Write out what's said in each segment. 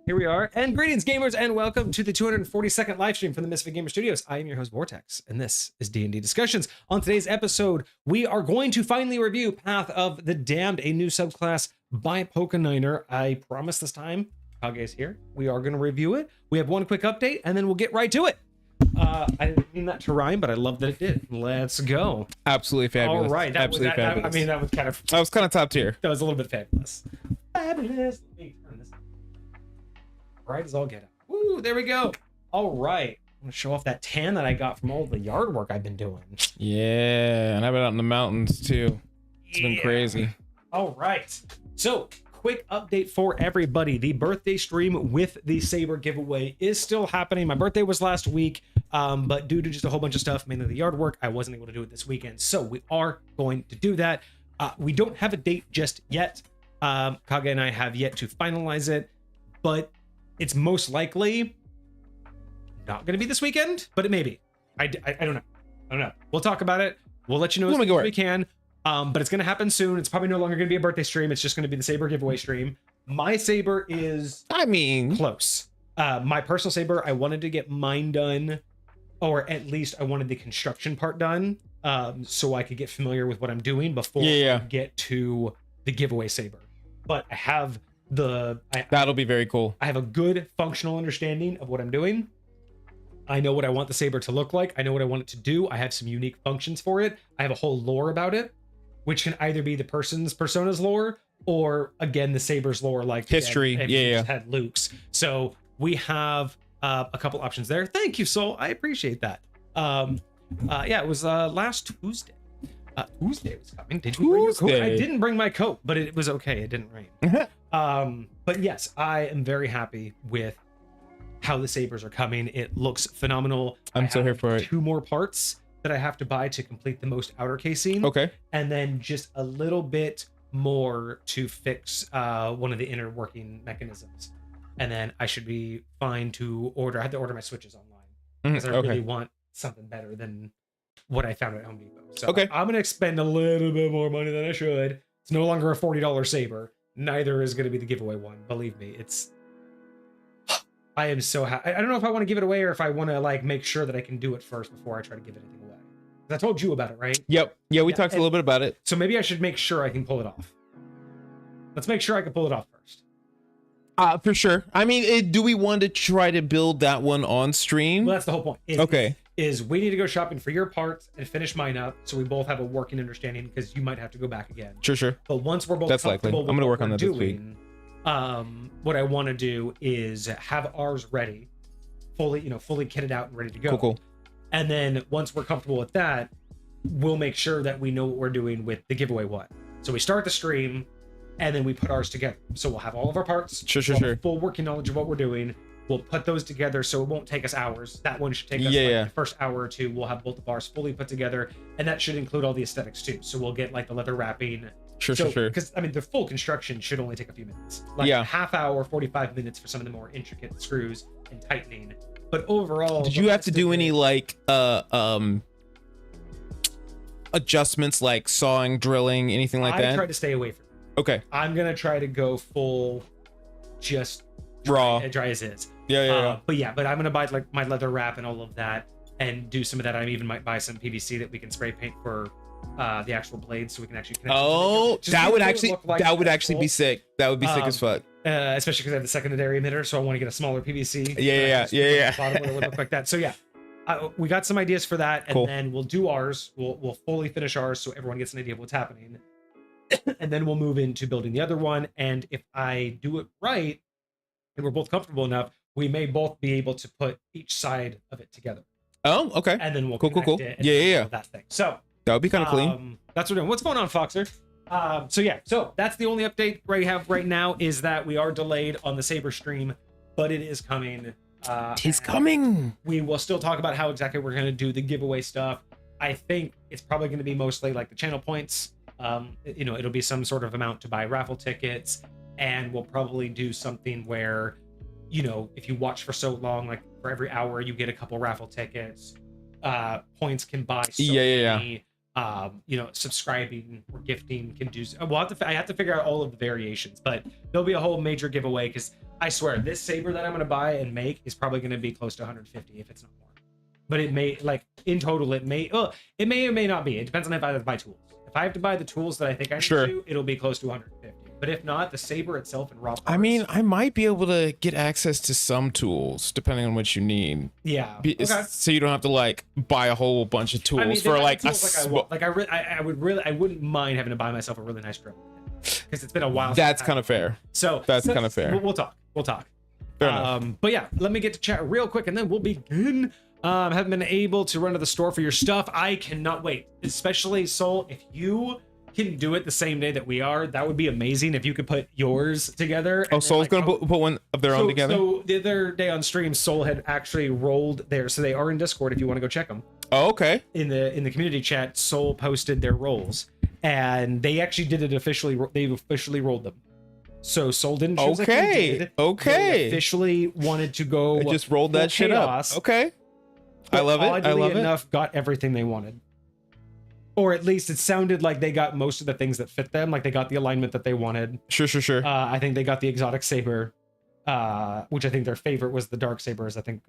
Here we are, and greetings gamers, and welcome to the 242nd live stream from the Misfit Gamer Studios. I am your host Vortex, and this is D&D Discussions. On today's episode, we are going to finally review Path of the Damned, a new subclass by Pokeniner. I promise this time, Kage is here. We are going to review it. We have one quick update, and then we'll get right to it. I didn't mean that to rhyme, but I love that it did. Let's go. Absolutely fabulous. All right, Absolutely fabulous. I mean, that was kind of top tier. That was a little bit fabulous. Fabulous. Let me turn this right as all get out. Woo, there we go. All right. I'm gonna show off that tan that I got from all the yard work I've been doing. Yeah, and I've been out in the mountains too. It's been crazy. All right. So, quick update for everybody. The birthday stream with the Saber giveaway is still happening. My birthday was last week, but due to just a whole bunch of stuff, mainly the yard work, I wasn't able to do it this weekend. So we are going to do that. We don't have a date just yet. Kage and I have yet to finalize it, but it's most likely not going to be this weekend, but it may be. I don't know. I don't know. We'll talk about it. We'll let you know as soon as we can. But it's going to happen soon. It's probably no longer going to be a birthday stream. It's just going to be the Saber giveaway stream. My Saber is, close. My personal Saber, I wanted to get mine done, or at least I wanted the construction part done, so I could get familiar with what I'm doing before I get to the giveaway Saber. But I have that'll be very cool. I have a good functional understanding of what I'm doing. I know what I want the Saber to look like. I know what I want it to do. I have some unique functions for it. I have a whole lore about it, which can either be the persona's lore, or again, the Saber's lore, like history. Had Luke's. So we have a couple options there. Thank you, Soul. I appreciate that. It was last Tuesday. Tuesday was coming. Did you bring your coat? I didn't bring my coat, but it was okay. It didn't rain. But yes, I am very happy with how the Sabers are coming. It looks phenomenal. I'm so here for it. 2 more parts that I have to buy to complete the most outer casing. Okay. And then just a little bit more to fix one of the inner working mechanisms. And then I should be fine to order. I had to order my switches online because I really want something better than what I found at Home Depot. So I'm going to expend a little bit more money than I should. It's no longer a $40 Saber. Neither is going to be the giveaway one. Believe me, I am so happy. I don't know if I want to give it away or if I want to like make sure that I can do it first before I try to give anything away. I told you about it, right? Yep. Yeah, we talked a little bit about it. So maybe I should make sure I can pull it off. Let's make sure I can pull it off first. For sure. I mean, do we want to try to build that one on stream? Well, that's the whole point. Is we need to go shopping for your parts and finish mine up so we both have a working understanding, because you might have to go back again. Sure. But once we're both comfortable with I'm going to work what on that we're this week. What I want to do is have ours ready, fully kitted out and ready to go. Cool. And then once we're comfortable with that, we'll make sure that we know what we're doing with the giveaway one. So we start the stream and then we put ours together. So we'll have all of our parts, sure. Full working knowledge of what we're doing. We'll put those together so it won't take us hours. That one should take us the first hour or two. We'll have both of ours fully put together, and that should include all the aesthetics too. So we'll get like the leather wrapping. Sure. Because I mean, the full construction should only take a few minutes. Like a half hour, 45 minutes for some of the more intricate screws and tightening. But overall, did you have to do any like adjustments, like sawing, drilling, anything like that? I tried to stay away from it. Okay. I'm gonna try to go full, just raw, dry as is. But I'm gonna buy like my leather wrap and all of that, and do some of that. I even might buy some PVC that we can spray paint for the actual blades, so we can actually connect. That would actually be sick. That would be sick as fuck. Especially because I have the secondary emitter, so I want to get a smaller PVC. Yeah. Bottom would look like that. So we got some ideas for that, and then we'll do ours. We'll fully finish ours, so everyone gets an idea of what's happening, and then we'll move into building the other one. And if I do it right, and we're both comfortable enough, we may both be able to put each side of it together. Oh, okay. And then we'll cool. It and that thing. So that would be kind of clean. That's what we're doing. What's going on, Foxer? So that's the only update we have right now, is that we are delayed on the Saber stream, but it is coming. He's coming. We will still talk about how exactly we're going to do the giveaway stuff. I think it's probably going to be mostly like the channel points. It'll be some sort of amount to buy raffle tickets, and we'll probably do something where, if you watch for so long, like for every hour you get a couple raffle tickets. Points can buy so many subscribing or gifting can do. I have to figure out all of the variations, but there'll be a whole major giveaway because I swear this saber that I'm going to buy and make is probably going to be close to 150 if it's not more. But it may, like, in total, it may or may not be. It depends on if I have to buy tools. If I have to buy the tools that I think I need to, it'll be close to 150. But if not, the saber itself and raw parts. I mean, I might be able to get access to some tools depending on what you need. Yeah. Okay. So you don't have to like buy a whole bunch of tools for like I wouldn't mind having to buy myself a really nice drill because it's been a while. That's kind of fair. So that's kind of fair. We'll talk. Fair enough. But yeah, let me get to chat real quick and then we'll begin. Haven't been able to run to the store for your stuff. I cannot wait, especially Soul. If you can do it the same day that we are, that would be amazing. If you could put yours together. Oh, Soul's gonna put one of their own together. So the other day on stream, Soul had actually rolled there, so they are in Discord. If you want to go check them. Oh, okay. In the community chat, Soul posted their rolls, and they actually did it officially. They've officially rolled them. So Soul didn't choose. Okay. They officially wanted to go. I just rolled that shit up. Okay. I love it. I love it. Enough got everything they wanted. Or at least it sounded like they got most of the things that fit them. Like they got the alignment that they wanted. Sure. I think they got the exotic saber, which I think their favorite was the dark sabers. I think.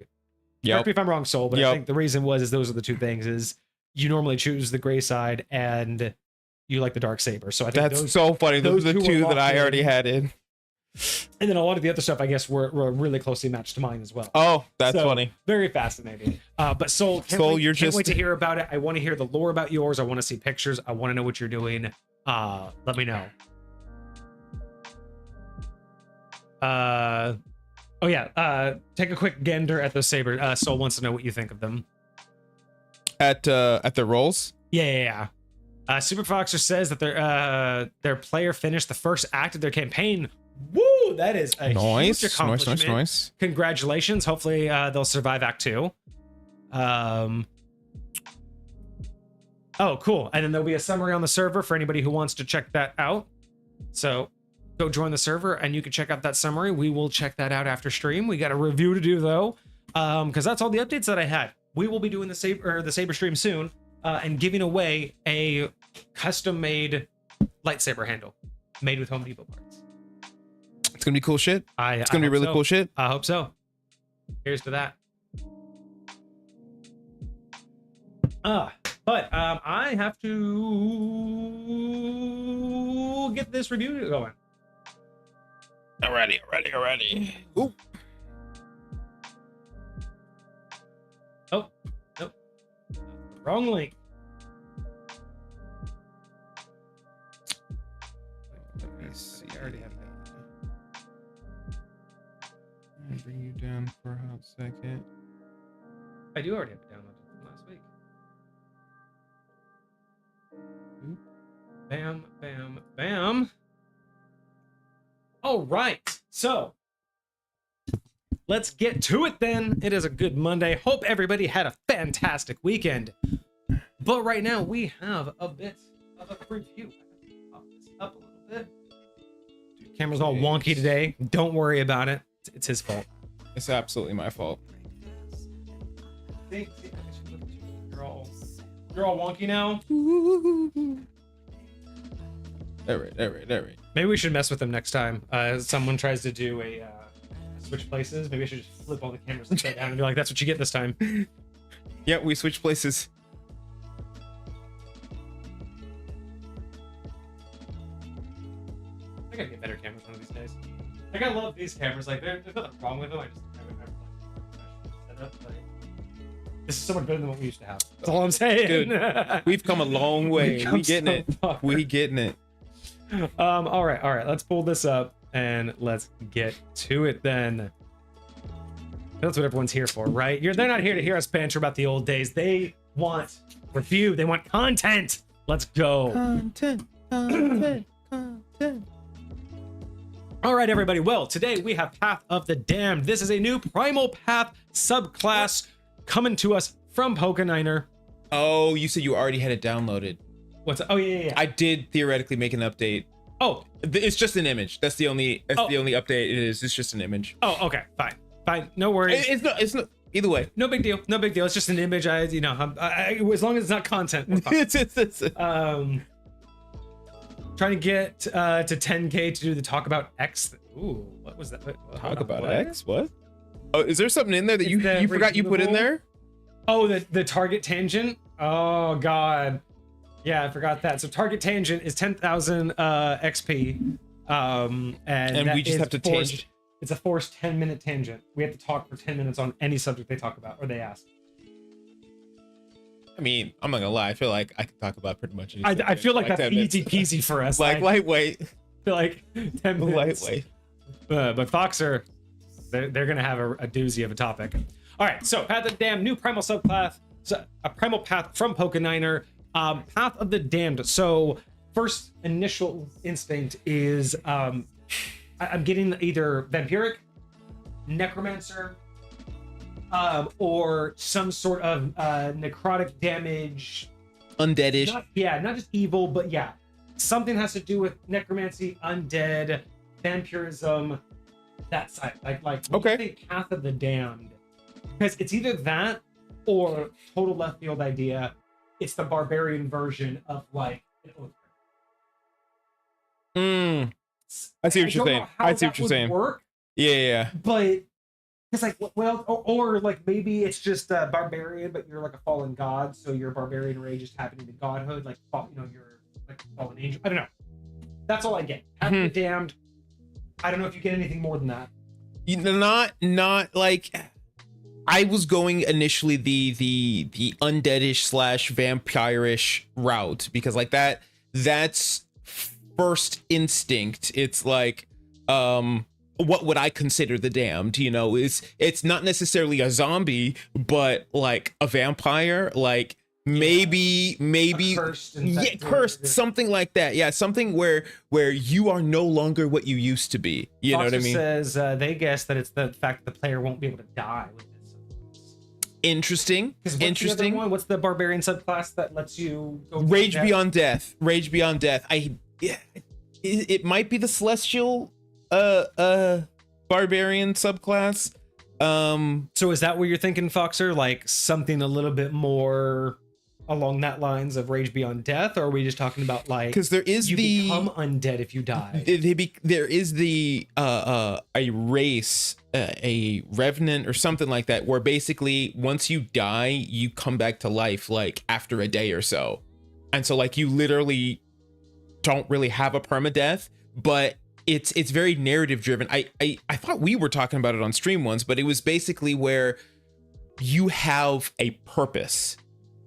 Correct me if I'm wrong, Soul, but I think the reason is those are the two things. Is you normally choose the gray side and you like the dark saber. So I think that's so funny. Those are the two that I already had in. And then a lot of the other stuff, I guess, were really closely matched to mine as well. Oh, that's funny. Very fascinating. But Soul, can't wait to hear about it. I want to hear the lore about yours. I want to see pictures. I want to know what you're doing. Let me know. Take a quick gander at those sabers. Soul wants to know what you think of them. At the rolls? Yeah. Super Foxer says that their player finished the first act of their campaign. Woo! That is a huge accomplishment. Nice. Congratulations. Hopefully they'll survive Act 2. Oh, cool. And then there'll be a summary on the server for anybody who wants to check that out. So go join the server and you can check out that summary. We will check that out after stream. We got a review to do though, because that's all the updates that I had. We will be doing the saber stream soon and giving away a custom-made lightsaber handle made with Home Depot parts. It's gonna be cool shit. It's gonna be really cool shit. I hope so. Here's to that. But I have to get this review going. Alrighty. Ooh. Oh, nope. Wrong link. Let me see. I already have that. I'll bring you down for a hot second. I do already have it downloaded from last week. Bam, bam, bam. All right. So let's get to it then. It is a good Monday. Hope everybody had a fantastic weekend. But right now we have a bit of a review. Pop this up a little bit. Camera's all wonky today. Don't worry about it. It's his fault. It's absolutely my fault. You're all wonky now. All right. Maybe we should mess with them next time. Someone tries to do a switch places. Maybe I should just flip all the cameras upside down and be like, "That's what you get this time." Yeah, we switch places. I gotta get better cameras one of these days. Like I love these cameras. Like there's nothing wrong with them. I would never set up. Like, this is so much better than what we used to have. That's all I'm saying. Dude, we've come a long way. We getting it. We getting it. All right. Let's pull this up and let's get to it then. That's what everyone's here for, right? They're not here to hear us banter about the old days. They want review. They want content. Let's go. Content. All right, everybody. Well, today we have Path of the Damned. This is a new Primal Path subclass coming to us from Pokeniner. Oh, you said you already had it downloaded. What's? Oh yeah. I did theoretically make an update. Oh, it's just an image. That's the only update it is. It's just an image. Oh, okay, fine. No worries. It's not. Either way. No big deal. No big deal. It's just an image. As long as it's not content. We're fine. Trying to get to 10K to do the talk about X. Ooh, what was that? Talk about X? What? Oh, is there something in there that you forgot you put in there? Oh, the target tangent. Oh God. Yeah, I forgot that. So target tangent is 10,000 XP. And we just have to change. It's a forced 10-minute tangent. We have to talk for 10 minutes on any subject they talk about or they ask. I mean, I'm not gonna lie. I feel like I can talk about pretty much anything. I feel like that's easy peasy for us. Like lightweight. I feel like 10 minutes. Lightweight. But Foxer, they're gonna have a doozy of a topic. All right, so Path of the Damned, new primal subclass, a primal path from Pokeniner. Path of the Damned. So first initial instinct is I'm getting either vampiric, necromancer, or some sort of necrotic damage, undeadish. Not just evil, but yeah, something has to do with necromancy, undead, vampirism, that side. Like okay. I think Path of the Damned, because it's either that or total left field idea. It's the barbarian version of like an oath. I see what you're saying. I see what you're saying. Work, yeah. But it's like, well, or like maybe it's just a barbarian, but you're like a fallen god, so your barbarian rage is tapping into godhood, like you're like a fallen angel. I don't know. That's all I get. Path of the Damned. I don't know if you get anything more than that. Not like. I was going initially the undeadish / vampirish route because like that's first instinct. It's like what would I consider the damned? It's not necessarily a zombie, but like a vampire, like maybe cursed, something like that. Yeah, something where you are no longer what you used to be. You know what I mean? Says they guess that it's the fact that the player won't be able to die with this. Interesting. The one? What's the barbarian subclass that lets you go Rage Beyond Death? Rage Beyond Death. It might be the celestial barbarian subclass. So is that what you're thinking, Foxer? Like something a little bit more along that lines of Rage Beyond Death, or are we just talking about like because there is you become undead if you die? There is a race, a revenant or something like that, where basically once you die, you come back to life like after a day or so, and so like you literally don't really have a permadeath, but it's very narrative driven. I thought we were talking about it on stream once, but it was basically where you have a purpose.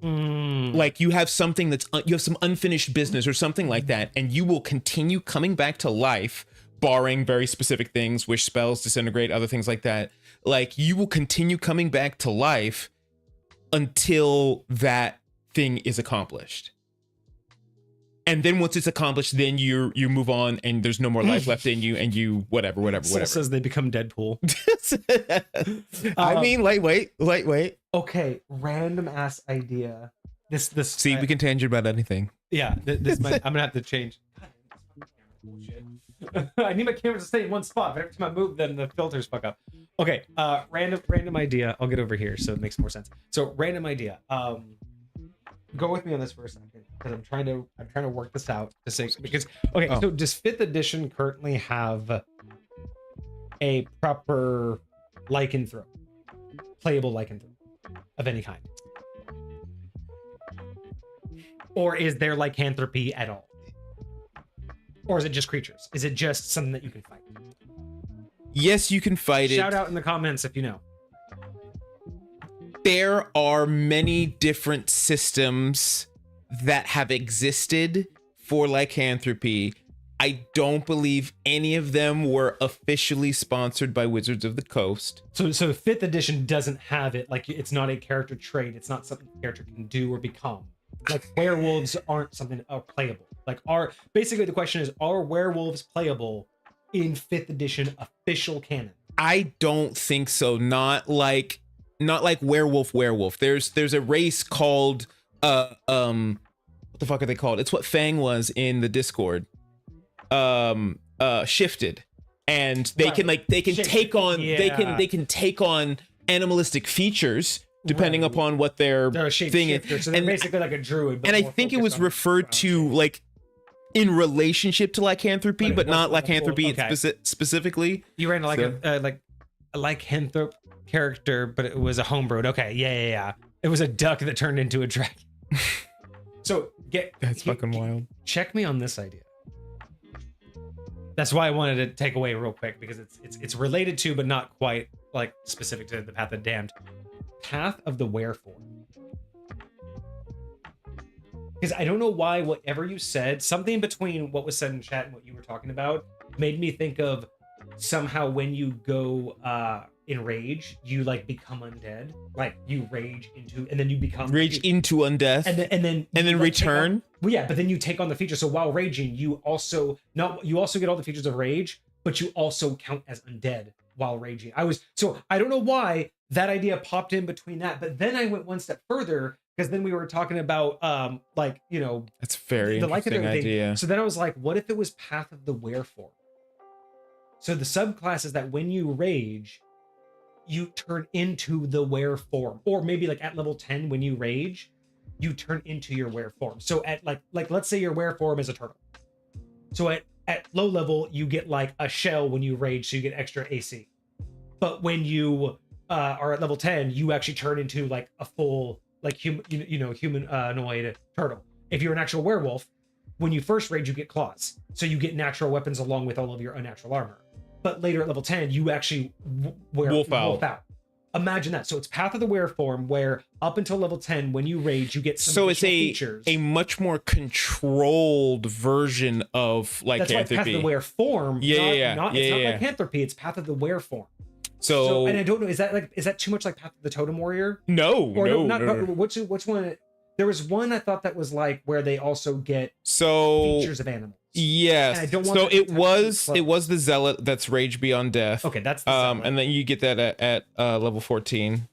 Like you have something you have some unfinished business or something like that, and you will continue coming back to life, barring very specific things, wish spells, disintegrate, other things like that. Like you will continue coming back to life until that thing is accomplished. And then once it's accomplished, then you move on and there's no more life left in you, and you whatever. Says they become Deadpool. I mean, lightweight. Okay, random ass idea. This. See, we can tangent about anything. Yeah, I'm gonna have to change. I need my camera to stay in one spot, but every time I move, then the filters fuck up. Okay, random idea. I'll get over here so it makes more sense. So random idea. Go with me on this for a second because I'm trying to work this out to say because so does 5th edition currently have a proper lycanthrope, playable lycanthrope of any kind, or is there lycanthropy at all, or is it just creatures? Is it just something that you can fight? Yes, you can fight it. Shout out in the comments if you know. There are many different systems that have existed for lycanthropy. I don't believe any of them were officially sponsored by Wizards of the Coast. So 5th edition doesn't have it. Like it's not a character trait. It's not something the character can do or become. Like werewolves aren't something playable. Like basically the question is, are werewolves playable in 5th edition official canon? I don't think so. Not like werewolf. There's a race called what the fuck are they called? It's what Fang was in the Discord. Shifted. And they can take on animalistic features depending Right. upon what their They're a thing is. shapeshifter, so they're basically like a druid. But And I more think it focused was on referred brown to shape. like in relationship to lycanthropy, But it but not wasn't like a full- lycanthropy okay. specifically. You ran like So- a lycanthrope character, but it was a homebrewed. Okay, yeah. It was a duck that turned into a dragon. So That's fucking wild. Check me on this idea. That's why I wanted to take away real quick, because it's related to, but not quite like specific to the Path of the Damned. Path of the Wereform. Because I don't know why whatever you said, something between what was said in chat and what you were talking about, made me think of somehow when you go in rage, you like become undead. Like you rage into, and then you become Rage into undeath, and then and then like, return. well, yeah, but then you take on the feature. So while raging, you also get all the features of rage, but you also count as undead while raging. I don't know why that idea popped in between that, but then I went one step further, because then we were talking about like, you know, That's very the interesting lycanthrope thing. idea. So then I was like, what if it was Path of the Wereform? So the subclass is that when you rage, you turn into the wereform, or maybe like at level 10 when you rage, you turn into your wereform. So at like let's say your wereform is a turtle. So at low level you get like a shell when you rage, so you get extra AC. But when you are at level 10, you actually turn into like a full like humanoid turtle. If you're an actual werewolf, when you first rage, you get claws, so you get natural weapons along with all of your unnatural armor. But later at level 10, you actually wolf out. Imagine that. So it's Path of the Wereform, where up until level 10, when you rage, you get some So it's features. a much more controlled version of lycanthropy. That's why Path of the Wereform. Yeah. It's not lycanthropy. It's Path of the Wereform. So and I don't know, is that too much like Path of the Totem Warrior? No. Which one? There was one I thought that was like where they also get features of animals. Yes. And I don't want so that to it was the Zealot that's Rage Beyond Death. Okay, that's the Zealot. And then you get that at level 14.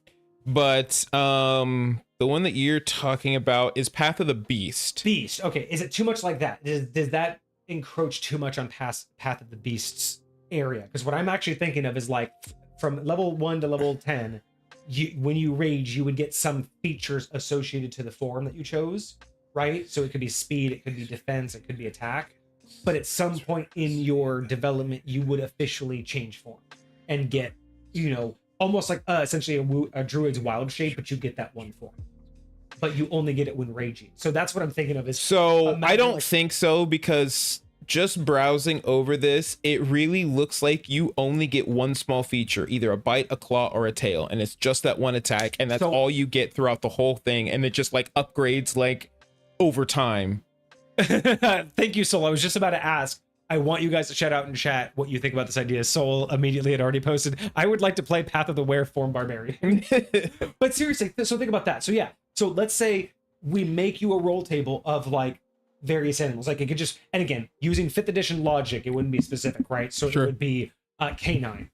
But the one that you're talking about is Path of the Beast. Beast. Okay, is it too much like that? Does that encroach too much on Path of the Beast's area? Because what I'm actually thinking of is like from level 1 to level 10, when you rage, you would get some features associated to the form that you chose, right? So it could be speed, it could be defense, it could be attack. But at some point in your development, you would officially change form and get, almost like essentially a druid's wild shape, but you get that one form. But you only get it when raging. So that's what I'm thinking of. So I don't think so, because just browsing over this, it really looks like you only get one small feature, either a bite, a claw, or a tail, and it's just that one attack, and that's all you get throughout the whole thing, and it just like upgrades like over time. Thank you, Soul. I was just about to ask. I want you guys to shout out in chat what you think about this idea. Soul immediately had already posted, I would like to play Path of the Wereform Barbarian. But seriously, so think about that. So yeah, so let's say we make you a roll table of like various animals. Like it could just, and again, using 5th edition logic, it wouldn't be specific, right? So Sure. It would be canine,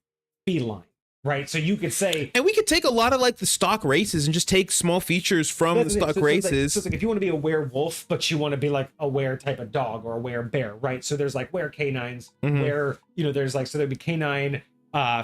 feline, right? So you could say, and we could take a lot of like the stock races and just take small features from the stock races. So it's like if you want to be a werewolf, but you want to be like a were type of dog or a were bear, right? So there's like were canines, where there's like, so there'd be canine,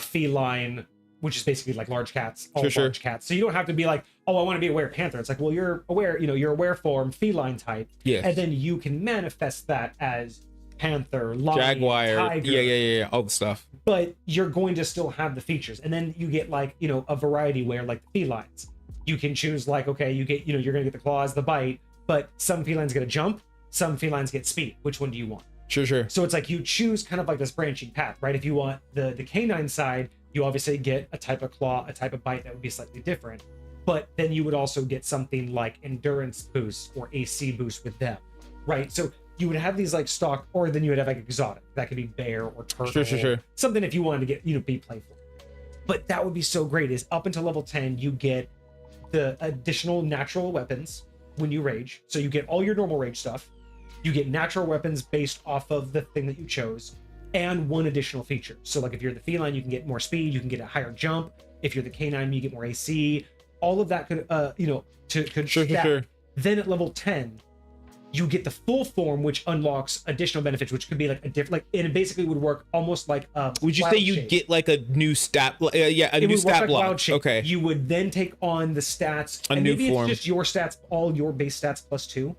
feline, which is basically like large cats, all large cats. So you don't have to be like, oh, I want to be a were panther. It's like, well, you're aware, you're a were form, feline type. Yes. And then you can manifest that as panther, lion, jaguar, tiger. yeah, all the stuff. But you're going to still have the features. And then you get like, a variety where like the felines. You can choose like, okay, you get, you're gonna get the claws, the bite, but some felines get a jump, some felines get speed. Which one do you want? Sure. So it's like you choose kind of like this branching path, right? If you want the canine side, you obviously get a type of claw, a type of bite that would be slightly different. But then you would also get something like endurance boost or AC boost with them, right? So you would have these like stock, or then you would have like exotic. That could be bear or turtle. Sure. Something if you wanted to get, be playful. But that would be so great is up until level 10, you get the additional natural weapons when you rage. So you get all your normal rage stuff. You get natural weapons based off of the thing that you chose, and one additional feature. So like if you're the feline, you can get more speed, you can get a higher jump. If you're the canine, you get more AC. All of that could, could Sure. Then at level 10, you get the full form, which unlocks additional benefits, which could be like a different, like it basically would work almost like would you say you get like a new stat a new stat block? Okay, you would then take on the stats, and new maybe form. it's just your stats, all your base stats plus 2.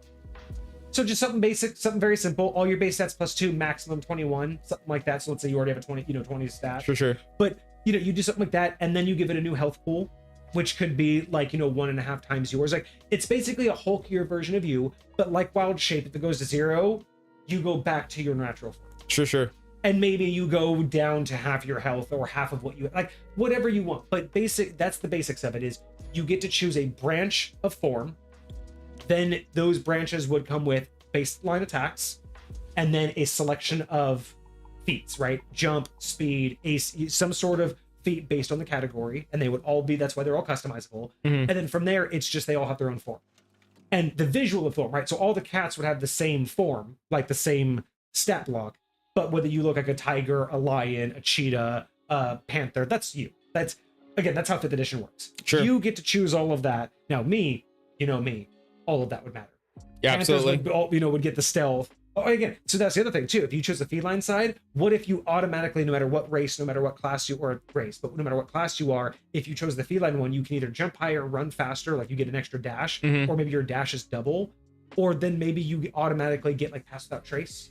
So just something basic, something very simple, all your base stats plus 2, maximum 21, something like that. So let's say you already have a 20 stat, sure, but you do something like that, and then you give it a new health pool, which could be like 1.5 times yours. Like it's basically a hulkier version of you, but like Wild Shape, if it goes to 0, you go back to your natural form. Sure. And maybe you go down to half your health or half of what you like, whatever you want. But that's the basics of it. Is you get to choose a branch of form, then those branches would come with baseline attacks, and then a selection of feats, right? Jump, speed, ace, some sort of feat based on the category, and they would all be, that's why they're all customizable. And then from there, it's just they all have their own form. And the visual of form, right? So all the cats would have the same form, like the same stat block, but whether you look like a tiger, a lion, a cheetah, a panther, that's you. That's how 5th edition works. Sure. You get to choose all of that. Now me, all of that would matter. Yeah, Panthers absolutely. would get the stealth. Oh, again, so that's the other thing too. If you chose the feline side, what if you automatically, no matter what race, no matter what class you, or race, but no matter what class you are, if you chose the feline one, you can either jump higher, run faster, like you get an extra dash, or maybe your dash is double, or then maybe you automatically get like pass without trace,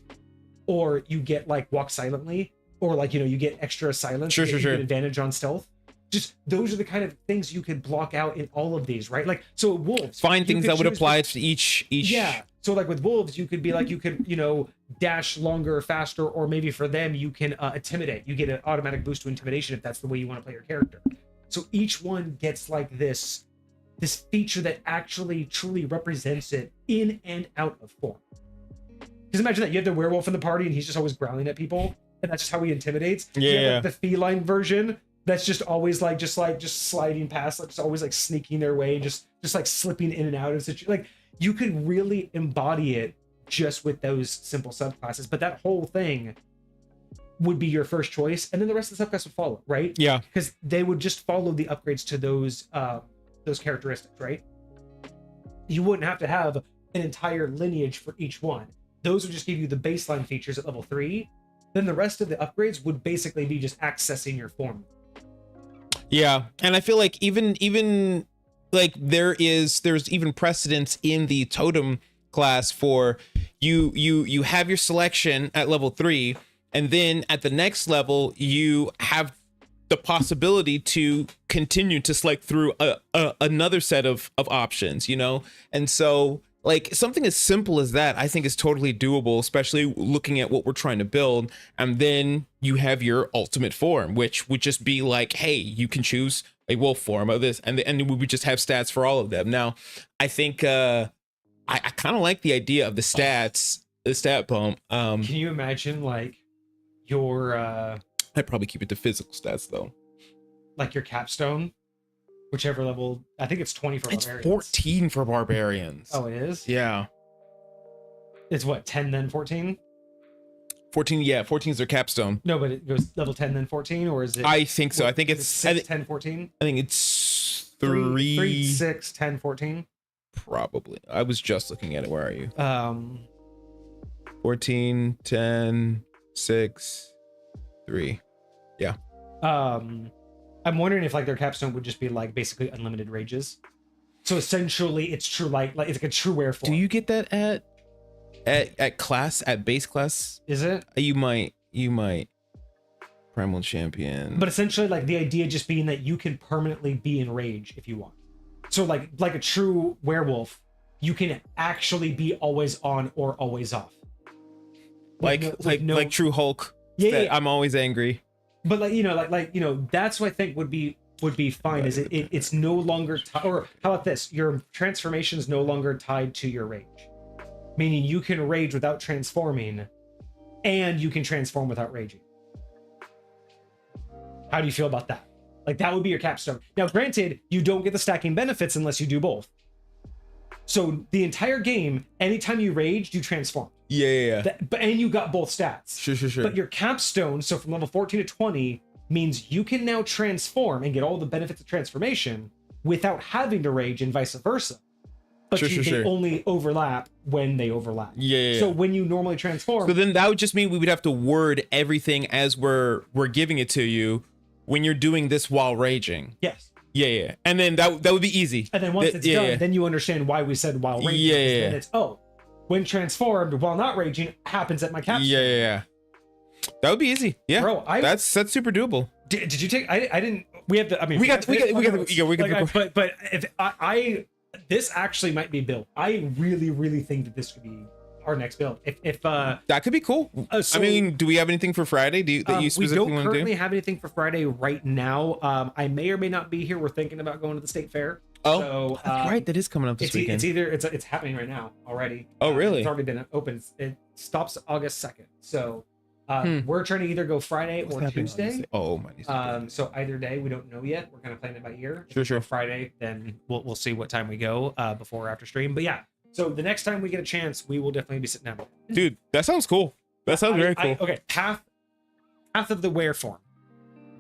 or you get like walk silently, or like you get extra silence. Sure. You get advantage on stealth. Just those are the kind of things you could block out in all of these, right? Like so, wolves find things that would apply to each. Yeah. So like with wolves, you could be like you could dash longer, faster, or maybe for them you can intimidate. You get an automatic boost to intimidation if that's the way you want to play your character. So each one gets like this feature that actually truly represents it in and out of form. Because imagine that you have the werewolf in the party and he's just always growling at people, and that's just how he intimidates. Yeah. You have, like, the feline version. That's just always just sliding past, like just always like sneaking their way, just like slipping in and out of such like you could really embody it just with those simple subclasses. But that whole thing would be your first choice, and then the rest of the subclass would follow, right? Yeah, because they would just follow the upgrades to those characteristics, right? You wouldn't have to have an entire lineage for each one. Those would just give you the baseline features at level 3. Then the rest of the upgrades would basically be just accessing your form. Yeah, and I feel like even like there's even precedence in the totem class for you have your selection at level 3, and then at the next level you have the possibility to continue to select through another set of options, and so like something as simple as that I think is totally doable, especially looking at what we're trying to build. And then you have your ultimate form, which would just be like, hey, you can choose a wolf form of this, and we would just have stats for all of them. Now I think I kind of like the idea of the stats, the stat bump. Can you imagine like your I'd probably keep it to physical stats though, like your capstone, whichever level. I think it's 20 for it's barbarians. 14 for barbarians. Oh, it is? Yeah. It's what, 10 then 14? 14, yeah, 14 is their capstone. No, but it goes level 10 then 14, or is it? I think so. I think it's 6, 10, 14. I think it's 3, 6, 10, 14. Probably. I was just looking at it. Where are you? 14, 10, 6, 3. Yeah. I'm wondering if like their capstone would just be like basically unlimited rages. So essentially it's true like it's like a true wear form. Do you get that at class, at base class? Is it? You might primal champion. But essentially like the idea just being that you can permanently be in rage if you want. So like a true werewolf, you can actually be always on or always off. Like true Hulk. Yeah. I'm always angry. But that's what I think would be fine. Is it's no longer or how about this? Your transformation is no longer tied to your rage, meaning you can rage without transforming, and you can transform without raging. How do you feel about that? Like that would be your capstone. Now, granted, you don't get the stacking benefits unless you do both. So the entire game, anytime you raged, you transform. Yeah. And you got both stats. Sure. But your capstone, so from level 14 to 20, means you can now transform and get all the benefits of transformation without having to rage, and vice versa. but Sure, they only overlap when they overlap. Yeah. So when you normally transform, So then that would just mean we would have to word everything as we're giving it to you when you're doing this while raging. yes. Yeah. And then that would be easy. And then once it's done, then you understand why we said while raging. Yeah. Then it's, when transformed while not raging happens at my capstone. Yeah. That would be easy. Yeah. Bro, that's super doable. Did you take? I didn't. We have the. I mean, we got. But if I this actually might be built. I really think that this could be our next build. If that could be cool. I mean, do we have anything for Friday? That you specifically we don't want to do? currently have anything for Friday right now. I may or may not be here. We're thinking about going to the state fair. Oh, so, that's right. That is coming up this weekend. It's happening right now already. Oh, really? It's already been open. It stops August 2nd. So we're trying to either go Friday or Tuesday. Oh my. So either day, we don't know yet. We're kind of playing it by ear. Sure. Friday, then we'll see what time we go before or after stream. But yeah, so the next time we get a chance, we will definitely be sitting down. Dude, that sounds cool. That sounds very cool. Okay, Path of the Wear form.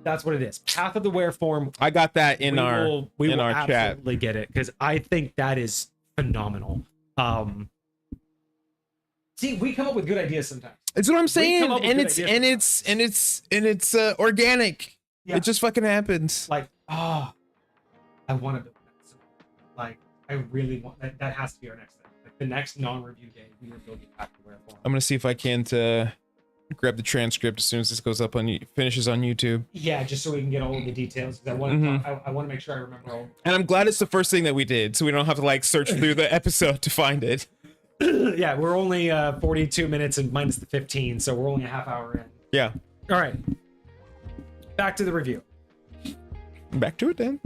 That's what it is. Path of the Wear form. I got that in our chat. Absolutely get it because I think that is phenomenal. See, we come up with good ideas sometimes. It's what I'm saying, and it's organic. Yeah. It just fucking happens. Like, I want to build that. Like, I really want that. That has to be our next thing. Like the next non-review day, we are building Path of the Wear form. I'm gonna see if I can grab the transcript as soon as this goes up finishes on YouTube. Yeah, just so we can get all of the details. Because I want to make sure I remember all. And I'm glad it's the first thing that we did, so we don't have to like search through the episode to find it. Yeah, we're only 42 minutes and minus the 15, so we're only a half hour in. Yeah. All right. Back to the review. Back to it then.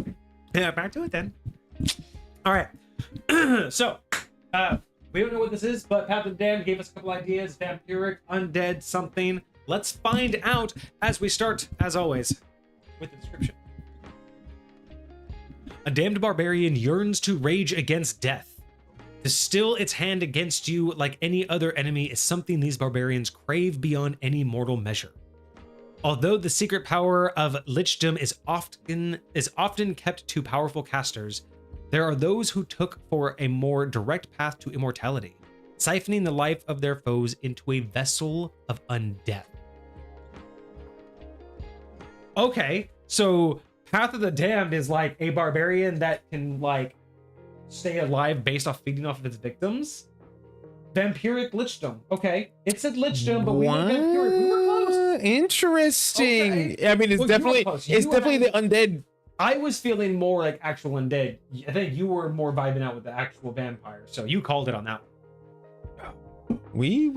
Yeah, back to it then. All right. So, we don't know what this is, but Path of the Damned gave us a couple ideas. Vampiric, undead, something. Let's find out as we start, as always, with the description. A damned barbarian yearns to rage against death. To still its hand against you like any other enemy is something these barbarians crave beyond any mortal measure. Although the secret power of lichdom is often kept to powerful casters, there are those who took for a more direct path to immortality, siphoning the life of their foes into a vessel of undeath. Okay, so Path of the Damned is like a barbarian that can like stay alive based off feeding off of its victims. Vampiric lichdom. Okay, it said lichdom, but we were vampiric. We were close. Interesting. Okay. I mean, it's definitely the undead. I was feeling more like actual undead. I think you were more vibing out with the actual vampire, so you called it on that one. We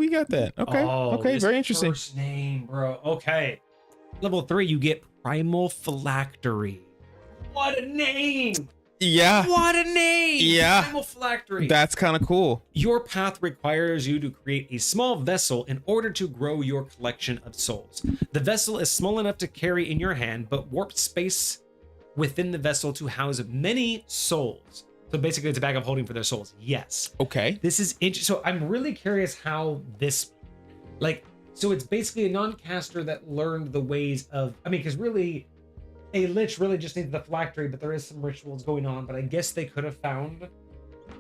got that. Okay. Okay. Very interesting. First name, bro. Okay. Level 3, you get Primal Phylactery. What a name! Yeah. What a name! Yeah. Primal Phylactery. That's kind of cool. Your path requires you to create a small vessel in order to grow your collection of souls. The vessel is small enough to carry in your hand, but warped space within the vessel to house many souls. So basically, it's a bag of holding for their souls. Yes. Okay. This is interesting. So I'm really curious how this, like, so it's basically a non-caster that learned the ways of, I mean, because really, a lich really just needs the phylactery, but there is some rituals going on. But I guess they could have found,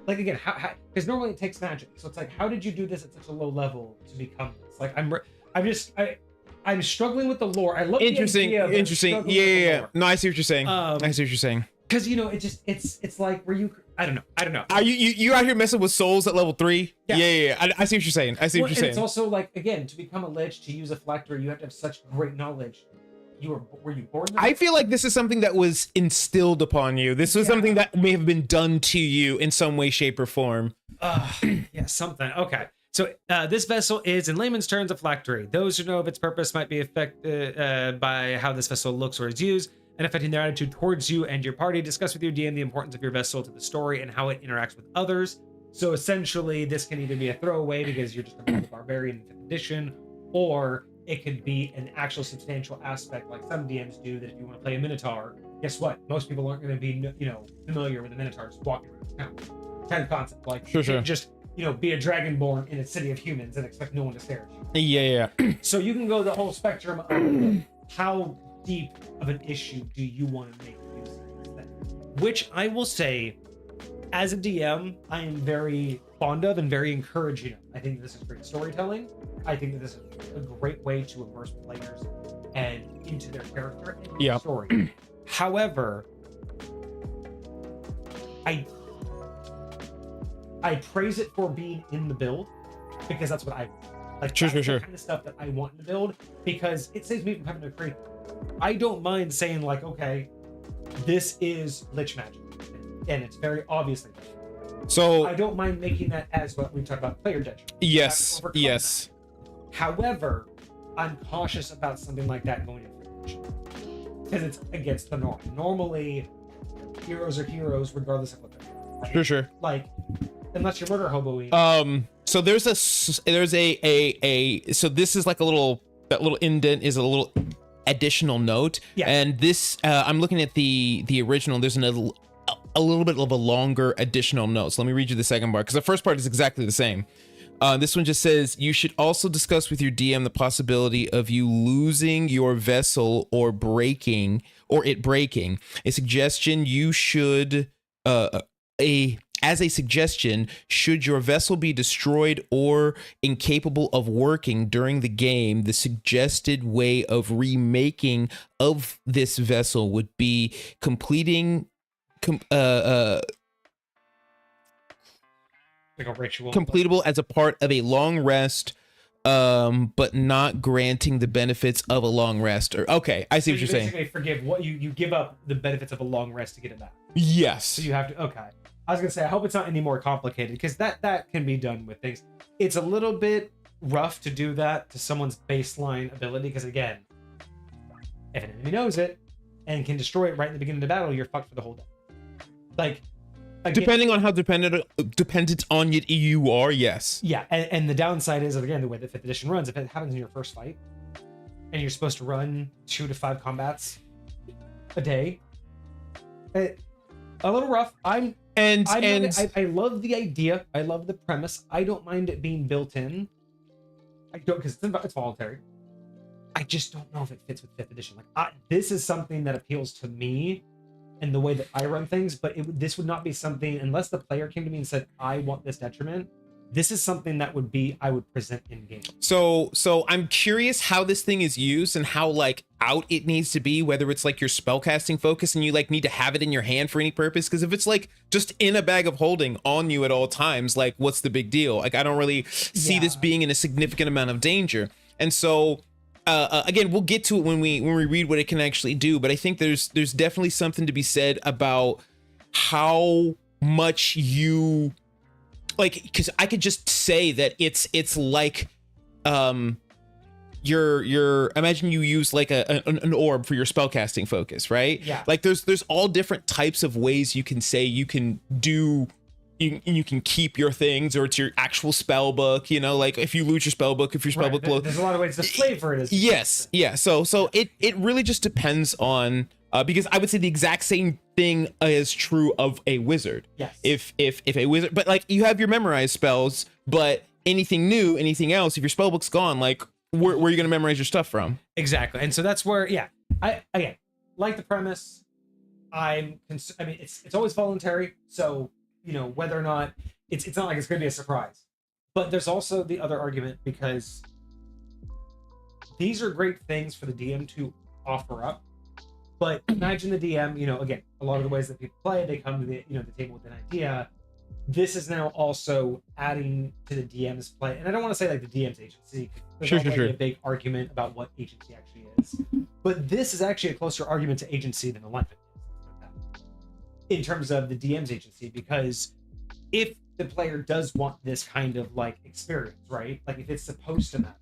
like, again, how because normally it takes magic. So it's like, how did you do this at such a low level to become this? Like, I'm struggling with the lore. I love interesting. The idea, Interesting. Yeah. No, I see what you're saying. I see what you're saying. Because you know, it's like where you. I don't know. Are you out here messing with souls at level 3? Yeah. I see what you're saying. I see what you're saying. It's also like, again, to become a lich, to use a phylactery, you have to have such great knowledge. Were you born? I feel like this is something that was instilled upon you. This was something that may have been done to you in some way, shape, or form. Yeah, something. Okay. So this vessel is, in layman's terms, a phylactery. Those who know of its purpose might be affected by how this vessel looks or is used, and affecting their attitude towards you and your party. Discuss with your DM the importance of your vessel to the story and how it interacts with others. So essentially, this can either be a throwaway because you're just a barbarian in 5th edition, or it could be an actual substantial aspect, like some DMs do, that if you want to play a Minotaur, guess what? Most people aren't going to be, familiar with the Minotaur just walking around town. Kind of concept, like sure. Just be a dragonborn in a city of humans and expect no one to stare at you. Yeah. So you can go the whole spectrum of how deep of an issue do you want to make use of this thing? Which I will say, as a DM, I am very fond of and very encouraging of. I think this is great storytelling. I think that this is a great way to immerse players and into their character and their story. However, I praise it for being in the build because that's what I like. Sure. The kind of stuff that I want in the build because it saves me from having to create. I don't mind saying like, okay, this is Lich Magic, and it's very obviously Lich Magic. So I don't mind making that as what we talked about player detriment. Yes. That. However, I'm cautious about something like that going into because it's against the norm. Normally, heroes are heroes regardless of what they're doing. Right? Sure. Like, unless you're murder hoboing. So there's a so this is like a little, that little indent is a little additional note. Yeah. And this I'm looking at the original. There's a little bit of a longer additional note. So let me read you the second part because the first part is exactly the same. This one just says, you should also discuss with your DM the possibility of you losing your vessel or it breaking. A suggestion you should, as a suggestion, should your vessel be destroyed or incapable of working during the game, the suggested way of remaking of this vessel would be completing like a ritual, completable as a part of a long rest, but not granting the benefits of a long rest. Or okay, I see what you're saying. Forgive what you give up the benefits of a long rest to get it back. Yes. So you have to. Okay. I was gonna say I hope it's not any more complicated because that can be done with things. It's a little bit rough to do that to someone's baseline ability because again, if an enemy knows it and can destroy it right in the beginning of the battle, you're fucked for the whole day. Like. Again, depending on how dependent on you are, yes. Yeah, and the downside is, again, the way that 5th edition runs, if it happens in your first fight, and you're supposed to run 2 to 5 combats a day, a little rough. I love the idea. I love the premise. I don't mind it being built in. I don't, because it's voluntary. I just don't know if it fits with 5th edition. Like, this is something that appeals to me and the way that I run things, but this would not be something unless the player came to me and said, I want this detriment. This is something that I would present in game. So I'm curious how this thing is used and how like out it needs to be, whether it's like your spellcasting focus and you like need to have it in your hand for any purpose. Because if it's like just in a bag of holding on you at all times, like what's the big deal? Like I don't really see this being in a significant amount of danger. And so again, we'll get to it when we read what it can actually do, but I think there's definitely something to be said about how much you like, because I could just say that it's like your imagine you use like an orb for your spellcasting focus, right? Yeah. Like there's all different types of ways you can say you can do. You can keep your things, or it's your actual spell book, you know, like if you lose your spell book, if your spell book there's a lot of ways to flavor it. Yes. Yeah. So it really just depends on because I would say the exact same thing is true of a wizard. Yes. If a wizard, but like you have your memorized spells, but anything new, anything else, if your spell book's gone, like where are you going to memorize your stuff from? Exactly. And so that's where, I again, like the premise. I mean, it's always voluntary. So, you know, whether or not it's not like it's going to be a surprise, but there's also the other argument because these are great things for the DM to offer up. But imagine the DM, you know, again, a lot of the ways that people play, they come to the table with an idea. This is now also adding to the DM's play, and I don't want to say like the DM's agency. There's sure. A big argument about what agency actually is, but this is actually a closer argument to agency than alignment in terms of the DM's agency, because if the player does want this kind of like experience, right? Like if it's supposed to matter,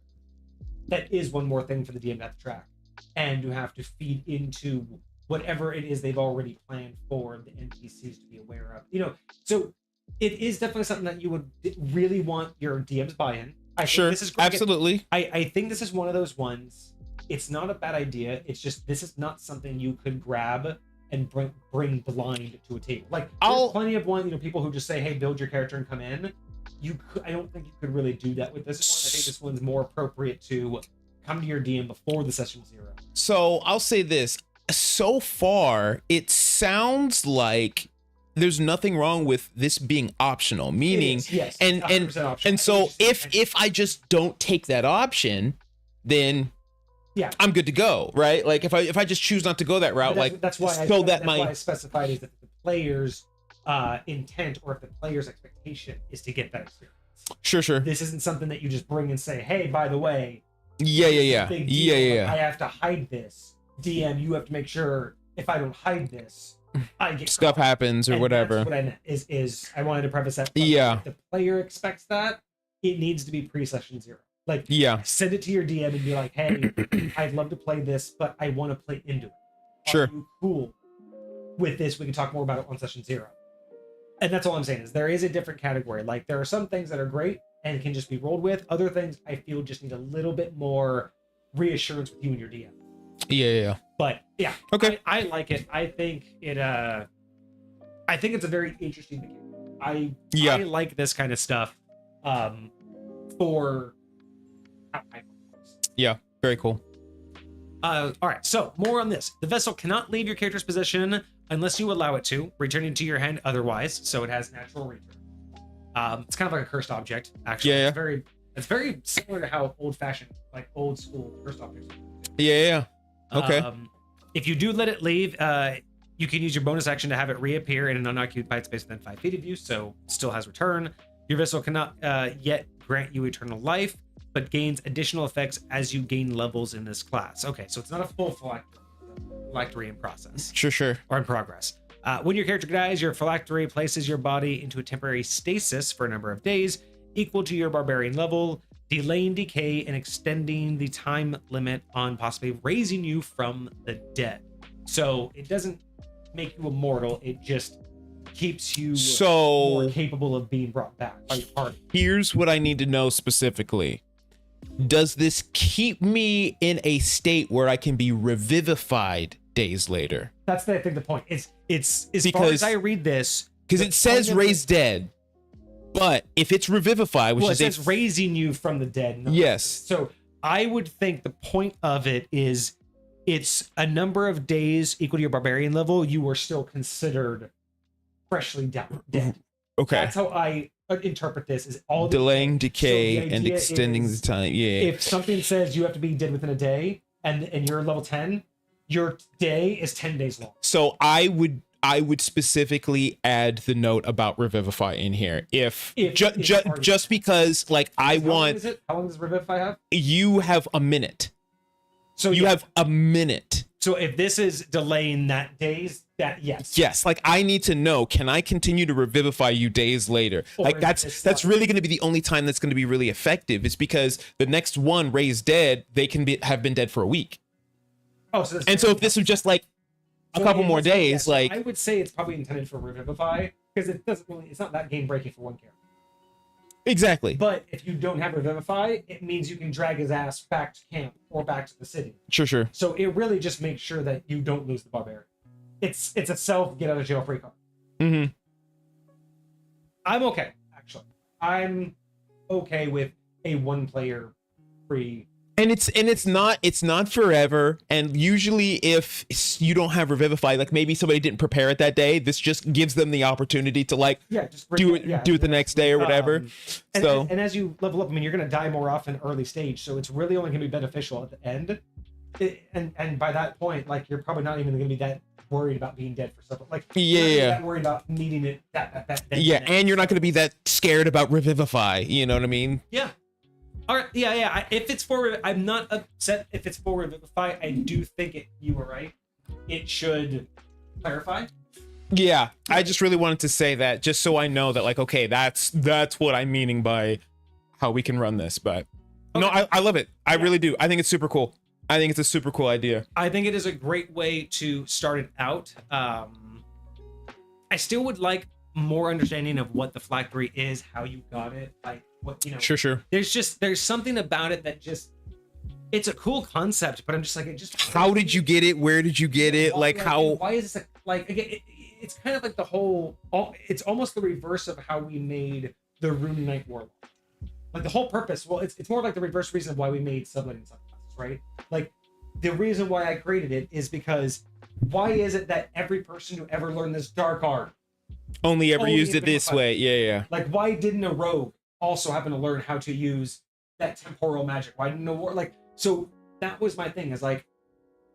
that is one more thing for the DM to have to track and to have to feed into whatever it is they've already planned for the NPCs to be aware of. You know, so it is definitely something that you would really want your DM's buy-in. Sure, this is great. Absolutely. I think this is one of those ones. It's not a bad idea. It's just this is not something you could grab and bring blind to a table. Like there's plenty of people who just say, "Hey, build your character and come in." I don't think you could really do that with this one. I think this one's more appropriate to come to your DM before the session 0. So I'll say this: so far, it sounds like there's nothing wrong with this being optional, meaning yes, and 100% optional. and so if I just don't take that option, then yeah, I'm good to go, right? Like if I just choose not to go that route, that's why I specified is that the player's intent or if the player's expectation is to get that experience. Sure. This isn't something that you just bring and say, hey, by the way, yeah. I have to hide this. DM, you have to make sure if I don't hide this, I get stuff happens or whatever. That's what I meant is I wanted to preface that. Yeah. If the player expects that, it needs to be pre-session 0. Like, send it to your DM and be like, hey, I'd love to play this, but I want to play into it. Sure. Are you cool with this? We can talk more about it on session 0. And that's all I'm saying is there is a different category. Like there are some things that are great and can just be rolled with. Other things I feel just need a little bit more reassurance with you and your DM. Yeah. But yeah, okay. I like it. I think it. I think it's a very interesting mechanic. I like this kind of stuff. For. Yeah, very cool. All right, so more on this. The vessel cannot leave your character's position unless you allow it to, returning to your hand otherwise. So it has natural return. It's kind of like a cursed object, actually. Yeah. It's very similar to how old-fashioned, like old school cursed objects are. Yeah. Okay. If you do let it leave, you can use your bonus action to have it reappear in an unoccupied space within 5 feet of you, so still has return. Your vessel cannot yet grant you eternal life, but gains additional effects as you gain levels in this class. Okay, so it's not a full phylactery in process. Sure. Or in progress. When your character dies, your phylactery places your body into a temporary stasis for a number of days, equal to your barbarian level, delaying decay and extending the time limit on possibly raising you from the dead. So it doesn't make you immortal, it just keeps you more capable of being brought back by your party. Here's what I need to know specifically. Does this keep me in a state where I can be revivified days later? That's I think the point. It's as far as I read this, because it says raise dead, but if it's revivify, which it says raising you from the dead. Yes. So I would think the point of it is it's a number of days equal to your barbarian level. You are still considered freshly dead. Okay. That's how I interpret this. Is all delaying decay and extending the time. Yeah. If something says you have to be dead within a day, and you're level 10, your day is 10 days long. So I would specifically add the note about revivify in here. If just because like I want. How long does revivify have? You have a minute. So you have a minute. So if this is delaying that days, that yes, like I need to know, can I continue to revivify you days later? Or like that's really going to be the only time that's going to be really effective. It's because the next one raised dead, they can have been dead for a week. Oh, so if this was just like a couple more days, like I would say it's probably intended for revivify because it's not that game breaking for one character. Exactly. But if you don't have revivify, it means you can drag his ass back to camp or back to the city. Sure. So it really just makes sure that you don't lose the barbarian. It's a self get out of jail free card. Mm-hmm. I'm okay, actually. I'm okay with a one player free. And it's not forever. And usually if you don't have revivify, like maybe somebody didn't prepare it that day, this just gives them the opportunity to like do it the next day or whatever. And as you level up, I mean, you're going to die more often early stage, so it's really only going to be beneficial at the end. And by that point, like you're probably not even going to be that worried about being dead for something. Like that worried about needing it that day. Yeah, and you're not going to be that scared about revivify. You know what I mean? Yeah. All right, yeah. If it's for, I'm not upset if it's for revivify. I do think you were right. It should clarify. Yeah, I just really wanted to say that just so I know that, like, okay, that's what I'm meaning by how we can run this. But no, I love it. I really do. I think it's super cool. I think it's a super cool idea. I think it is a great way to start it out. I still would like more understanding of what the phylactery is, how you got it, like what Sure. There's something about it that just, it's a cool concept, but I'm just like, how did you get it? Where did you get it? Why is this it's kind of like it's almost the reverse of how we made the Rune Knight Warlock. Like the whole purpose, it's more like the reverse reason of why we made sublet and subclasses, right? Like the reason why I created it is because why is it that every person who ever learned this dark art Only ever Only used if it become a this fighter. way. Yeah. Like, why didn't a rogue also happen to learn how to use that temporal magic? Why didn't a war like? So that was my thing. Is like,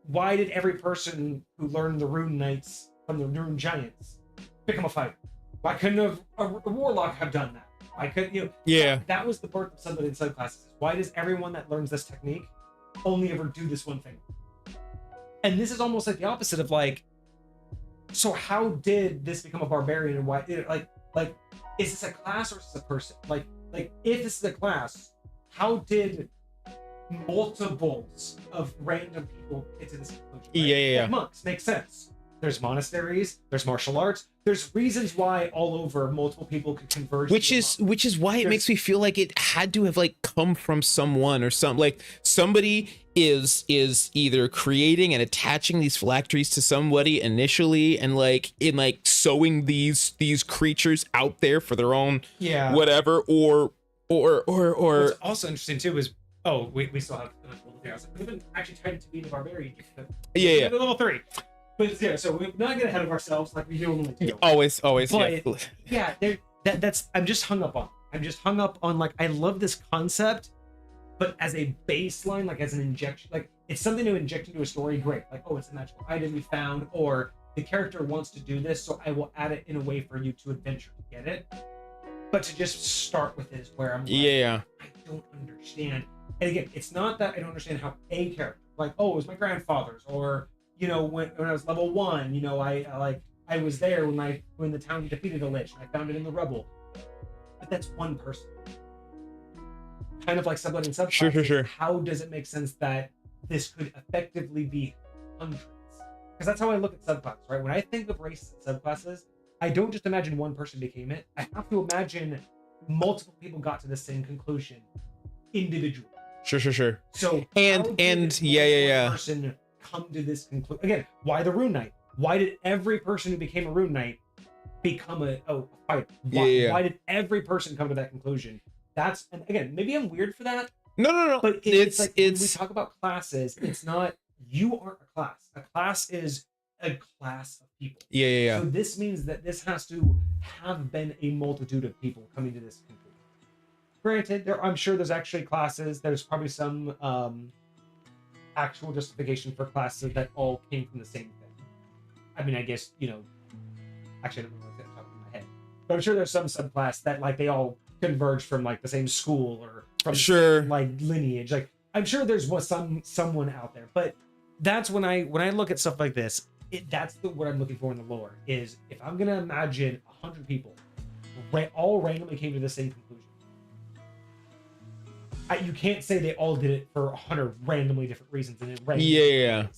why did every person who learned the rune knights from the rune giants become a fighter? Why couldn't a warlock have done that? Why couldn't you? Yeah. That was the birth of somebody in subclasses. Why does everyone that learns this technique only ever do this one thing? And this is almost like the opposite of like, so how did this become a barbarian and why like is this a class or is this a person? Like if this is a class, how did multiples of random people get to this conclusion? Right? Yeah. Like monks makes sense. There's monasteries, there's martial arts, there's reasons why all over multiple people could converge. Which is why it makes me feel like it had to have like come from someone or something. Like somebody is either creating and attaching these phylacteries to somebody initially and like in like sowing these creatures out there for their own whatever or What's also interesting too is we still have level 3. I was like, we've been actually trying to beat the barbarian. Yeah. Level 3. But yeah, so we're not get ahead of ourselves like we normally do. Always. But that's I'm just hung up on like I love this concept, but as a baseline, like as an injection, like it's something to inject into a story, great. Like, oh, it's a magical item we found, or the character wants to do this, so I will add it in a way for you to adventure to get it. But to just start with is where I'm like, I don't understand. And again, it's not that I don't understand how a character, like, oh, it was my grandfather's, or you know, when I was level 1, you know, I was there when the town defeated a lich and I found it in the rubble. But that's one person. Kind of like sublet and subclasses. Sure. How does it make sense that this could effectively be hundreds? Because that's how I look at subclasses, right? When I think of races and subclasses, I don't just imagine one person became it. I have to imagine multiple people got to the same conclusion individually. Sure. So and person come to this conclusion again? Why the rune knight? Why did every person who became a rune knight become a fighter? Why did every person come to that conclusion? That's, and again, maybe I'm weird for that. No. But it's like when we talk about classes, it's not, you aren't a class. A class is a class of people. Yeah. So this means that this has to have been a multitude of people coming to this conclusion. Granted, I'm sure there's actually classes. There's probably some actual justification for classes that all came from the same thing. I mean, I guess, you know, actually, I don't know what's at the top of my head, but I'm sure there's some subclass that like they all converge from like the same school or from the same, like lineage. Like I'm sure there's someone out there, but that's when I look at stuff like this, that's what I'm looking for in the lore. Is if I'm gonna imagine 100 people all randomly came to the same conclusion. You can't say they all did it for 100 randomly different reasons and it randomly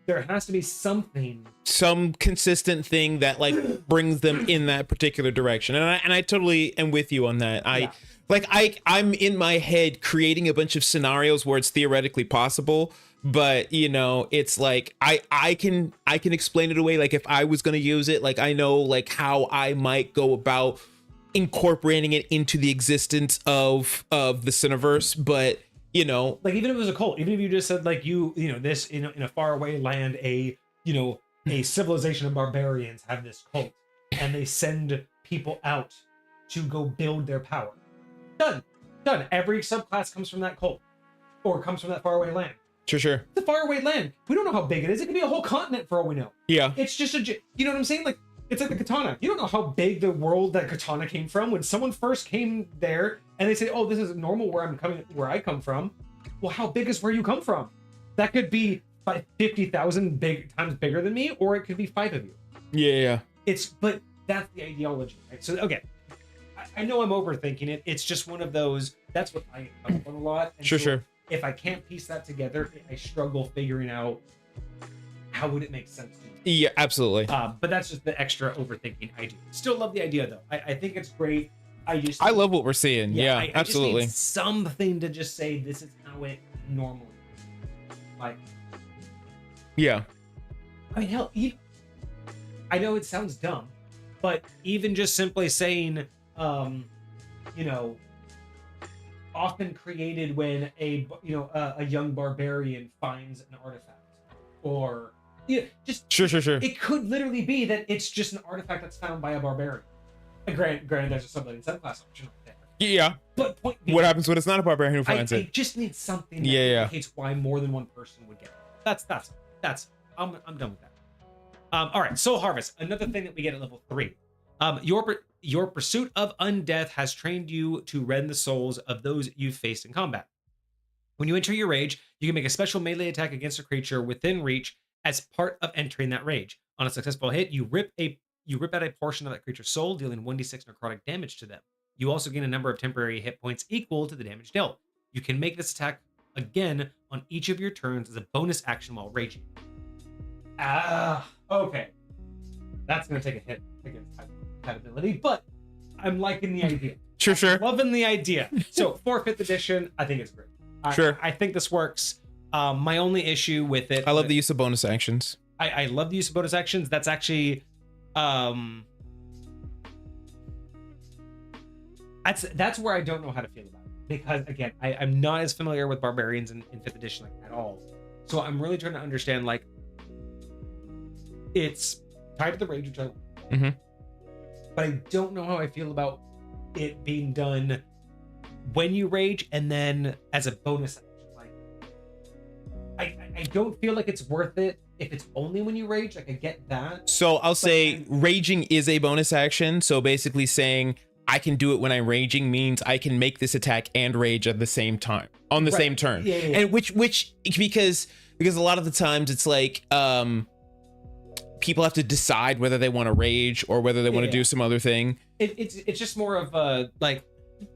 there has to be something, some consistent thing that like brings them in that particular direction, and I totally am with you on that. I'm in my head creating a bunch of scenarios where it's theoretically possible, but you know, it's like I can explain it away. Like if I was going to use it, like I know like how I might go about incorporating it into the existence of the Cineverse, but you know, like even if it was a cult, even if you just said like you know this in a faraway land, a civilization of barbarians have this cult and they send people out to go build their power. Done. Every subclass comes from that cult or comes from that faraway land. Sure. It's a faraway land. We don't know how big it is. It could be a whole continent for all we know. Yeah. It's just you know what I'm saying? Like it's like the katana. You don't know how big the world that katana came from. When someone first came there and they say, "Oh, this is normal where I come from." Well, how big is where you come from? That could be 50,000 times bigger than me, or it could be 5 of you. Yeah. But that's the ideology, right? So okay, I know I'm overthinking it. It's just one of those. That's what I come up on a lot. And sure. If I can't piece that together, I struggle figuring out how would it make sense to me. Yeah, absolutely. But that's just the extra overthinking I do. Still love the idea though. I think it's great. I love what we're seeing. Yeah, absolutely. I just need something to just say this is how it normally is. Like, yeah. I mean, hell, I know it sounds dumb, but even just simply saying, often created when a young barbarian finds an artifact, or just sure. It could literally be that it's just an artifact that's found by a barbarian. Granted, there's a subclass option right there. Yeah. But point being, What happens when it's not a barbarian who finds I it? just need something that Yeah. indicates why more than one person would get it. That's I'm done with that. All right, Soul Harvest, another thing that we get at level 3. Your pursuit of undeath has trained you to rend the souls of those you've faced in combat. When you enter your rage, you can make a special melee attack against a creature within reach as part of entering that rage. On a successful hit, you rip out a portion of that creature's soul, dealing 1d6 necrotic damage to them. You also gain a number of temporary hit points equal to the damage dealt. You can make this attack again on each of your turns as a bonus action while raging. Okay. That's going to take a hit against compatibility, but I'm liking the idea. Sure. Loving the idea. So, 4th edition, I think it's great. Sure. I think this works. My only issue with it... I love the use of bonus actions. I love the use of bonus actions. That's actually... That's where I don't know how to feel about it. Because, again, I'm not as familiar with barbarians in 5th edition at all. So I'm really trying to understand, it's tied to the rage, which I like. But I don't know how I feel about it being done when you rage and then as a bonus action. I don't feel like it's worth it if it's only when you rage. I get that. So I'll say raging is a bonus action. So basically saying I can do it when I'm raging means I can make this attack and rage at the same time on the same turn. Yeah. And which because a lot of the times it's like people have to decide whether they want to rage or whether they want to do some other thing. It's just more of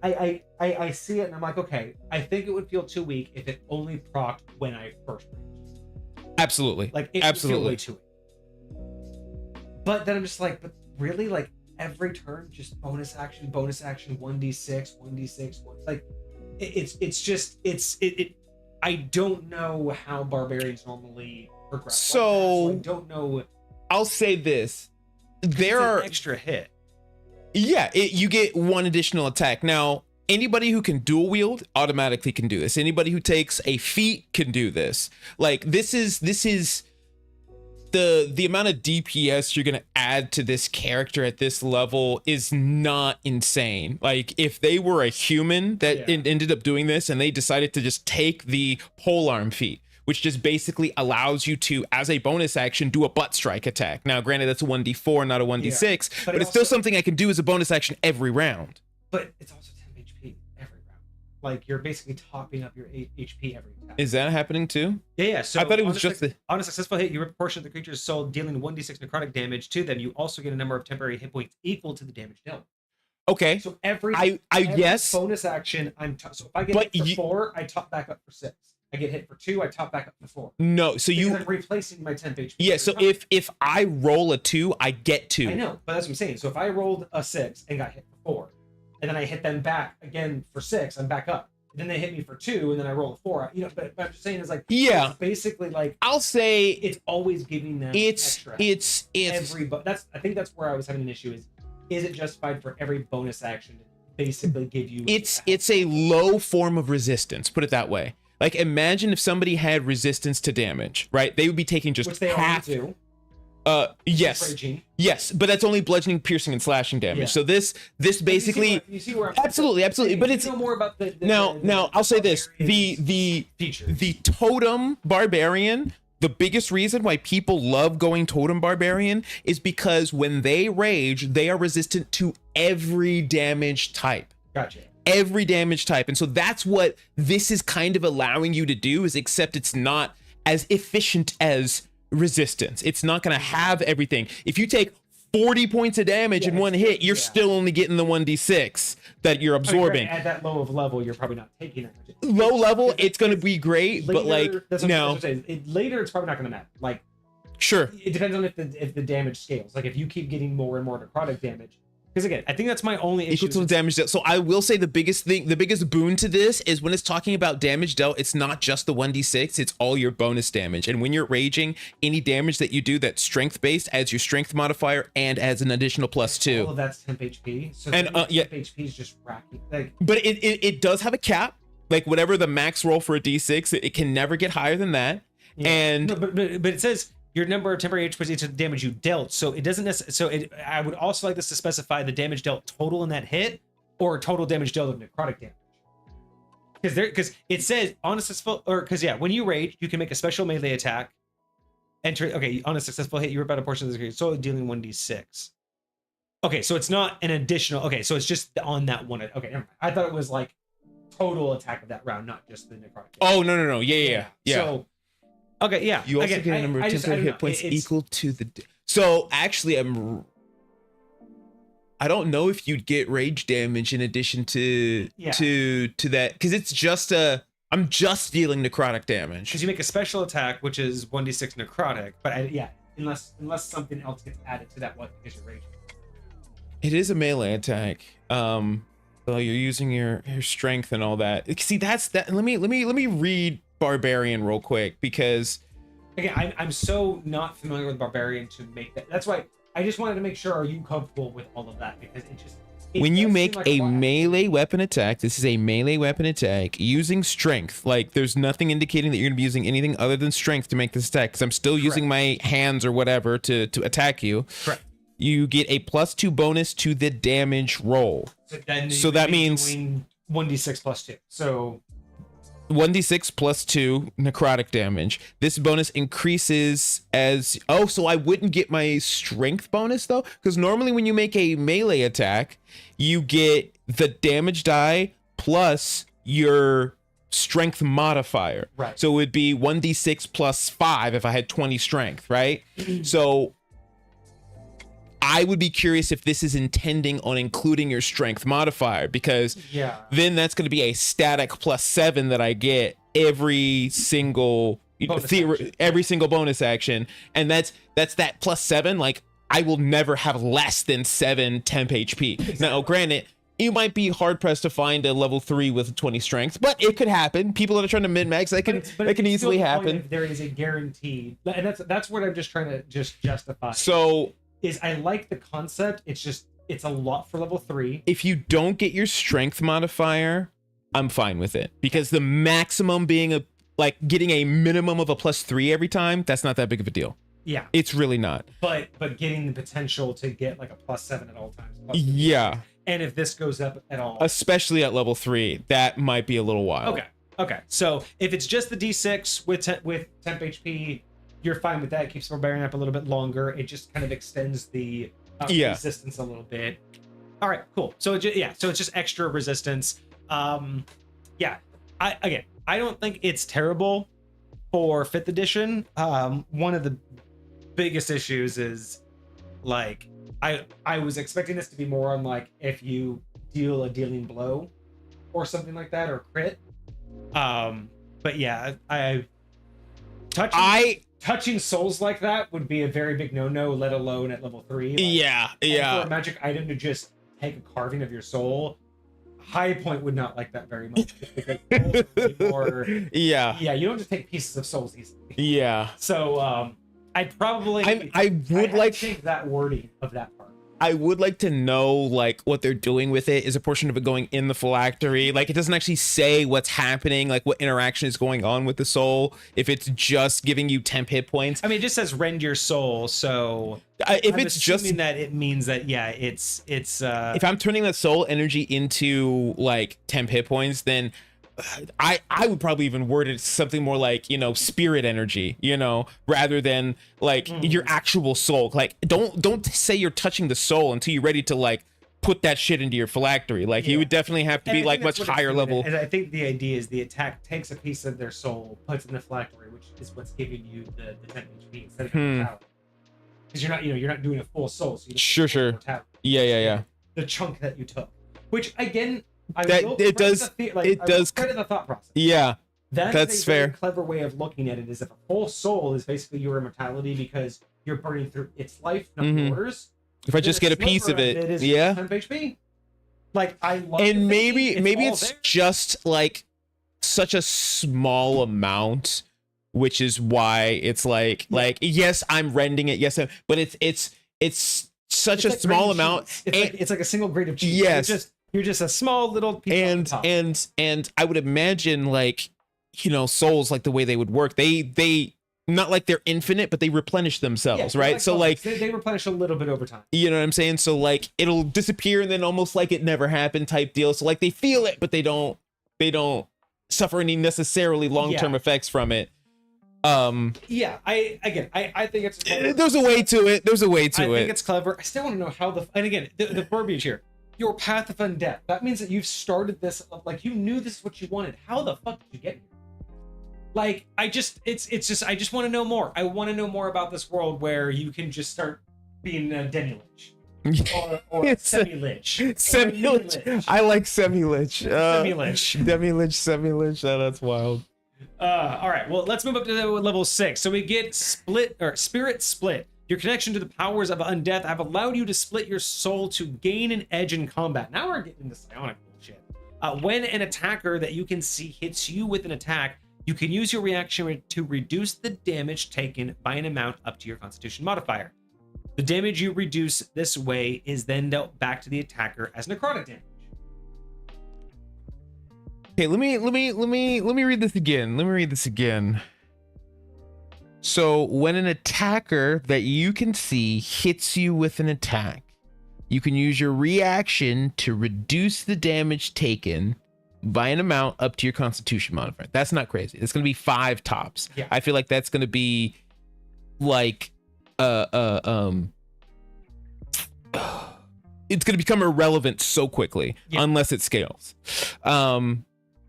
I see it and I'm like, okay, I think it would feel too weak if it only procced when I first raged. Absolutely. Absolutely way too weak. But then I'm just like, but really, every turn, just bonus action, 1d6, I don't know how barbarians normally progress. So I don't know. I'll say this. There are an extra hit. Yeah, you get one additional attack. Now, anybody who can dual wield automatically can do this. Anybody who takes a feat can do this. This is the amount of DPS you're gonna add to this character at this level is not insane. If they were a human that ended up doing this and they decided to just take the polearm feat, which just basically allows you to, as a bonus action, do a butt strike attack. Now, granted, that's a 1d4, not a 1d6, but it's still something I can do as a bonus action every round. But it's also 10 HP every round. You're basically topping up your HP every attack. Is that happening too? Yeah. So I thought it was just on a successful hit, you rip a portion of the creature's soul, dealing 1d6 necrotic damage to them. You also get a number of temporary hit points equal to the damage dealt. Okay. So every yes. bonus action, so if I get hit for 4, I top back up for 6. I get hit for 2, I top back up for 4. No, so I'm replacing my 10 HP. Yeah, so if I roll a 2, I get 2. I know, but that's what I'm saying. So if I rolled a 6 and got hit for 4, and then I hit them back again for 6, I'm back up. And then they hit me for 2, and then I roll a 4. But I'm just saying it's basically I'll say it's always giving them extra. I think that's where I was having an issue is it justified for every bonus action to basically give you it's a low form of resistance, put it that way. Imagine if somebody had resistance to damage, right? They would be taking just which they half. Do. Yes, but that's only bludgeoning, piercing, and slashing damage. Yeah. So this basically, you see where I'm absolutely. But it's more about the now. I'll say this: the totem barbarian. The biggest reason why people love going totem barbarian is because when they rage, they are resistant to every damage type. Gotcha. Every damage type. And so that's what this is kind of allowing you to do, is except it's not as efficient as resistance. It's not going to have everything. If you take 40 points of damage in one hit, you're still only getting the 1d6 that you're absorbing. At that low of level, you're probably not taking that much. Low level, it's going to be great, later, but no. Later, it's probably not going to matter. Sure. It depends on if the damage scales. If you keep getting more and more necrotic damage. Because again, I think that's my only issue. Equal to damage dealt. So I will say the biggest boon to this is when it's talking about damage dealt, it's not just the 1d6, it's all your bonus damage. And when you're raging, any damage that you do that's strength based adds your strength modifier and adds an additional +2. All of that's temp HP. So and temp HP is just racking. But it does have a cap. Whatever the max roll for a d6, it can never get higher than that. Yeah. And no, but it says your number of temporary HP equals to the damage you dealt. So it doesn't necessarily. I would also like this to specify the damage dealt total in that hit, or total damage dealt of necrotic damage. Because it says on a successful, or because when you rage, you can make a special melee attack. Enter. Okay, on a successful hit, you rip out a portion of the creature, so dealing 1d6. Okay, so it's not an additional. Okay, so it's just on that one. Okay, never mind. I thought it was like total attack of that round, not just the necrotic damage. Oh no. Yeah. So okay, yeah. You also get a number of temporary hit points equal to the. So actually, I don't know if you'd get rage damage in addition to that, because it's just I'm just dealing necrotic damage. Because you make a special attack, which is 1d6 necrotic, but unless something else gets added to that, what is your rage? It is a melee attack. Well, you're using your strength and all that. See, that's that. Let me read Barbarian real quick, because again, I'm so not familiar with Barbarian to make that. That's why I just wanted to make sure, are you comfortable with all of that? Because when you make a melee weapon attack, this is a melee weapon attack using strength. Like, there's nothing indicating that you're gonna be using anything other than strength to make this attack, because I'm still using my hands or whatever to attack you. Correct. You get a +2 bonus to the damage roll. So that means 1d6 plus 2. So 1d6 plus 2 necrotic damage. This bonus increases as so I wouldn't get my strength bonus though, because normally when you make a melee attack, you get the damage die plus your strength modifier. Right. So it would be 1d6 plus 5 if I had 20 strength, right? So I would be curious if this is intending on including your strength modifier, because then that's going to be a static +7 that I get every single bonus action, and that's that +7. Like, I will never have less than 7 temp HP. Exactly. Now, granted, you might be hard pressed to find a level 3 with 20 strength, but it could happen. People that are trying to min max, that can easily happen. There is a guarantee, and that's what I'm just trying to justify. So. I like the concept. It's a lot for level 3. If you don't get your strength modifier, I'm fine with it, because the maximum being getting a minimum of a +3 every time, that's not that big of a deal. Yeah, it's really not. But getting the potential to get like a +7 at all times. Yeah. And if this goes up at all, especially at level 3, that might be a little wild. Okay. So if it's just the D6 with temp HP, you're fine with that. It keeps Barbarian up a little bit longer. It just kind of extends the resistance a little bit. All right, cool. So it's just extra resistance. I don't think it's terrible for 5th edition. One of the biggest issues is like I was expecting this to be more on like if you deal a dealing blow or something like that, or crit. But yeah, touching souls like that would be a very big no-no, let alone at level 3. For a magic item to just take a carving of your soul, High Point would not like that very much, just because souls are more, you don't just take pieces of souls easily. So I'd probably I'd change that wording of that part. I would like to know like what they're doing with it. Is a portion of it going in the phylactery? Like, it doesn't actually say what's happening, like what interaction is going on with the soul. If it's just giving you temp hit points. I mean, it just says rend your soul. So if it's just that, it means that it's if I'm turning that soul energy into like temp hit points, then I would probably even word it something more like, spirit energy, rather than like your actual soul. Like, don't say you're touching the soul until you're ready to like put that shit into your phylactery. Like, you would definitely have to be like much higher level. And I think the idea is the attack takes a piece of their soul, puts it in the phylactery, which is what's giving you the 10 HP instead of mortality. Because you're not doing a full soul. So sure. Yeah. The chunk that you took, which again, it does credit the thought process. Yeah, that's fair. Very clever way of looking at it is if a full soul is basically your immortality because you're burning through its life, not yours. If I just get a piece of it, 10 HP. Like, I love. And maybe it's just like such a small amount, which is why it's like yes, I'm rending it, but it's such a small amount. It's like a single grade of cheese. Yes. You're just a small little piece and I would imagine, like, souls, like the way they would work, they not like they're infinite, but they replenish themselves, right? So like they replenish a little bit over time. You know what I'm saying? So like it'll disappear and then almost like it never happened type deal. So like they feel it, but they don't suffer any necessarily long-term effects from it. Yeah, I think it's there's a way to it. I think it's clever. I still want to know how and again, the verbiage here. Your path of undeath. That means that you've started this, like you knew this is what you wanted. How the fuck did you get here? Like, I just want to know more. I want to know more about this world where you can just start being a demi-lich. Or semi-lich. Semi-lich. I like semi-lich. Semi-lich. Demi-lich, semi-lich. Oh, that's wild. All right, well, let's move up to level 6. So we get Spirit Split. Your connection to the powers of undeath have allowed you to split your soul to gain an edge in combat. Now we're getting into psionic bullshit. When an attacker that you can see hits you with an attack, you can use your reaction to reduce the damage taken by an amount up to your Constitution modifier. The damage you reduce this way is then dealt back to the attacker as necrotic damage. Okay, let me read this again. So when an attacker that you can see hits you with an attack, you can use your reaction to reduce the damage taken by an amount up to your Constitution modifier. That's not crazy. It's gonna be 5 tops. Yeah. I feel like that's gonna be like it's gonna become irrelevant so quickly unless it scales.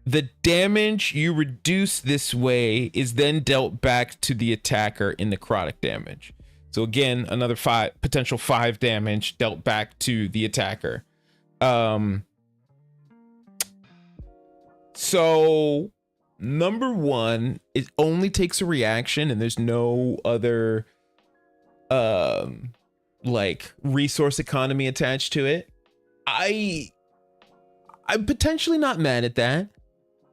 The damage you reduce this way is then dealt back to the attacker in necrotic damage. So again, another potential 5 damage dealt back to the attacker. So number 1, it only takes a reaction and there's no other like resource economy attached to it. I'm potentially not mad at that.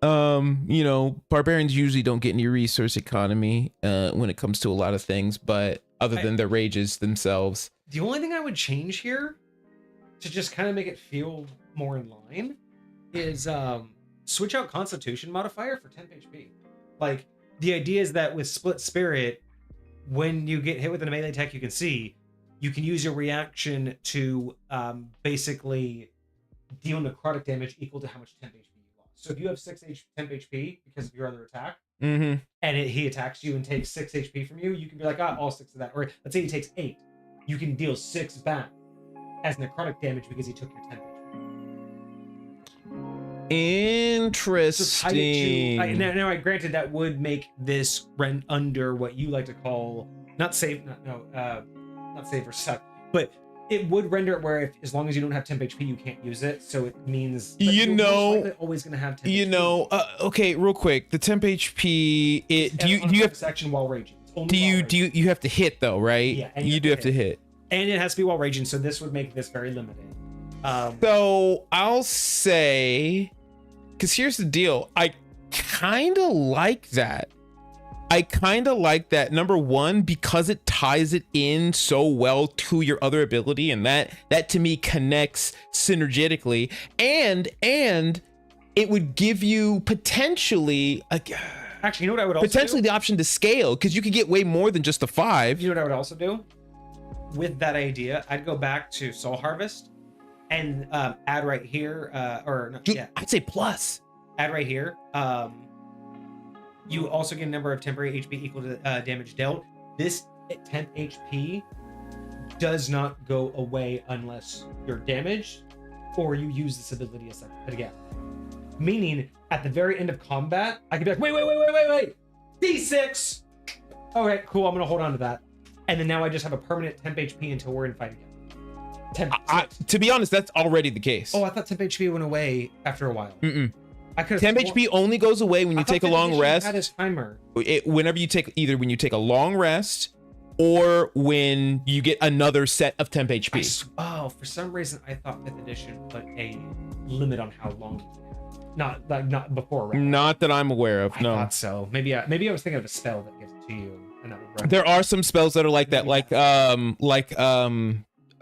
You know, barbarians usually don't get any resource economy when it comes to a lot of things, but other than their rages themselves. The only thing I would change here to just kind of make it feel more in line is switch out Constitution modifier for 10 HP. Like, the idea is that with Split Spirit, when you get hit with a melee attack you can see, you can use your reaction to basically deal necrotic damage equal to how much temp HP you lost. So if you have 6 temp HP because of your other attack, and he attacks you and takes 6 HP from you, you can be like, all 6 of that. Or let's say he takes 8. You can deal 6 back as necrotic damage because he took your temp HP. Interesting. Now, granted, that would make this rent under what you like to call not safe or suck, but it would render it where as long as you don't have temp HP, you can't use it. So it means you're always going to have temp HP. Okay, real quick, the temp HP. Do you have section while raging? Do you have to hit though, right? Yeah, you do have to hit, and it has to be while raging. So this would make this very limited. So I'll say, because here's the deal, I kind of like that. Number 1, because it ties it in so well to your other ability, and that to me connects synergetically, and it would give you potentially actually, you know what I would also potentially do? The option to scale, because you could get way more than just a 5. You know what I would also do with that idea? I'd go back to Soul Harvest and add right here, I'd say plus. Add right here. You also get a number of temporary HP equal to damage dealt. This temp HP does not go away unless you're damaged or you use this ability a second again. Meaning, at the very end of combat, I could be like, wait, D6. Okay, cool. I'm gonna hold on to that, and then now I just have a permanent temp HP until we're in fight again. To be honest, that's already the case. Oh, I thought temp HP went away after a while. Temp HP only goes away when you take a long rest. That is timer. Whenever you take when you take a long rest, or when you get another set of temp HP. For some reason I thought 5th edition put a limit on how long you can have. Not before. Right? Not that I'm aware of. No. I thought so. Maybe I was thinking of a spell that gives it to you. And that would run. There are some spells that are like that,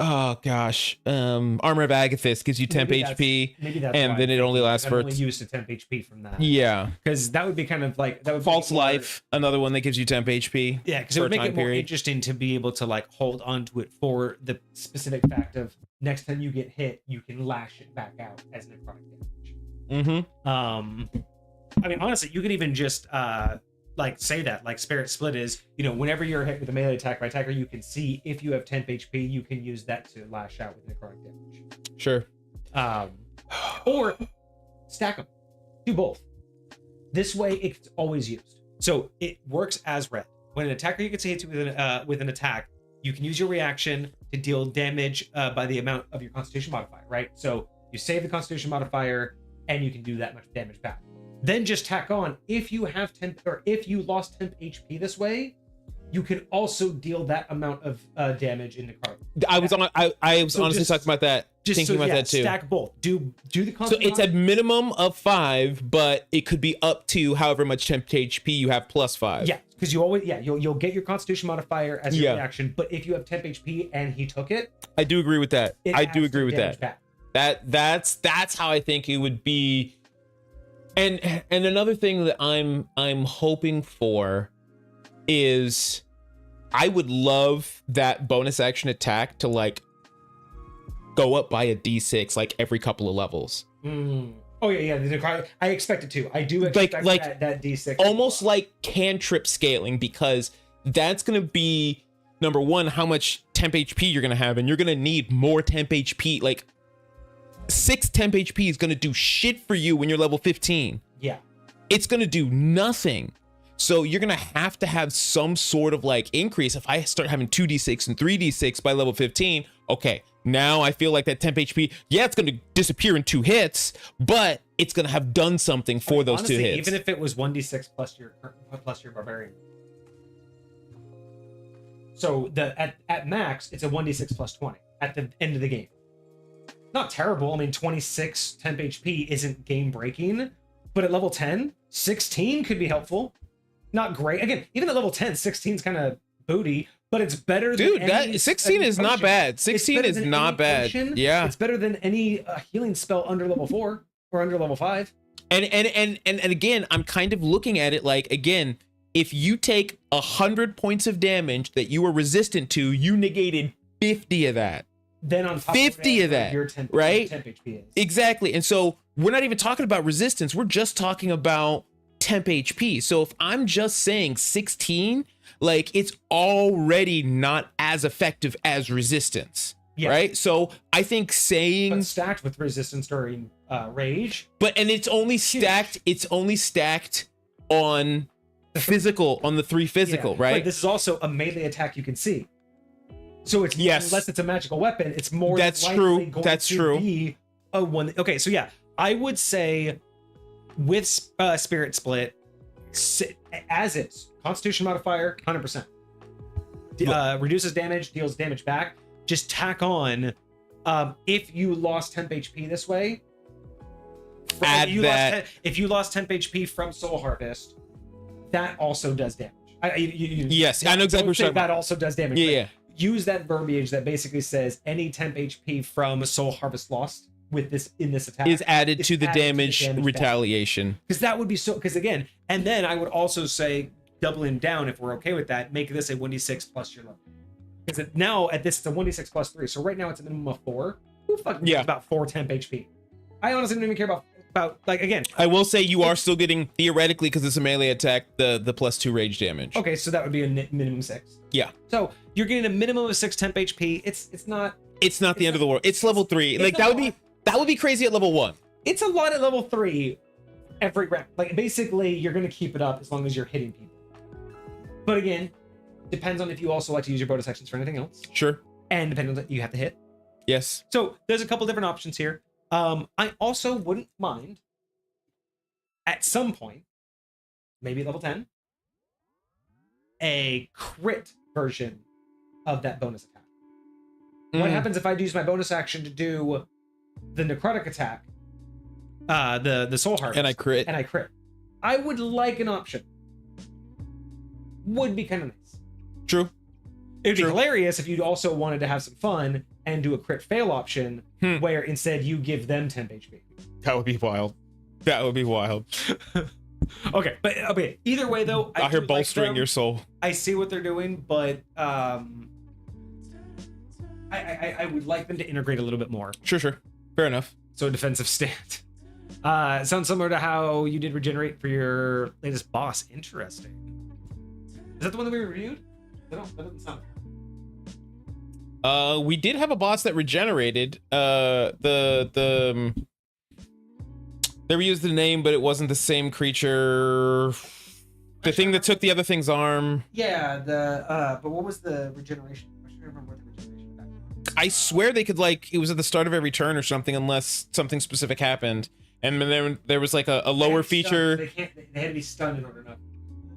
Oh gosh, Armor of Agathis gives you temp HP, Maybe that's and why then it only lasts for. only used to temp HP from that. Yeah, because that would be kind of like that would False be more, Life, another one that gives you temp HP. Yeah, because it would make it more interesting to be able to like hold onto it for the specific fact of next time you get hit, you can lash it back out as necrotic damage. I mean, honestly, you could even just like say that like Spirit Split is, you know, whenever you're hit with a melee attack by attacker, you can see if you have temp HP, you can use that to lash out with necrotic damage. Sure. Or stack them. Do both. This way, it's always used. So it works as red. When an attacker you can see hits you with an attack, you can use your reaction to deal damage by the amount of your Constitution modifier, right? So you save the Constitution modifier, and you can do that much damage back. Then just tack on, if you have temp, or if you lost temp HP this way, you can also deal that amount of damage in the card. I was honestly talking about that, thinking about that too. Stack both. Do the so it's a minimum of 5, but it could be up to however much temp HP you have plus 5. Yeah, because you always you'll get your Constitution modifier as your reaction, but if you have temp HP and he took it, I do agree with that. I do agree with that. Back. That's how I think it would be. And another thing that I'm hoping for is I would love that bonus action attack to like go up by a d6 like every couple of levels. Oh yeah. I expect it to. I do expect like that d6. Almost like cantrip scaling, because that's gonna be number one, how much temp HP you're gonna have, and you're gonna need more temp HP. Like 6 temp HP is gonna do shit for you when you're level 15. Yeah. It's gonna do nothing. So you're gonna have to have some sort of like increase. If I start having 2d6 and 3d6 by level 15, okay, now I feel like that temp HP, yeah, it's gonna disappear in 2 hits, but it's gonna have done something for those honestly, 2 hits. Even if it was 1d6 plus your barbarian. So at max, it's a 1d6 plus 20 at the end of the game. Not terrible. I mean, 26 temp HP isn't game breaking, but at level 10, 16 could be helpful. Not great. Again, even at level 10, 16 is kind of booty, but it's better than that 16 is not bad. 16 is not bad. Yeah. It's better than any healing spell under level 4 or under level 5. And again, I'm kind of looking at it like, again, if you take 100 points of damage that you were resistant to, you negated 50 of that. Then on top 50 of that, your temp, right? Temp HP is. Exactly. And so we're not even talking about resistance. We're just talking about temp HP. So if I'm just saying 16, like it's already not as effective as resistance, right? So I think saying but stacked with resistance during rage, and it's only stacked. It's only stacked on physical, on the 3 physical, right? But this is also a melee attack you can see. So it's unless it's a magical weapon, it's more that's likely true. Going that's to true. Be a one. Okay, so yeah, I would say with Spirit Split, as is Constitution modifier, 100%. Reduces damage, deals damage back. Just tack on. If you lost temp HP this way, if you lost temp HP from Soul Harvest, that also does damage. Yes, I know exactly what you're talking about. That also does damage. Yeah. Use that verbiage that basically says any temp HP from Soul Harvest lost with this in this attack is added to the damage retaliation. Because that would be so. Because again, and then I would also say doubling down if we're okay with that. Make this a 1d6 plus your level. Because now at this it's a 1d6 plus 3. So right now it's a minimum of 4. Who fucking cares about 4 temp HP? I honestly don't even care about like again. I will say you are still getting theoretically, because it's a melee attack, the plus 2 rage damage. Okay, so that would be a minimum 6. Yeah. So you're getting a minimum of 6 temp HP. It's not the end of the world. It's level 3. Like that would be crazy at level 1. It's a lot at level 3 every round. Like basically you're gonna keep it up as long as you're hitting people. But again, depends on if you also like to use your bonus actions for anything else. Sure. And depending on that, you have to hit. Yes. So there's a couple different options here. I also wouldn't mind at some point, maybe level 10, a crit version of that bonus attack. What happens if I use my bonus action to do the necrotic attack, the soul harvest, and I crit? I would like an option. Would be kind of nice. True. It'd be hilarious if you also wanted to have some fun and do a crit fail option where instead you give them 10 HP. That would be wild. That would be wild. Okay, but okay. Either way, though, Out here do bolstering like your soul. I see what they're doing, but I would like them to integrate a little bit more. Sure. Fair enough. So defensive stand. Sounds similar to how you did regenerate for your latest boss. Interesting. Is that the one that we reviewed? That doesn't sound. We did have a boss that regenerated. They reused the name, but it wasn't the same creature. The thing that took the other thing's arm. Yeah, but what was the regeneration? I should remember what the regeneration was. I swear they could, like, it was at the start of every turn or something, unless something specific happened. And then there was like a lower feature. They had to be stunned in order to.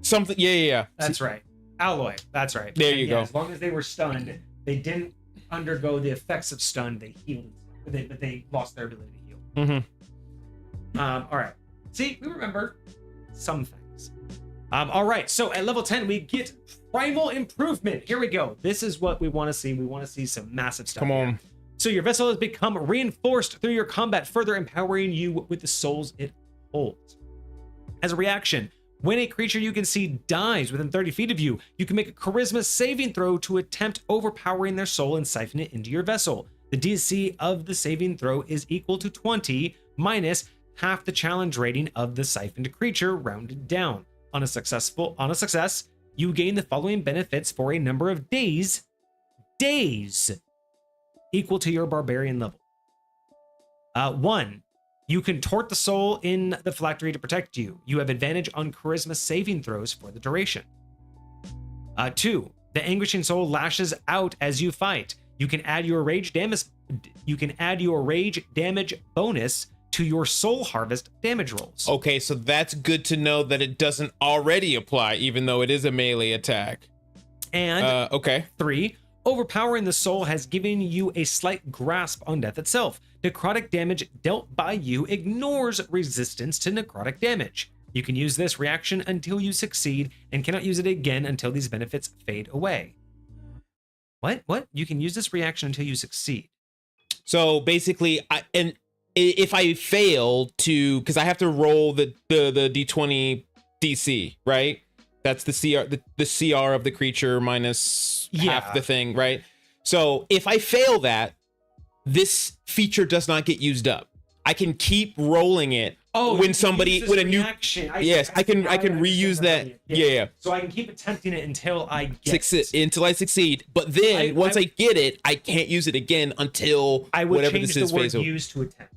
Something, yeah. That's right. Alloy. That's right. There you go. As long as they were stunned, they didn't undergo the effects of stun. They healed, but they lost their ability to heal. Mm-hmm. All right. See, we remember some things. All right. So at level 10, we get primal improvement. Here we go. This is what we want to see. We want to see some massive stuff. Come on. Here. So your vessel has become reinforced through your combat, further empowering you with the souls it holds. As a reaction, when a creature you can see dies within 30 feet of you, you can make a charisma saving throw to attempt overpowering their soul and siphon it into your vessel. The DC of the saving throw is equal to 20 minus half the challenge rating of the siphoned creature, rounded down. On a success, you gain the following benefits for a number of days equal to your barbarian level. 1. You contort the soul in the phylactery to protect you. You have advantage on charisma saving throws for the duration. 2. The anguishing soul lashes out as you fight. You can add your rage damage bonus to your soul harvest damage rolls. Okay, so that's good to know that it doesn't already apply, even though it is a melee attack. And okay. 3. Overpowering the soul has given you a slight grasp on death itself. Necrotic damage dealt by you ignores resistance to necrotic damage. You can use this reaction until you succeed and cannot use it again until these benefits fade away. What? You can use this reaction until you succeed. So basically, if I fail to, because I have to roll the D20 DC, right? That's the CR of the creature minus half the thing, right? So if I fail that, this feature does not get used up. I can keep rolling it. When a new action. I can reuse that. Yeah. So I can keep attempting it until I succeed. But then once I get it, I can't use it again until I would whatever change this the is word use to attempt.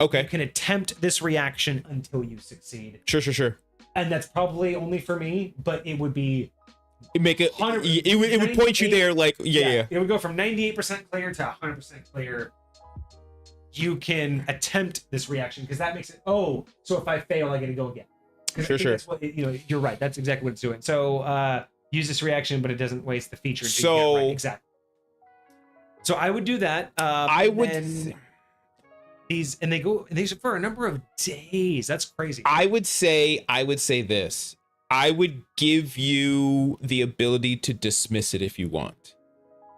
Okay. You can attempt this reaction until you succeed. Sure. And that's probably only for me, but it would be it would point you there, like yeah. It would go from 98% clear to 100% clear. You can attempt this reaction because that makes it. So if I fail, I get to go again. Sure. That's what, you're right. That's exactly what it's doing. So use this reaction, but it doesn't waste the feature. Exactly. So I would do that. These for a number of days. That's crazy. I would say this. I would give you the ability to dismiss it if you want.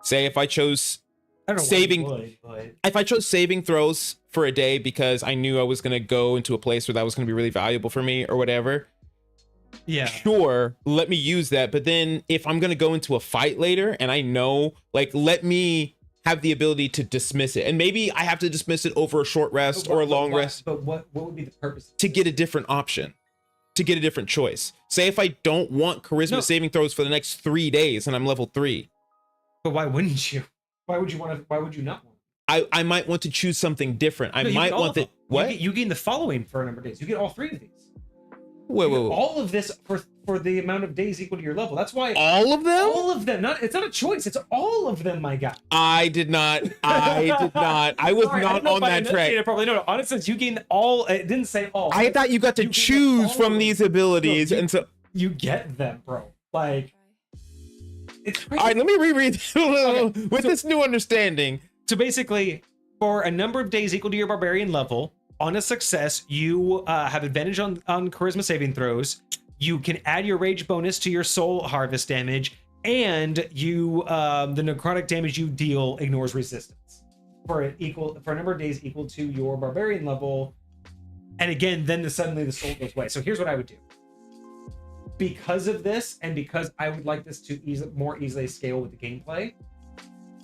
Say if I chose if I chose saving throws for a day because I knew I was going to go into a place where that was going to be really valuable for me or whatever. Yeah. Sure, let me use that. But then if I'm going to go into a fight later and I know, like, let me have the ability to dismiss it. And maybe I have to dismiss it over a short rest or a long rest. But what would be the purpose? To get a different option, to get a different choice. Say if I don't want charisma saving throws for the next 3 days and I'm level 3. But why wouldn't you? Why would you not want? I might want to choose something different. I might want the what? You gain the following for a number of days. You get all 3 of these. Wait. All of this for the amount of days equal to your level. That's why all of them. All of them. It's not a choice. It's all of them, my guy. I did not. I was not on that track. Probably no. On it says you gain all. It didn't say all. I thought you got to choose from these abilities, and so you get them, bro. Like. It's crazy. All right, let me reread with this new understanding. So basically, for a number of days equal to your barbarian level, on a success, you have advantage on charisma saving throws. You can add your rage bonus to your soul harvest damage, and you the necrotic damage you deal ignores resistance for a number of days equal to your barbarian level. And again, then suddenly the soul goes away. So here's what I would do. Because of this, and because I would like this to more easily scale with the gameplay,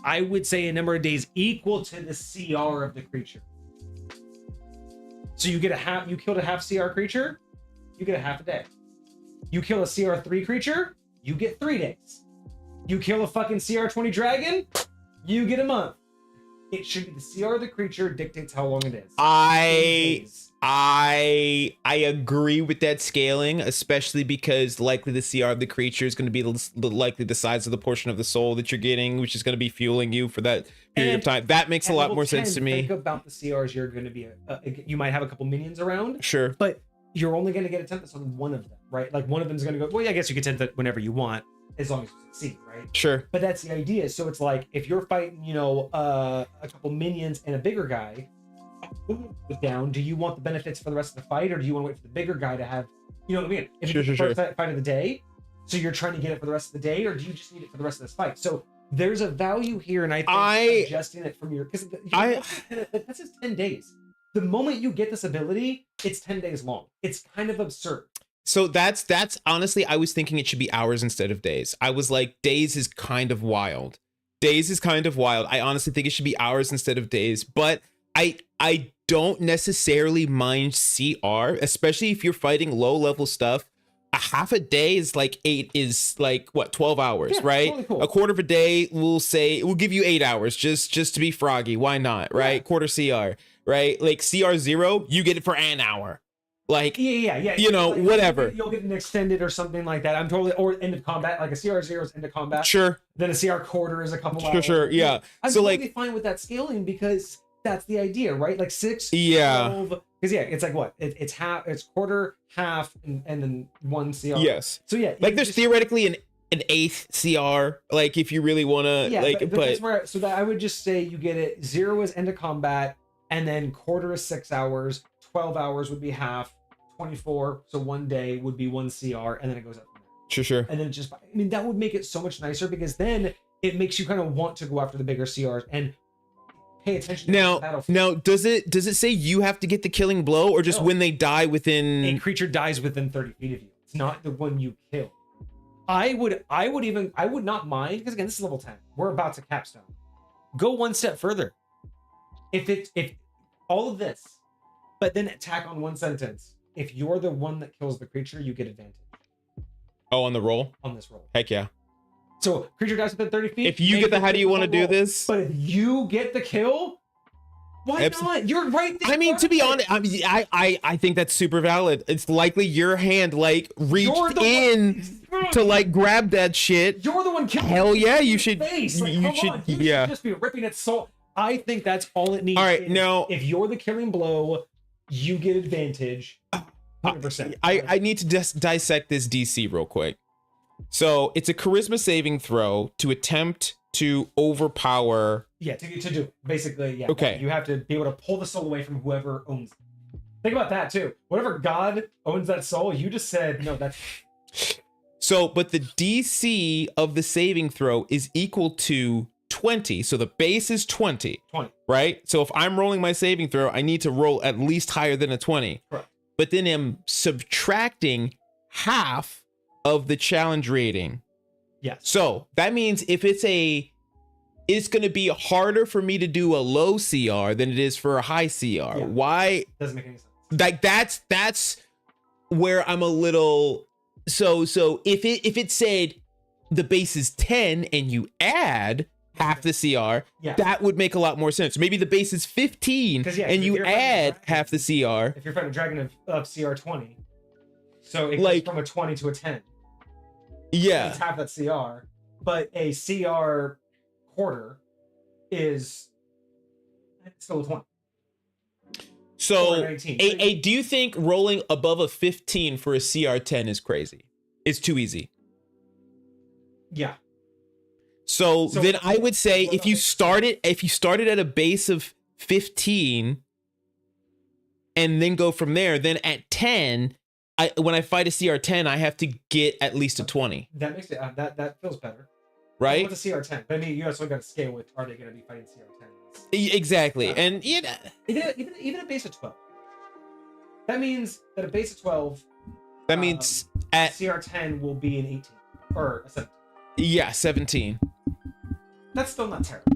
I would say a number of days equal to the CR of the creature. So you killed a half CR creature, you get a half a day. You kill a CR3 creature, you get 3 days. You kill a fucking CR20 dragon, you get a month. It should be the CR of the creature dictates how long it is. I agree with that scaling, especially because likely the CR of the creature is going to be likely the size of the portion of the soul that you're getting, which is going to be fueling you for that period of time. That makes a lot more sense to me. Think about the CRs you're going to be, you might have a couple minions around. Sure. But you're only going to get a tempest on one of them, right? Like one of them is going to go, well, yeah, I guess you can tempt it whenever you want, as long as you succeed, right? Sure. But that's the idea. So it's like, if you're fighting, a couple minions and a bigger guy, down, do you want the benefits for the rest of the fight, or do you want to wait for the bigger guy to have, you know what I mean? If it's the first fight of the day, so you're trying to get it for the rest of the day, or do you just need it for the rest of this fight? So there's a value here, and I think adjusting it from your, because that's just 10 days. The moment you get this ability, it's 10 days long. It's kind of absurd. So that's honestly, I was thinking it should be hours instead of days. I was like, days is kind of wild. I honestly think it should be hours instead of days, but I don't necessarily mind CR, especially if you're fighting low level stuff. A half a day is like 12 hours, yeah, right? Totally cool. A quarter of a day, we'll give you 8 hours just to be froggy. Why not, right? Yeah. Quarter CR, right? Like CR0, you get it for an hour. Like, yeah. Whatever. You'll get an extended or something like that. I'm totally, or end of combat, like a CR0 is end of combat. Sure. Then a CR quarter is a couple hours. Sure, yeah. I'm totally fine with that scaling, because that's the idea, right? Like 6, 12, because it's like what? It's half, it's quarter, half, and then 1 CR. Yes. So yeah. Like there's theoretically an 8th CR, like if you really want to, but that's where, so that I would just say you get it, 0 is end of combat, and then quarter is 6 hours, 12 hours would be half, 24, so 1 day would be 1 CR, and then it goes up from there. Sure. And then that would make it so much nicer, because then it makes you kind of want to go after the bigger CRs and pay attention to the battlefield. Now, does it say you have to get the killing blow, or just when they die within... A creature dies within 30 feet of you. It's not the one you kill. I would not mind, because again, this is level 10. We're about to capstone. Go one step further. If all of this, but then attack on one sentence. If you're the one that kills the creature, you get advantage. Oh, on the roll? On this roll. Heck yeah. So creature dies within 30 feet. If you get the how do you want to do this? But if you get the kill, why not? You're right there. I mean, to be honest, I think that's super valid. It's likely your hand reached in to grab that shit. You're the one killing. Hell yeah, you should. You should just be ripping its soul. I think that's all it needs. All right, now if you're the killing blow, you get advantage. 100%. I need to just dissect this DC real quick. So it's a charisma saving throw to attempt to overpower. Yeah, to do basically. Yeah. Okay. You have to be able to pull the soul away from whoever owns it. Think about that too. Whatever god owns that soul, you just said no. That's. So, but the DC of the saving throw is equal to 20. So the base is 20. 20. Right. So if I'm rolling my saving throw, I need to roll at least higher than a 20. Correct. But then I'm subtracting half of the challenge rating. Yes. So that means if it's going to be harder for me to do a low CR than it is for a high CR. Yeah. Why? Doesn't make any sense. That's where I'm a little. So if it said the base is 10 and you add half the CR, that would make a lot more sense. Maybe the base is 15 and you add half the CR. If you're fighting a dragon of CR 20, so it goes from a 20 to a 10. Yeah. It's half that CR, but a CR quarter is still a 20. So do you think rolling above a 15 for a CR 10 is crazy? It's too easy. Yeah. So then I would say if you started at a base of 15 and then go from there, then at 10 when I fight a CR10, I have to get at least a 20. That makes it that feels better. Right? What's a CR10? But I mean, you also got to scale with, are they going to be fighting CR10s? Exactly. And even a base of 12. That means that a base of 12. That means at CR10 will be an 18 or a 17. Yeah, 17. That's still not terrible.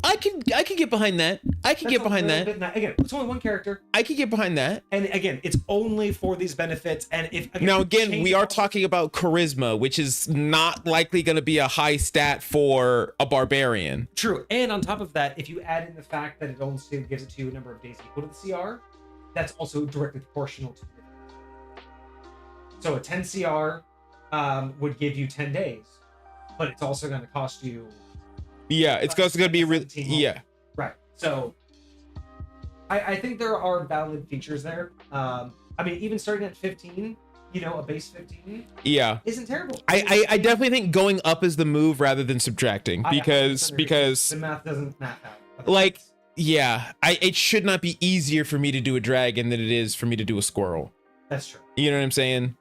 I can get behind that. Again, it's only one character. I can get behind that. And again, it's only for these benefits. And we are talking about charisma, which is not likely going to be a high stat for a barbarian. True. And on top of that, if you add in the fact that it only gives it to a number of days equal to the CR, that's also directly proportional to it. So a 10 CR would give you 10 days, but it's also going to cost you. Yeah, it's also going to be really. Yeah. Right. So I think there are valid features there. I mean, even starting at 15, a base 15. Yeah. Isn't terrible. I definitely think going up is the move rather than subtracting because the math doesn't map out. Like, yeah, it should not be easier for me to do a dragon than it is for me to do a squirrel. That's true. You know what I'm saying?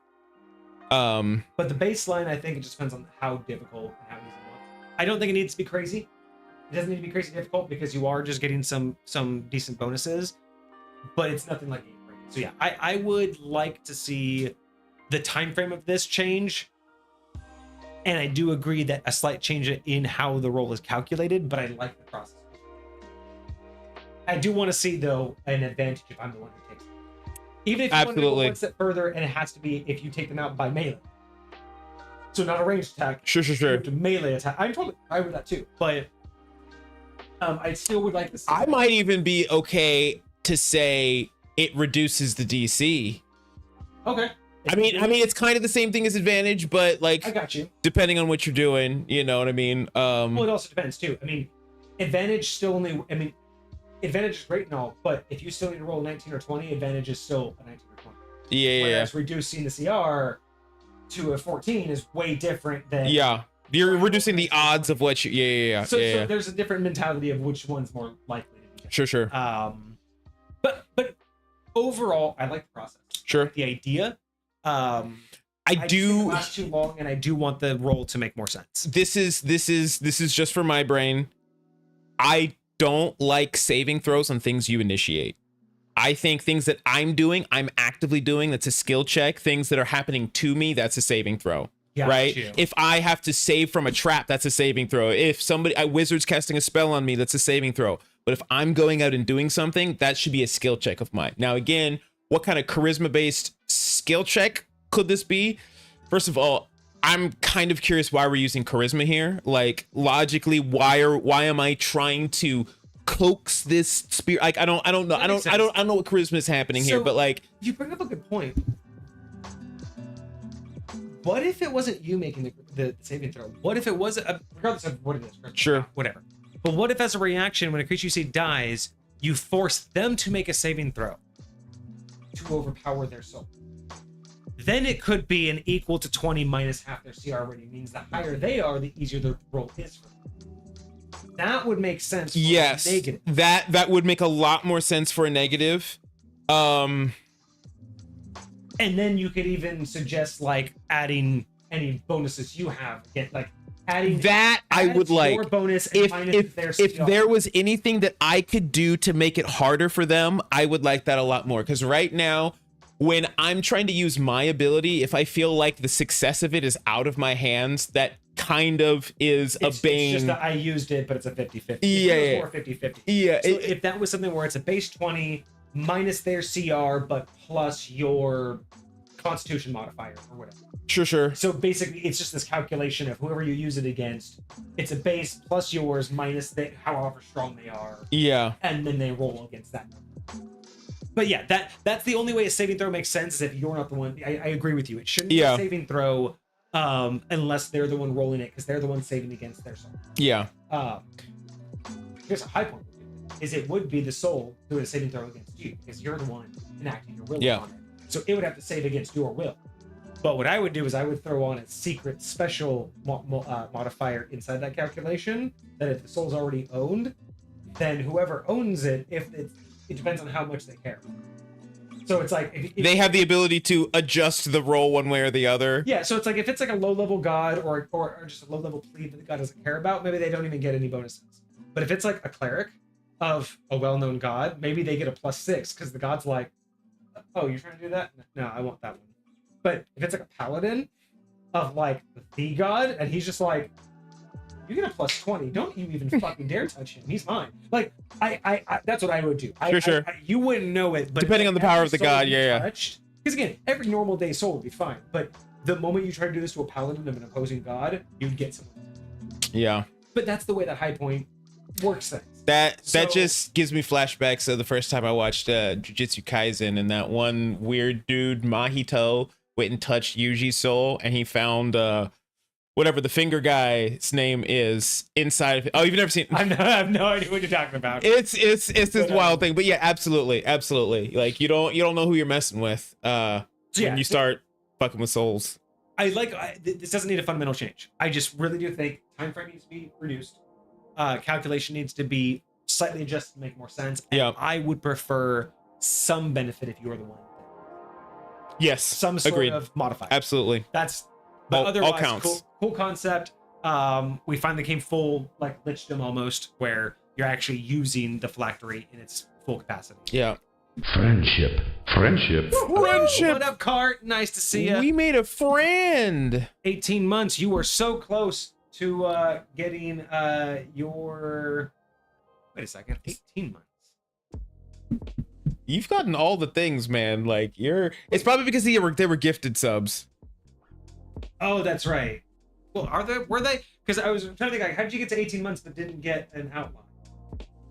But the baseline, I think it just depends on how difficult and how easy you want. I don't think it needs to be crazy. It doesn't need to be crazy difficult because you are just getting some decent bonuses, but it's nothing like 8 crazy. So yeah, I would like to see the time frame of this change, and I do agree that a slight change in how the roll is calculated, but I like the process. I do want to see though an advantage if I'm the one who takes it. Even if you want to go one step further, and it has to be if you take them out by melee. So not a ranged attack. Sure. You have to melee attack. I'm totally fine with that too. But I still would like to see. I might even be okay to say it reduces the DC. Okay. I mean, it's kind of the same thing as advantage, but like, I got you. Depending on what you're doing, you know what I mean? Well, it also depends too. I mean, advantage still only. I mean, advantage is great and all, but if you still need to roll 19 or 20, advantage is still a 19 or 20. Yeah. Whereas reducing the CR to a 14 is way different than. Yeah. You're reducing the odds of what you. Yeah. So there's a different mentality of which one's more likely to be. Sure. But overall, I like the process. Sure. I like the idea. I do last too long, and I do want the roll to make more sense. This is just for my brain. I don't like saving throws on things you initiate. I think things that I'm actively doing, that's a skill check. Things that are happening to me, that's a saving throw. Yeah, right? If I have to save from a trap, that's a saving throw. If a wizard's casting a spell on me, that's a saving throw. But if I'm going out and doing something, that should be a skill check of mine. Now, again, what kind of charisma-based skill check could this be? First of all, I'm kind of curious why we're using charisma here. Like, logically, why am I trying to coax this spirit? Like, I don't know. I don't know what charisma is happening here, but like, you bring up a good point. What if it wasn't you making the saving throw? What if it was regardless of what it is? Sure, whatever. But what if, as a reaction, when a creature you see dies, you force them to make a saving throw to overpower their soul? Then it could be an equal to 20 minus half their CR rating. Means the higher they are, the easier the roll is for them. That would make sense. Yes, negative. That would make a lot more sense for a negative. And then you could even suggest like adding any bonuses you have. Adding that I would like your bonus and if there was anything that I could do to make it harder for them, I would like that a lot more. Because right now, when I'm trying to use my ability, if I feel like the success of it is out of my hands, that kind of is a bane. It's just that I used it, but it's a 50-50. Yeah. More 50-50. Yeah. So if that was something where it's a base 20 minus their CR, but plus your Constitution modifier or whatever. Sure. So basically, it's just this calculation of whoever you use it against. It's a base plus yours minus however strong they are. Yeah. And then they roll against that number. But yeah, that's the only way a saving throw makes sense is if you're not the one. I agree with you. It shouldn't be a saving throw unless they're the one rolling it because they're the one saving against their soul. Yeah. Here's a high point. Is it would be the soul doing a saving throw against you because you're the one enacting your will on it. So it would have to save against your will. But what I would do is I would throw on a secret special modifier inside that calculation that if the soul's already owned, then whoever owns it, it depends on how much they care. So it's like if they have the ability to adjust the roll one way or the other. Yeah, so it's like if it's like a low level god or just a low level plebe that the god doesn't care about, maybe they don't even get any bonuses. But if it's like a cleric of a well-known god, maybe they get a +6 because the god's like, oh, you're trying to do that? No, I want that one. But if it's like a paladin of like the god, and he's just like, you get a +20. Don't you even fucking dare touch him. He's mine. Like I that's what I would do. Sure. You wouldn't know it, but depending on the power of the god, yeah. Because again, every normal day soul would be fine, but the moment you try to do this to a paladin of an opposing god, you'd get someone. Yeah. But that's the way that High Point works things. That just gives me flashbacks of the first time I watched Jujutsu Kaisen, and that one weird dude Mahito went and touched Yuji's soul, and he found whatever the finger guy's name is inside of it. Oh, you've never seen? I have no idea what you're talking about. It's this wild thing, but yeah, absolutely. Like you don't know who you're messing with when you start fucking with souls. This doesn't need a fundamental change. I just really do think time frame needs to be reduced. Calculation needs to be slightly adjusted to make more sense. And I would prefer some benefit if you are the one. Yes, some sort of modifier. Absolutely. That's but otherwise all counts. Cool concept. We finally came full like lichdom almost, where you're actually using the phylactery in its full capacity. Yeah. Friendship. What up, Cart? Nice to see you. We made a friend. 18 months. You were so close to getting your. Wait a second. 18 months. You've gotten all the things, man. Like it's probably because they were gifted subs. Oh, that's right. Well, were they? Because I was trying to think, like, how did you get to 18 months but didn't get an outline?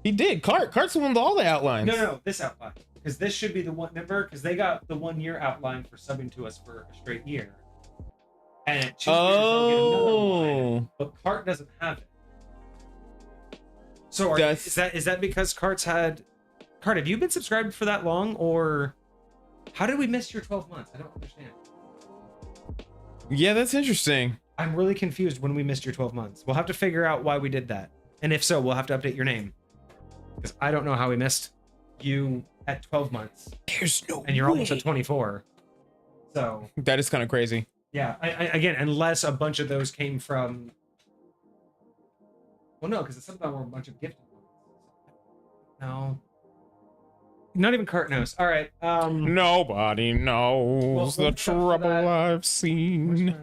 He did. Cart's the one with all the outlines. No, this outline. Because this should be the one, remember? Because they got the 1 year outline for subbing to us for a straight year. And at 2 years, they'll get another one. But Cart doesn't have it. So is that because Cart's had... Cart, have you been subscribed for that long? Or how did we miss your 12 months? I don't understand. Yeah, that's interesting. I'm really confused when we missed your 12 months. We'll have to figure out why we did that. And if so, we'll have to update your name. Because I don't know how we missed you at 12 months. There's no And you're way. almost at 24. So that is kind of crazy. Yeah, again, unless a bunch of those came from... Well, no, because some of them were a bunch of gifted ones. No. Not even Cart knows. All right. Nobody knows the trouble I've seen.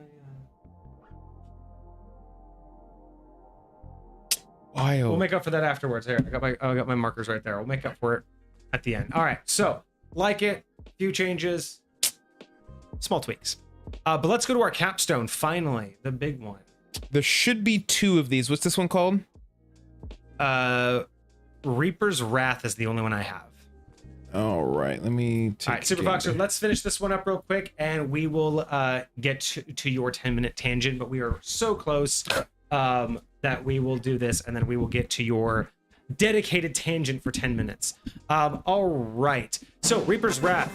Wild. We'll make up for that afterwards. Here, I got my markers right there. We'll make up for it at the end. All right. So, like it, few changes, small tweaks. But let's go to our capstone. Finally, the big one. There should be 2 of these. What's this one called? Reaper's Wrath is the only one I have. All right, let me take. All right, Super Boxer, let's finish this one up real quick, and we will get to your 10-minute tangent. But we are so close that we will do this, and then we will get to your dedicated tangent for 10 minutes. All right. So Reaper's Wrath.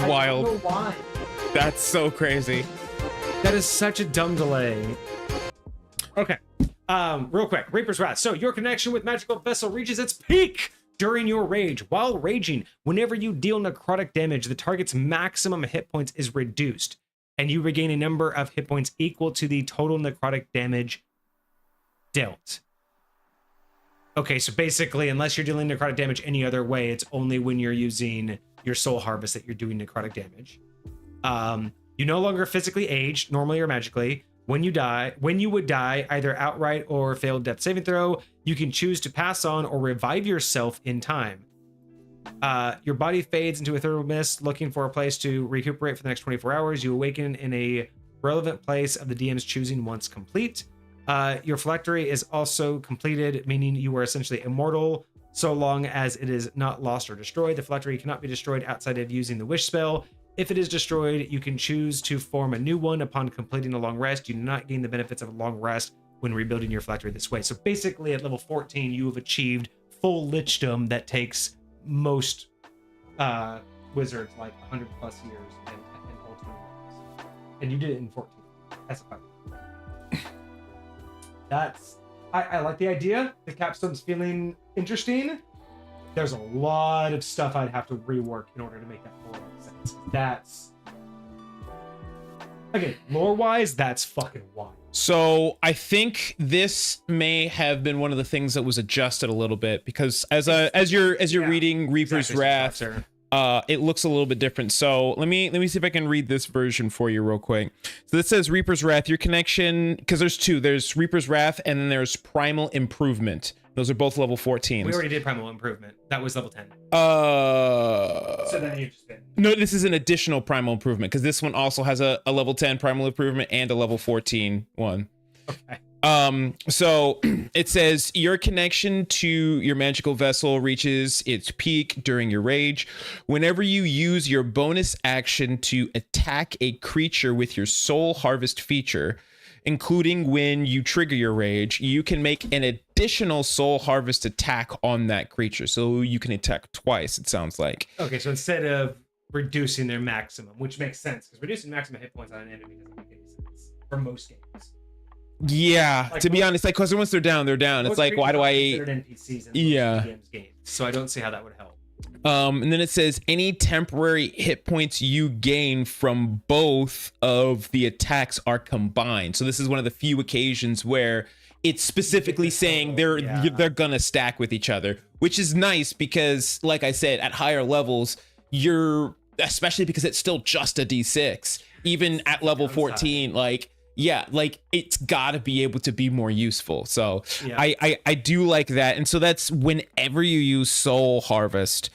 Wild. I don't know why. That's so crazy. That is such a dumb delay. Okay. Real quick, Reaper's Wrath. So your connection with Magical Vessel reaches its peak during your rage. While raging, whenever you deal necrotic damage, the target's maximum hit points is reduced, and you regain a number of hit points equal to the total necrotic damage dealt. Okay, so basically, unless you're dealing necrotic damage any other way, it's only when you're using your Soul Harvest that you're doing necrotic damage. You no longer physically age, normally or magically. When you would die, either outright or failed death saving throw, you can choose to pass on or revive yourself in time. Your body fades into ethereal mist, looking for a place to recuperate for the next 24 hours. You awaken in a relevant place of the DM's choosing once complete. Your phylactery is also completed, meaning you are essentially immortal so long as it is not lost or destroyed. The phylactery cannot be destroyed outside of using the wish spell. If it is destroyed, you can choose to form a new one upon completing a long rest. You do not gain the benefits of a long rest when rebuilding your phylactery this way. So basically at level 14, you have achieved full lichdom that takes most wizards like 100 plus years and ultimate ones. And you did it in 14. That's a fight. I like the idea. The capstone's feeling interesting. there's a lot of stuff I'd have to rework in order to make that full sense. That's again, lore-wise, that's fucking wild. So I think this may have been one of the things that was adjusted a little bit, because as you're reading Reaper's Wrath, it looks a little bit different. So let me see if I can read this version for you real quick. So this says Reaper's Wrath, your connection, because there's two. There's Reaper's Wrath and then there's Primal Improvement. Those are both level 14. We already did Primal Improvement. That was level 10. So then you've just been... No, this is an additional Primal Improvement, because this one also has a level 10 Primal Improvement and a level 14 one. Okay. So it says your connection to your magical vessel reaches its peak during your rage. Whenever you use your bonus action to attack a creature with your soul harvest feature, including when you trigger your rage, you can make an additional soul harvest attack on that creature. So you can attack twice, it sounds like. Okay, so instead of reducing their maximum, which makes sense, because reducing maximum hit points on an enemy doesn't make any sense for most games. Yeah, like, to be honest, like, because once they're down, they're down. It's like, why do I... NPCs in games, so I don't see how that would help. And then it says any temporary hit points you gain from both of the attacks are combined. So this is one of the few occasions where it's specifically saying they're gonna stack with each other, which is nice because, like I said, at higher levels, especially because it's still just a D6, even at level 14, like it's gotta be able to be more useful. So I do like that. And so that's whenever you use Soul Harvest,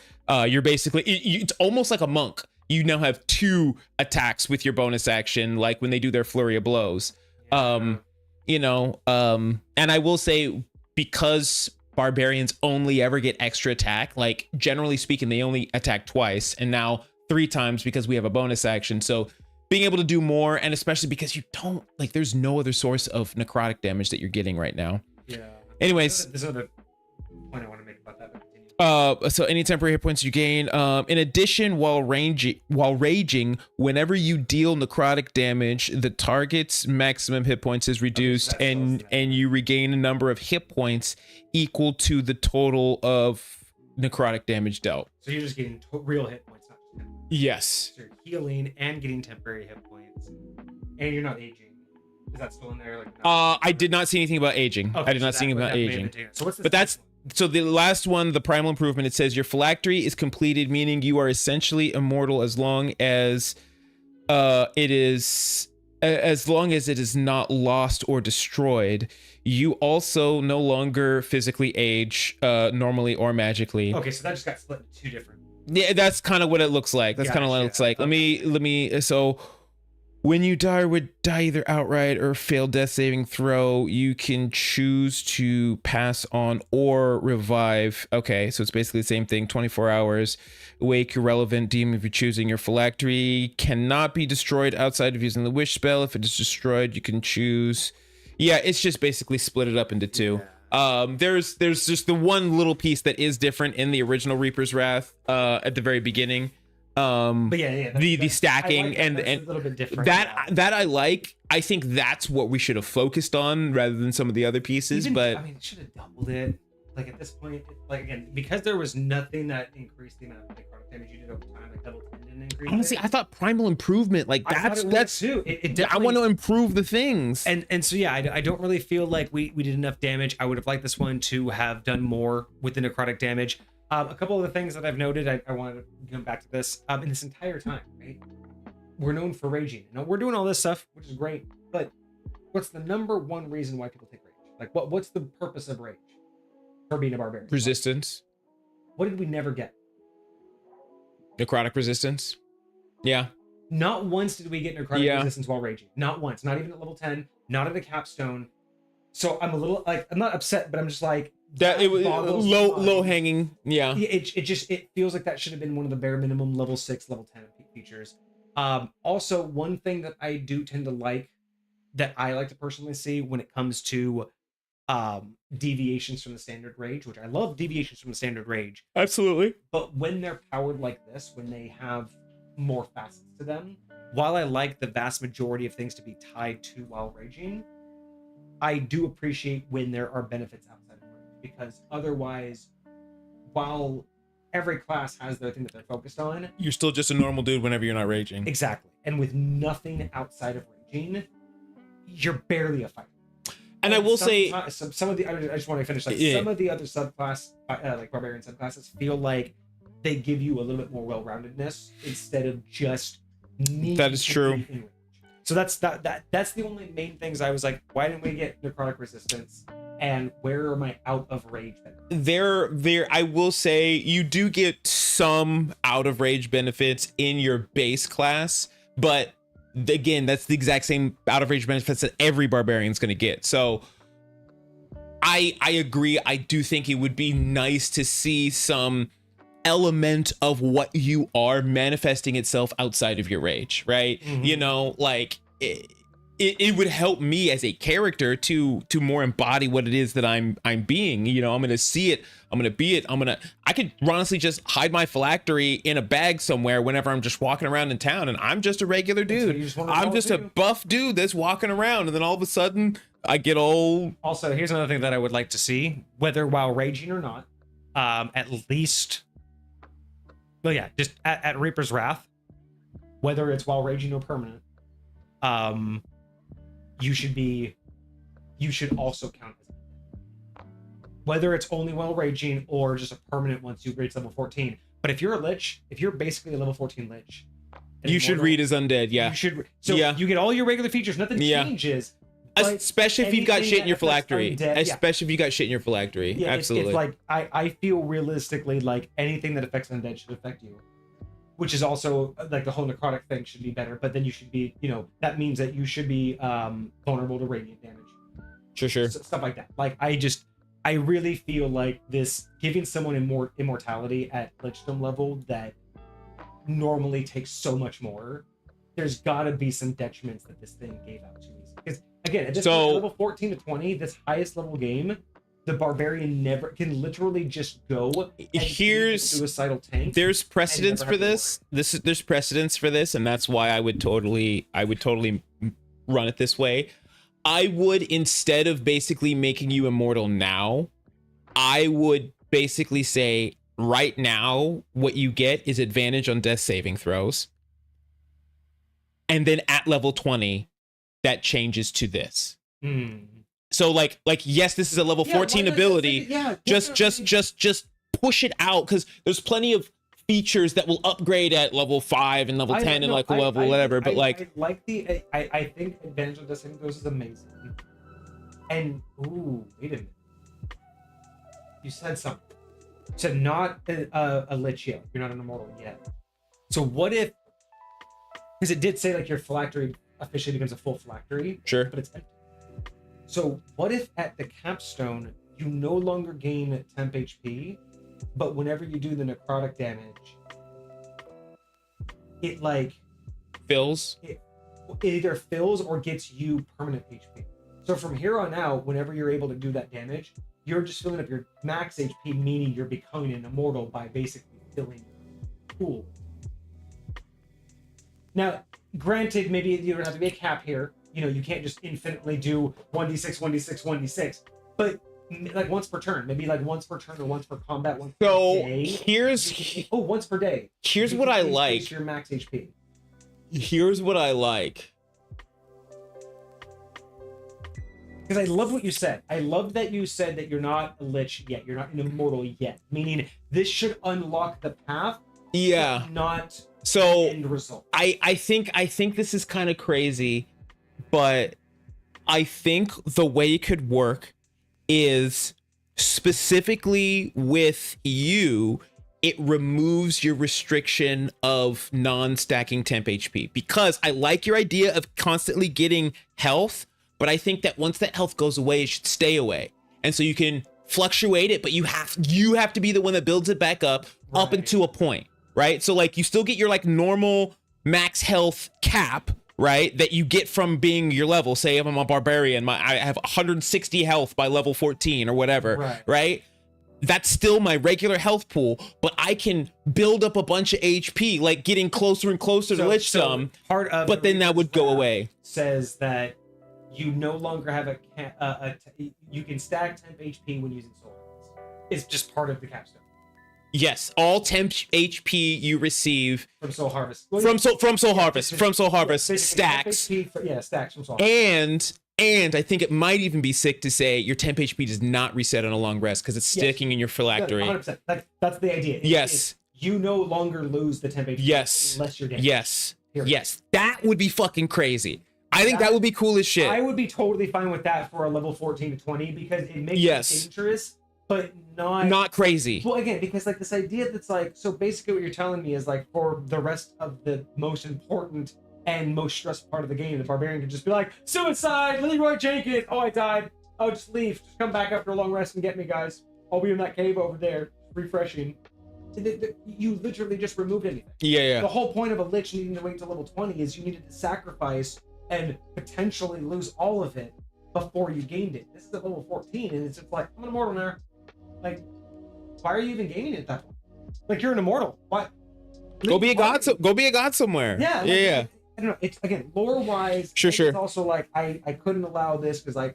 you're basically, it's almost like a monk. You now have 2 attacks with your bonus action, like when they do their flurry of blows. And I will say, because barbarians only ever get extra attack, like generally speaking, they only attack twice, and now 3 times because we have a bonus action. So being able to do more, and especially because you don't, like, there's no other source of necrotic damage that you're getting right now. Yeah. Anyways. There's another point I want to make about that. So any temporary hit points you gain. In addition, while raging, whenever you deal necrotic damage, the target's maximum hit points is reduced, and you regain a number of hit points equal to the total of necrotic damage dealt. So you're just getting real hit points, not just temporary. Yes. So you're healing and getting temporary hit points, and you're not aging. Is that still in there? Like, I did not see anything about aging. Okay, I did not see anything about aging. So what's this? But that's... So the last one, the Primal Improvement, it says your phylactery is completed, meaning you are essentially immortal as long as it is not lost or destroyed. You also no longer physically age, normally or magically. Okay, so that just got split into 2 different. Yeah, that's kind of what it looks like. That's kind of what it looks like. Okay. Let me. So when you die either outright or fail death saving throw, you can choose to pass on or revive. Okay, so it's basically the same thing. 24 hours. Wake irrelevant demon if you're choosing. Your phylactery cannot be destroyed outside of using the wish spell. If it is destroyed, you can choose. Yeah, it's just basically split it up into 2. There's just the one little piece that is different in the original Reaper's Wrath at the very beginning. But the stacking like and a little bit different. That I like. I think that's what we should have focused on rather than some of the other pieces. But I mean, it should have doubled it. Like at this point, like again, because there was nothing that increased the amount of necrotic damage you did over time. Like level 10 didn't increase. Honestly, I thought Primal Improvement, like that's too. I want to improve the things. And so yeah, I don't really feel like we did enough damage. I would have liked this one to have done more with the necrotic damage. A couple of the things that I've noted, I want to come back to this. In this entire time, right? We're known for raging. Now we're doing all this stuff, which is great. But what's the number one reason why people take rage? Like, what's the purpose of rage for being a barbarian? Resistance. What did we never get? Necrotic resistance. Yeah. Not once did we get necrotic resistance while raging. Not once. Not even at level 10. Not at a capstone. So I'm a little like, I'm not upset, but I'm just like, that it was low hanging. Yeah. It feels like that should have been one of the bare minimum level 6, level 10 features. Also, one thing that I do tend to like, that I like to personally see when it comes to deviations from the standard rage, which I love deviations from the standard rage. Absolutely. But when they're powered like this, when they have more facets to them, while I like the vast majority of things to be tied to while raging, I do appreciate when there are benefits outside of rage, because otherwise, while every class has their thing that they're focused on. You're still just a normal dude whenever you're not raging. Exactly. And with nothing outside of raging, you're barely a fighter. And I will say some of the, I just want to finish, like some of the other subclass, like barbarian subclasses, feel like they give you a little bit more well-roundedness instead of just that is true. So that's the only main things I was like, why didn't we get necrotic resistance? And where are my out of rage benefits? I will say you do get some out of rage benefits in your base class, but again, that's the exact same out of rage benefits that every barbarian's going to get. So I agree. I do think it would be nice to see some element of what you are manifesting itself outside of your rage, right? Mm-hmm. You know, like it would help me as a character to more embody what it is that I'm being. You know, I'm gonna see it, I'm gonna be it, I could honestly just hide my phylactery in a bag somewhere whenever I'm just walking around in town, and I'm just a regular dude. I'm just a buff dude that's walking around, and then all of a sudden I get old. Also, here's another thing that I would like to see, whether while raging or not, at least, well, yeah, just at Reaper's Wrath, whether it's while raging or permanent, you should also count as undead. Whether it's only while raging or just a permanent once you reach level 14. But if you're a lich, if you're basically a level 14 lich, you should read as undead. Yeah, you should. So you get all your regular features, nothing changes. Especially if you've got shit in your phylactery. Especially if you got shit in your phylactery. Yeah, absolutely. It's like I feel realistically like anything that affects undead should affect you. Which is also like the whole necrotic thing should be better, but then you should be, you know, that means that you should be vulnerable to radiant damage. Sure. Stuff like that. Like I really feel like this giving someone immortality at lichdom level that normally takes so much more. There's got to be some detriments that this thing gave out to me. Because again, at this point, level 14 to 20, this highest level game, the barbarian never can literally just go. Here's suicidal tank. There's precedence for this. There's precedence for this, and that's why I would totally run it this way. I would, instead of basically making you immortal now, I would basically say right now what you get is advantage on death saving throws, and then at level 20, that changes to this. So like yes, this is a level 14 ability. Just push it out, because there's plenty of features that will upgrade at level 5 and level 10 and level whatever. But I think advantage of this thing is amazing. And ooh, wait a minute. You said something. You said not a lich yet. You're not an immortal yet. So what if? Because it did say like your phylactery officially becomes a full phylactery. Sure. But it's empty. So what if at the capstone you no longer gain temp HP, but whenever you do the necrotic damage, it like fills? It either fills or gets you permanent HP. So from here on out, whenever you're able to do that damage, you're just filling up your max HP, meaning you're becoming an immortal by basically filling your pool. Now, granted, maybe you don't have to be a cap here. You know, you can't just infinitely do 1d6, 1d6, 1d6. But like once per turn, maybe like once per turn or once per combat, once per day. Once per day. Here's what I like. Your max HP. Here's what I like. Because I love what you said. I love that you said that you're not a lich yet. You're not an immortal yet. Meaning this should unlock the path. Yeah. Not so end result. I think this is kind of crazy, but I think the way it could work is specifically with you, it removes your restriction of non-stacking temp HP, because I like your idea of constantly getting health, but I think that once that health goes away, it should stay away. And so you can fluctuate it, but you have to be the one that builds it back up until a point, right? So like you still get your like normal max health cap, right, that you get from being your level. Say if I'm a barbarian, I have 160 health by level 14 or whatever, right? That's still my regular health pool, but I can build up a bunch of HP, like getting closer and closer to lichdom. Part of but then that would go away. Says that you no longer have you can stack temp HP when using soul. It's just part of the capstone. Yes, all temp HP you receive from Soul Harvest. From Soul Harvest stacks. Stacks from Soul Harvest. And I think it might even be sick to say your temp HP does not reset on a long rest because it's sticking in your phylactery. 100%. That's the idea. Yes. You no longer lose the temp HP unless you're damaged. Yes. That would be fucking crazy. I think that would be cool as shit. I would be totally fine with that for a level 14 to 20 because it makes it dangerous, but not crazy. Well, again, because like this idea that's like, so basically what you're telling me is like for the rest of the most important and most stressful part of the game, the barbarian can just be like, suicide, Leroy Jenkins, oh I died, oh just leave, just come back after a long rest and get me, guys. I'll be in that cave over there, refreshing. You literally just removed anything. Yeah. The whole point of a lich needing to wait till level 20 is you needed to sacrifice and potentially lose all of it before you gained it. This is at level 14, and it's just like, I'm an immortal now. Like, why are you even gaining it at that point? Like, you're an immortal. What? Go be a god. Go be a god somewhere. Yeah. Yeah. I don't know. It's again lore-wise. Sure. It's also like I couldn't allow this because like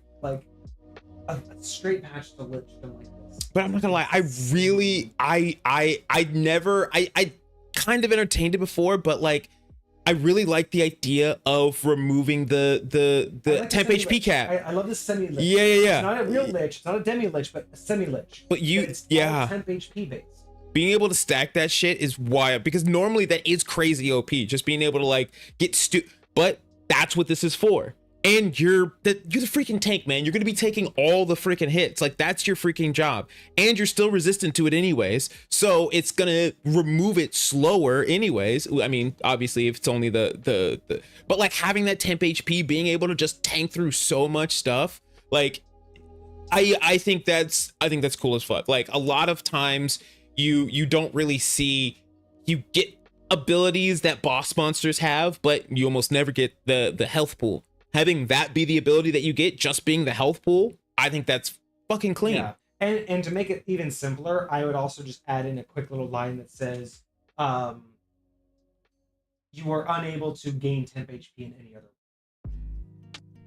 a straight patch to lich like this. But I'm not gonna lie. I really I kind of entertained it before, but like. I really like the idea of removing the like temp HP cap. I love this semi-lich. Yeah. It's not a real lich, it's not a demi-lich, but a semi-lich. But it's all temp HP based. Being able to stack that shit is wild because normally that is crazy OP. Just being able to like get but that's what this is for. And you're the freaking tank, man. You're gonna be taking all the freaking hits. Like that's your freaking job. And you're still resistant to it anyways. So it's gonna remove it slower anyways. I mean, obviously if it's only the but like having that temp HP, being able to just tank through so much stuff, like I think that's cool as fuck. Like a lot of times you don't really see, you get abilities that boss monsters have, but you almost never get the health pool. Having that be the ability that you get, just being the health pool, I think that's fucking clean. Yeah. And to make it even simpler, I would also just add in a quick little line that says, you are unable to gain temp HP in any other way.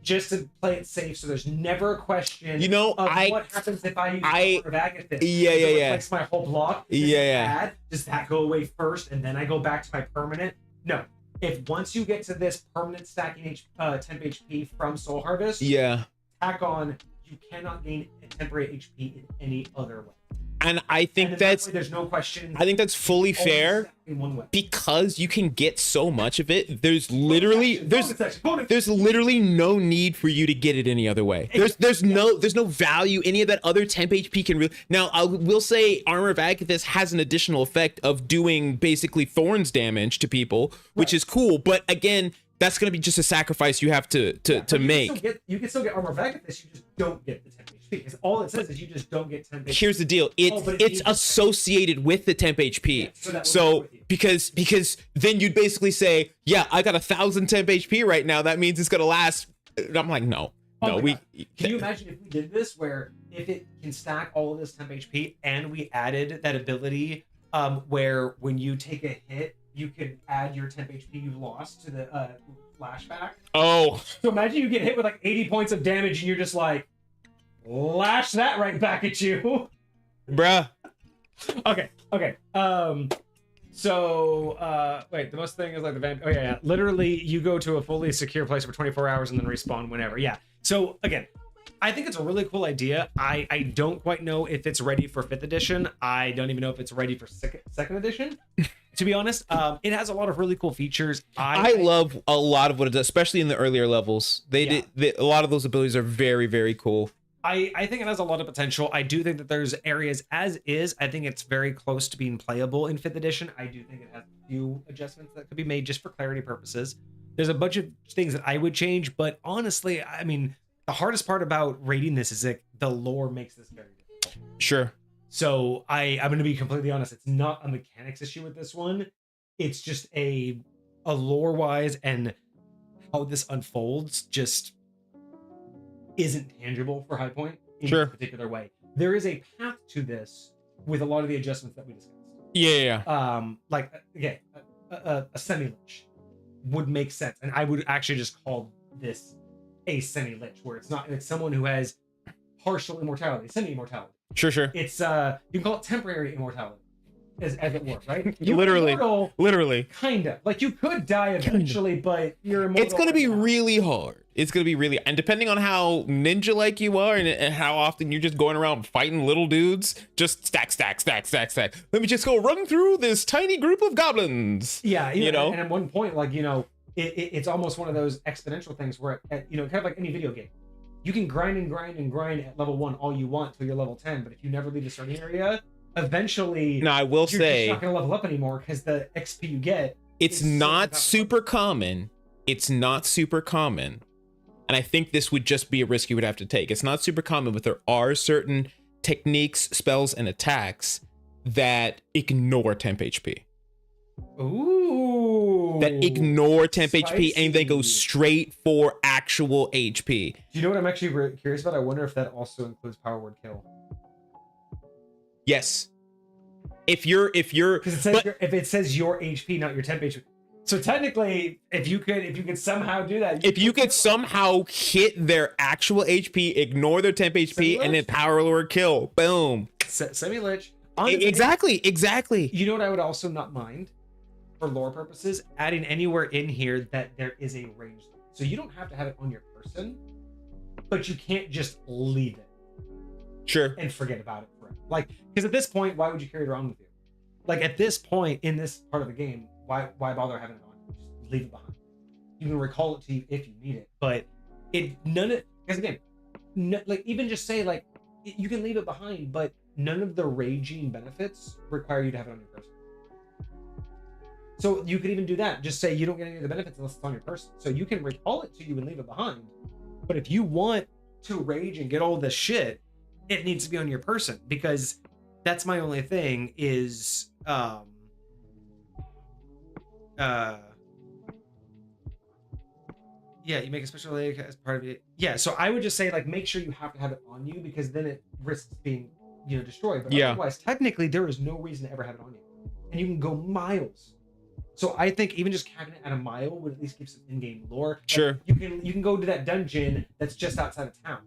Just to play it safe, so there's never a question of what happens if I use Power of Agathis. Yeah. Like my whole block. Does that go away first and then I go back to my permanent? No. If once you get to this permanent stacking temp HP from Soul Harvest, tack on, you cannot gain a temporary HP in any other way. And I think there's no question. I think that's fully fair in one way. Because you can get so much of it. There's literally no need for you to get it any other way. There's no value any of that other temp HP can really. Now I will say Armor of Agathis has an additional effect of doing basically thorns damage to people, which is cool. But again, that's going to be just a sacrifice you have to make. You can still get Armor of Agathis, you just don't get the temp HP. Because all it says is you just don't get temp HP. Here's the deal. It's associated with the temp HP. Yeah, so because then you'd basically say, yeah, I got 1,000 temp HP right now. That means it's going to last. I'm like, no. Can you imagine if we did this where if it can stack all of this temp HP and we added that ability where when you take a hit, you can add your temp HP you lost to the flashback. Oh. So imagine you get hit with like 80 points of damage and you're just like, lash that right back at you. Bruh. Okay. So, wait, the most thing is like the van. Oh, yeah. Literally, you go to a fully secure place for 24 hours and then respawn whenever. Yeah. So, again, I think it's a really cool idea. I don't quite know if it's ready for 5th edition. I don't even know if it's ready for 2nd edition. To be honest, it has a lot of really cool features. I love a lot of what it does, especially in the earlier levels. A lot of those abilities are very, very cool. I think it has a lot of potential. I do think that there's areas as is. I think it's very close to being playable in 5th edition. I do think it has a few adjustments that could be made just for clarity purposes. There's a bunch of things that I would change, but honestly, I mean, the hardest part about rating this is that the lore makes this very difficult. Sure. So I'm going to be completely honest. It's not a mechanics issue with this one. It's just a lore wise and how this unfolds just isn't tangible for High Point in a particular way. There is a path to this with a lot of the adjustments that we discussed. Yeah. Like again, a semi-lich would make sense, and I would actually just call this a semi-lich, where it's someone who has partial immortality, semi-immortality. Sure. It's you can call it temporary immortality. as it were, right? Literally. Kind of. Like, you could die eventually, but you're immortal. It's gonna be really hard. It's gonna be really, and depending on how ninja-like you are and how often you're just going around fighting little dudes, just stack. Let me just go run through this tiny group of goblins. Yeah, you know. And at one point, like, you know, it's almost one of those exponential things where, you know, kind of like any video game. You can grind at level 1 all you want till you're level 10, but if you never leave the starting area, eventually, now I will say, you're just not going to level up anymore because the XP you get. It's not super common. It's not super common, and I think this would just be a risk you would have to take. It's not super common, but there are certain techniques, spells, and attacks that ignore temp HP. Ooh. That ignore temp Spicy. HP and they go straight for actual HP. Do you know what I'm actually curious about? I wonder if that also includes power word kill. Yes. If it says your HP, not your temp HP. So technically, if you could somehow do that, if you could somehow hit their actual HP, ignore their temp HP, and then power word kill, boom. Semi-lich. Exactly. You know what I would also not mind, for lore purposes, adding anywhere in here that there is a range. So you don't have to have it on your person, but you can't just leave it. Sure. And forget about it forever. Like, because at this point, why would you carry it around with you? Like, at this point in this part of the game, why bother having it on? Just leave it behind. You can recall it to you if you need it, but because again, like, even just say, like, you can leave it behind, but none of the raging benefits require you to have it on your person. So you could even do that. Just say you don't get any of the benefits unless it's on your person. So you can recall it to you and leave it behind. But if you want to rage and get all this shit, it needs to be on your person, because that's my only thing is yeah, you make a special leg as part of it. Yeah, so I would just say, like, make sure you have to have it on you, because then it risks being, you know, destroyed. But otherwise, technically, there is no reason to ever have it on you, and you can go miles. So I think even just having it at a mile would at least give some in-game lore. Sure. Like, you can go to that dungeon that's just outside of town,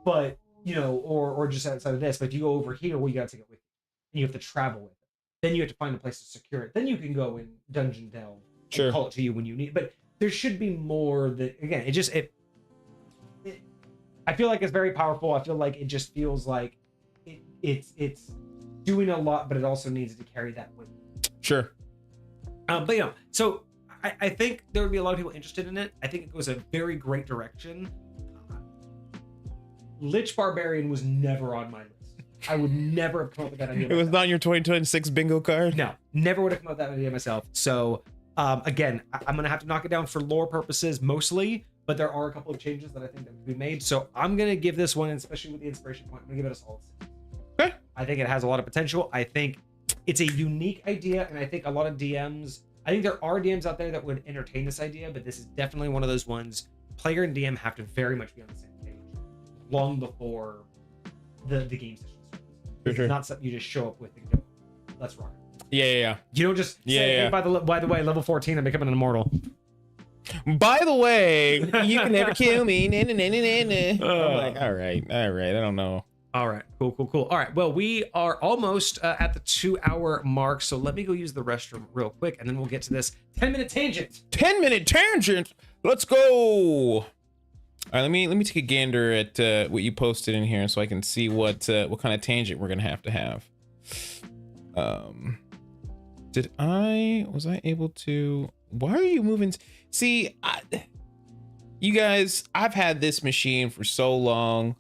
but you know, or just outside of this. But if you go over here, well, you gotta take it with you, and you have to travel with it. Then you have to find a place to secure it. Then you can go in dungeon delve and call it to you when you need. But there should be more that, again, I feel like it's very powerful. I feel like it just feels like it's doing a lot, but it also needs to carry that weight. Sure. But you know, so I think there would be a lot of people interested in it. I think it goes a very great direction. Lich Barbarian was never on my list. I would never have come up with that idea. It was not your 2026 bingo card? No, never would have come up with that idea myself. So again, I'm gonna have to knock it down for lore purposes mostly, but there are a couple of changes that I think that could be made. So I'm gonna give this one, especially with the inspiration point, I'm gonna give it a solid 6. Okay. I think it has a lot of potential. I think it's a unique idea, and I think a lot of DMs, I think there are DMs out there that would entertain this idea, but this is definitely one of those ones. Player and DM have to very much be on the same page long before the game session starts. It's not something you just show up with and go, let's rock it. Yeah. You don't just say, hey, by the way, level 14, I'm becoming an immortal. By the way, you can never kill me. I'm like, all right, I don't know. All right, cool. All right, well, we are almost at the 2-hour mark, so let me go use the restroom real quick, and then we'll get to this 10-minute tangent. 10-minute tangent. Let's go. All right, let me take a gander at what you posted in here, so I can see what kind of tangent we're gonna have. Was I able to? Why are you moving? See, you guys, I've had this machine for so long.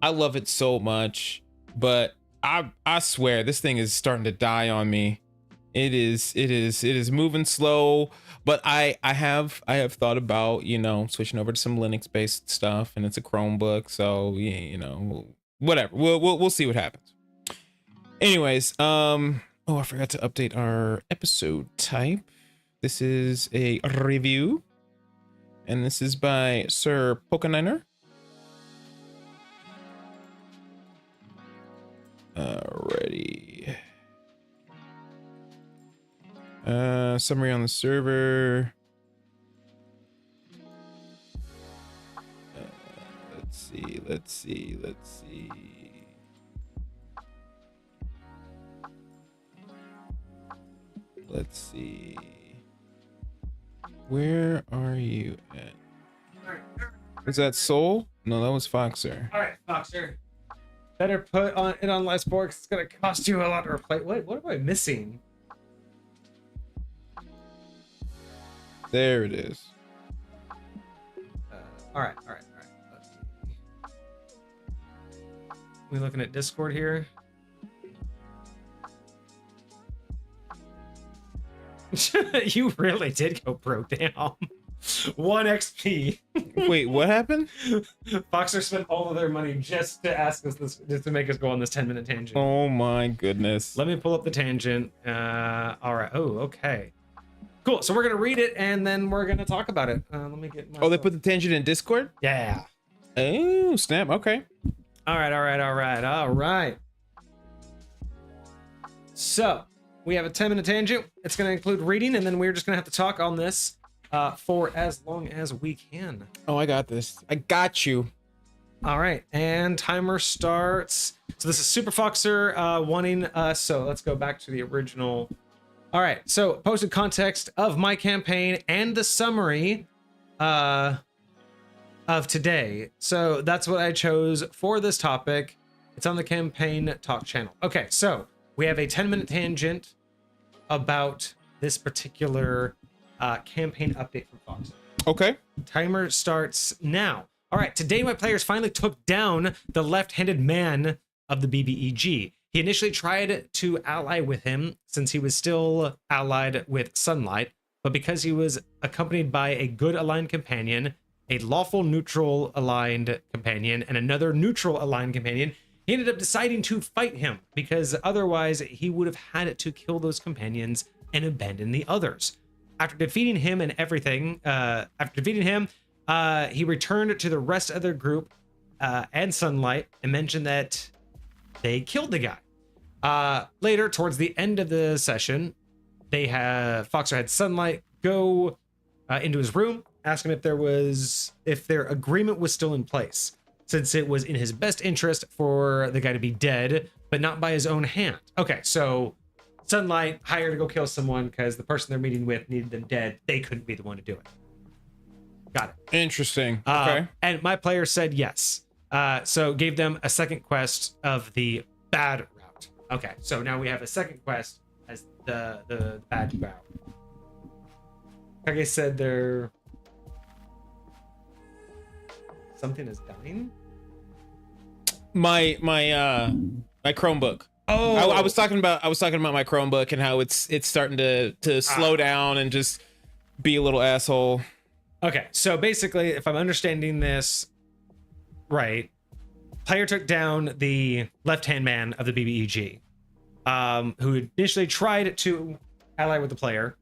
I love it so much, but I swear this thing is starting to die on me. It is moving slow, but I have thought about, you know, switching over to some Linux based stuff, and it's a Chromebook, so yeah, you know, whatever. We'll see what happens. Anyways, oh, I forgot to update our episode type. This is a review, and this is by Sir Pokeniner. Alrighty. Summary on the server. Let's see. Let's see. Where are you at? Was that Soul? No, that was Foxer. All right, Foxer. Better put it on less board 'cause it's gonna cost you a lot to replace. What am I missing? There it is. All right. We looking at Discord here? You really did go broke down. 1 XP. Wait, what happened? Foxer spent all of their money just to ask us this, just to make us go on this 10-minute tangent. Oh my goodness. Let me pull up the tangent. All right. Oh, okay. Cool. So we're gonna read it and then we're gonna talk about it. Let me get. Oh, they put the tangent in Discord? Yeah. Oh, snap. Okay. All right. So we have a 10-minute tangent. It's gonna include reading, and then we're just gonna have to talk on this for as long as we can. Oh, I got this. I got you. All right, and timer starts. So this is Super Foxer wanting us. So let's go back to the original. All right, so posted context of my campaign and the summary of today. So that's what I chose for this topic. It's on the campaign talk channel. Okay, so we have a 10-minute tangent about this particular campaign update from Fox. Okay. Timer starts now. All right, today my players finally took down the left-handed man of the BBEG. He initially tried to ally with him since he was still allied with Sunlight, but because he was accompanied by a good aligned companion, a lawful neutral aligned companion, and another neutral aligned companion, he ended up deciding to fight him because otherwise he would have had to kill those companions and abandon the others. After defeating him and everything, he returned to the rest of the group and Sunlight and mentioned that they killed the guy. Later, towards the end of the session, Foxer had Sunlight go into his room, ask him if their agreement was still in place, since it was in his best interest for the guy to be dead, but not by his own hand. Okay, so Sunlight hired to go kill someone because the person they're meeting with needed them dead. They couldn't be the one to do it. Got it. Interesting. Okay. And my player said yes. So gave them a second quest of the bad route. Okay, so now we have a second quest as the bad route. Kage said something is dying. My Chromebook. Oh, I was talking about my Chromebook and how it's starting to slow down and just be a little asshole. Okay, so basically, if I'm understanding this right, player took down the left-hand man of the BBEG, who initially tried to ally with the player,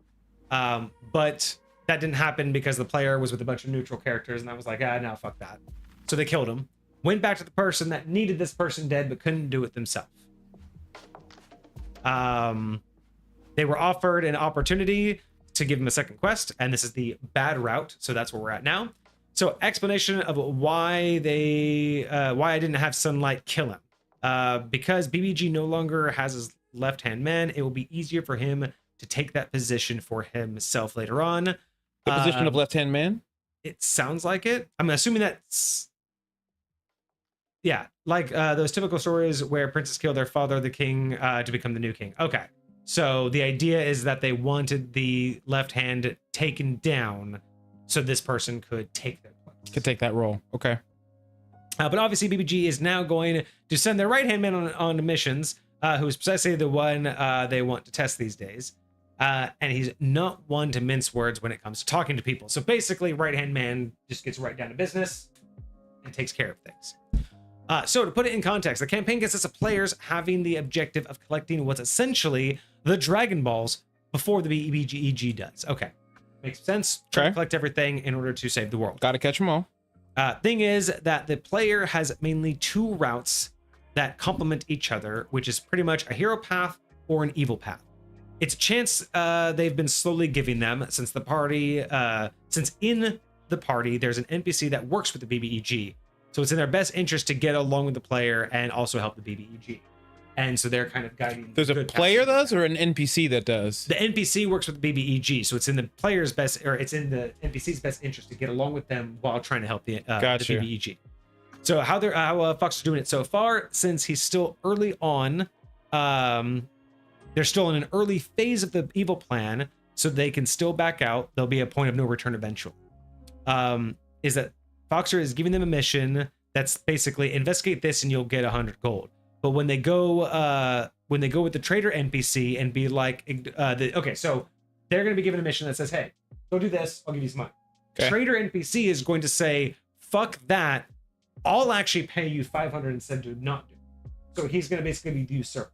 but that didn't happen because the player was with a bunch of neutral characters, and I was like, no, fuck that. So they killed him. Went back to the person that needed this person dead, but couldn't do it themselves. They were offered an opportunity to give him a second quest, and this is the bad route, so that's where we're at now. So explanation of why I didn't have Sunlight kill him. Because BBG no longer has his left-hand man, it will be easier for him to take that position for himself later on. The position of left-hand man? It sounds like it. I'm assuming that's... Yeah, like those typical stories where princes kill their father, the king, to become the new king. Okay, so the idea is that they wanted the left hand taken down so this person could take their place. Could take that role. Okay. But obviously BBG is now going to send their right-hand man on missions, who is precisely the one they want to test these days. And he's not one to mince words when it comes to talking to people. So basically, right-hand man just gets right down to business and takes care of things. So to put it in context, the campaign consists of players having the objective of collecting what's essentially the Dragon Balls before the BBEG does. Okay, makes sense. Try to collect everything in order to save the world. Got to catch them all. Thing is that the player has mainly two routes that complement each other, which is pretty much a hero path or an evil path. It's a chance they've been slowly giving them since in the party there's an NPC that works with the BBEG. So it's in their best interest to get along with the player and also help the BBEG. and so they're kind of guiding. There's a player does or an NPC that does? The NPC works with BBEG, so it's in the player's best, or it's in the NPC's best interest to get along with them while trying to help the BBEG. So how Fox is doing it so far, since he's still early on, they're still in an early phase of the evil plan, so they can still back out. There'll be a point of no return eventually. Is that Foxer is giving them a mission that's basically investigate this and you'll get 100 gold. But when they go with the trader NPC and be like, okay, so they're going to be given a mission that says, hey, go do this, I'll give you some money. Okay. Trader NPC is going to say, fuck that, I'll actually pay you 500 instead to not do it. So he's going to basically be the usurper.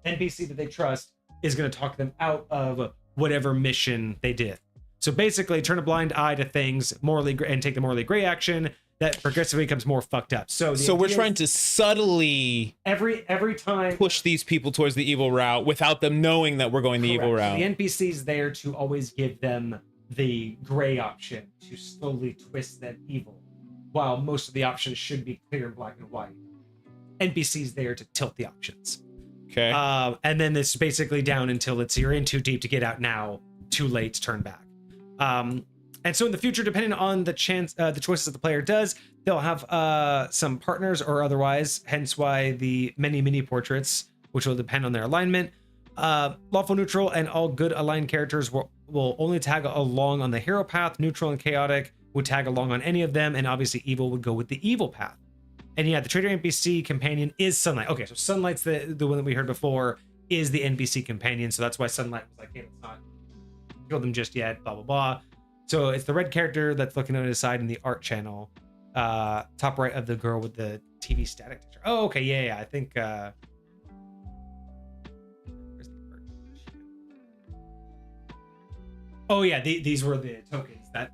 NPC that they trust is going to talk them out of whatever mission they did. So basically turn a blind eye to things and take the morally gray action that progressively becomes more fucked up. So we're trying to subtly every time push these people towards the evil route without them knowing that we're going the evil route. The NPC's there to always give them the gray option to slowly twist them evil, while most of the options should be clear and black and white. NPC's there to tilt the options. Okay. And then it's basically down until you're in too deep to get out now, too late to turn back. And so in the future, depending on the choices that the player does, they'll have some partners or otherwise, hence why the many mini portraits, which will depend on their alignment. Lawful, neutral, and all good aligned characters will only tag along on the hero path. Neutral and chaotic would tag along on any of them, and obviously evil would go with the evil path. And yeah, the trader NPC companion is Sunlight. Okay, so Sunlight's the one that we heard before is the NPC companion, so that's why Sunlight was like, hey, let's not kill them just yet, blah, blah, blah. So it's the red character that's looking on his side in the art channel, top right of the girl with the TV static texture. Oh, okay, yeah, I think... where's the art? Oh, yeah, these were the tokens that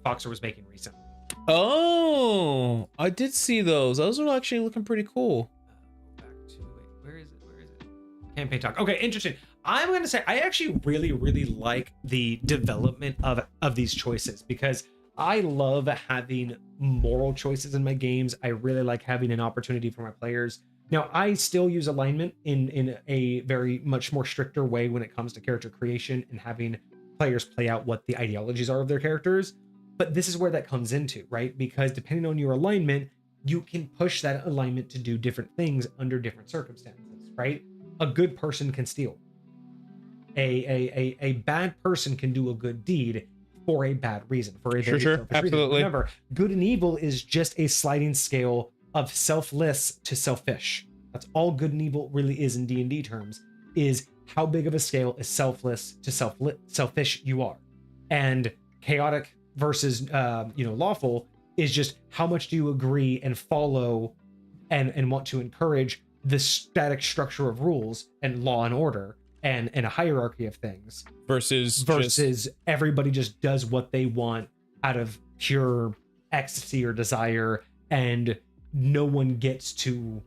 Boxer was making recently. Oh, I did see those. Those are actually looking pretty cool. Go back to, where is it? Campaign talk. Okay, interesting. I'm going to say I actually really, really like the development of these choices, because I love having moral choices in my games. I really like having an opportunity for my players. Now, I still use alignment in a very much more stricter way when it comes to character creation and having players play out what the ideologies are of their characters. But this is where that comes into, right? Because depending on your alignment, you can push that alignment to do different things under different circumstances, right? A good person can steal. A bad person can do a good deed for a bad reason, for a very selfish reason. Remember, good and evil is just a sliding scale of selfless to selfish. That's all good and evil really is in D&D terms, is how big of a scale is selfless to selfish you are. And chaotic versus lawful is just how much do you agree and follow and want to encourage the static structure of rules and law and order and a hierarchy of things versus everybody just does what they want out of pure ecstasy or desire, and no one gets to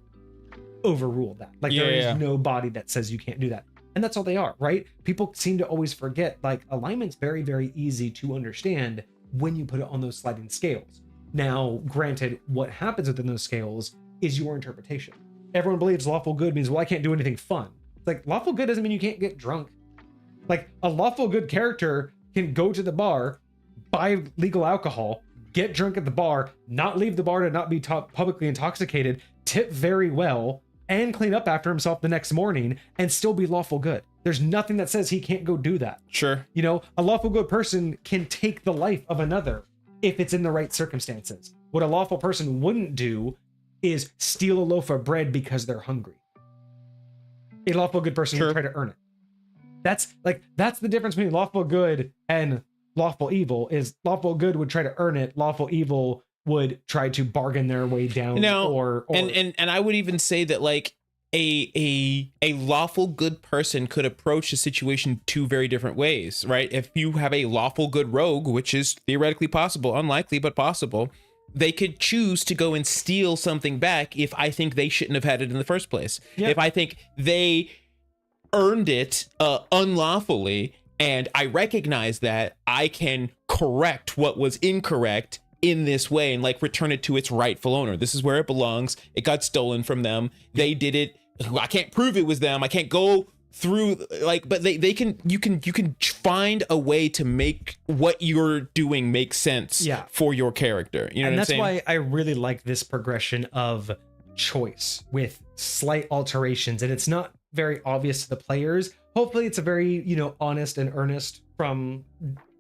overrule that. Like there is no body that says you can't do that. And that's all they are, right? People seem to always forget, like, alignment's very, very easy to understand when you put it on those sliding scales. Now, granted, what happens within those scales is your interpretation. Everyone believes lawful good means, well, I can't do anything fun. Like, lawful good doesn't mean you can't get drunk. Like, a lawful good character can go to the bar, buy legal alcohol, get drunk at the bar, not leave the bar to not be publicly intoxicated, tip very well, and clean up after himself the next morning, and still be lawful good. There's nothing that says he can't go do that. Sure. You know, a lawful good person can take the life of another if it's in the right circumstances. What a lawful person wouldn't do is steal a loaf of bread because they're hungry. A lawful good person would try to earn it. That's the difference between lawful good and lawful evil. Is lawful good would try to earn it, lawful evil would try to bargain their way down. And I would even say that, like, a lawful good person could approach a situation two very different ways, right? If you have a lawful good rogue, which is theoretically possible, unlikely but possible, they could choose to go and steal something back if I think they shouldn't have had it in the first place. Yep. If I think they earned it unlawfully, and I recognize that, I can correct what was incorrect in this way and, like, return it to its rightful owner. This is where it belongs. It got stolen from them. They did it I can't prove it was them. I can't go through like, but you can find a way to make what you're doing make sense for your character. You know what I'm saying? And that's why I really like this progression of choice with slight alterations, and it's not very obvious to the players. Hopefully it's a very, you know, honest and earnest from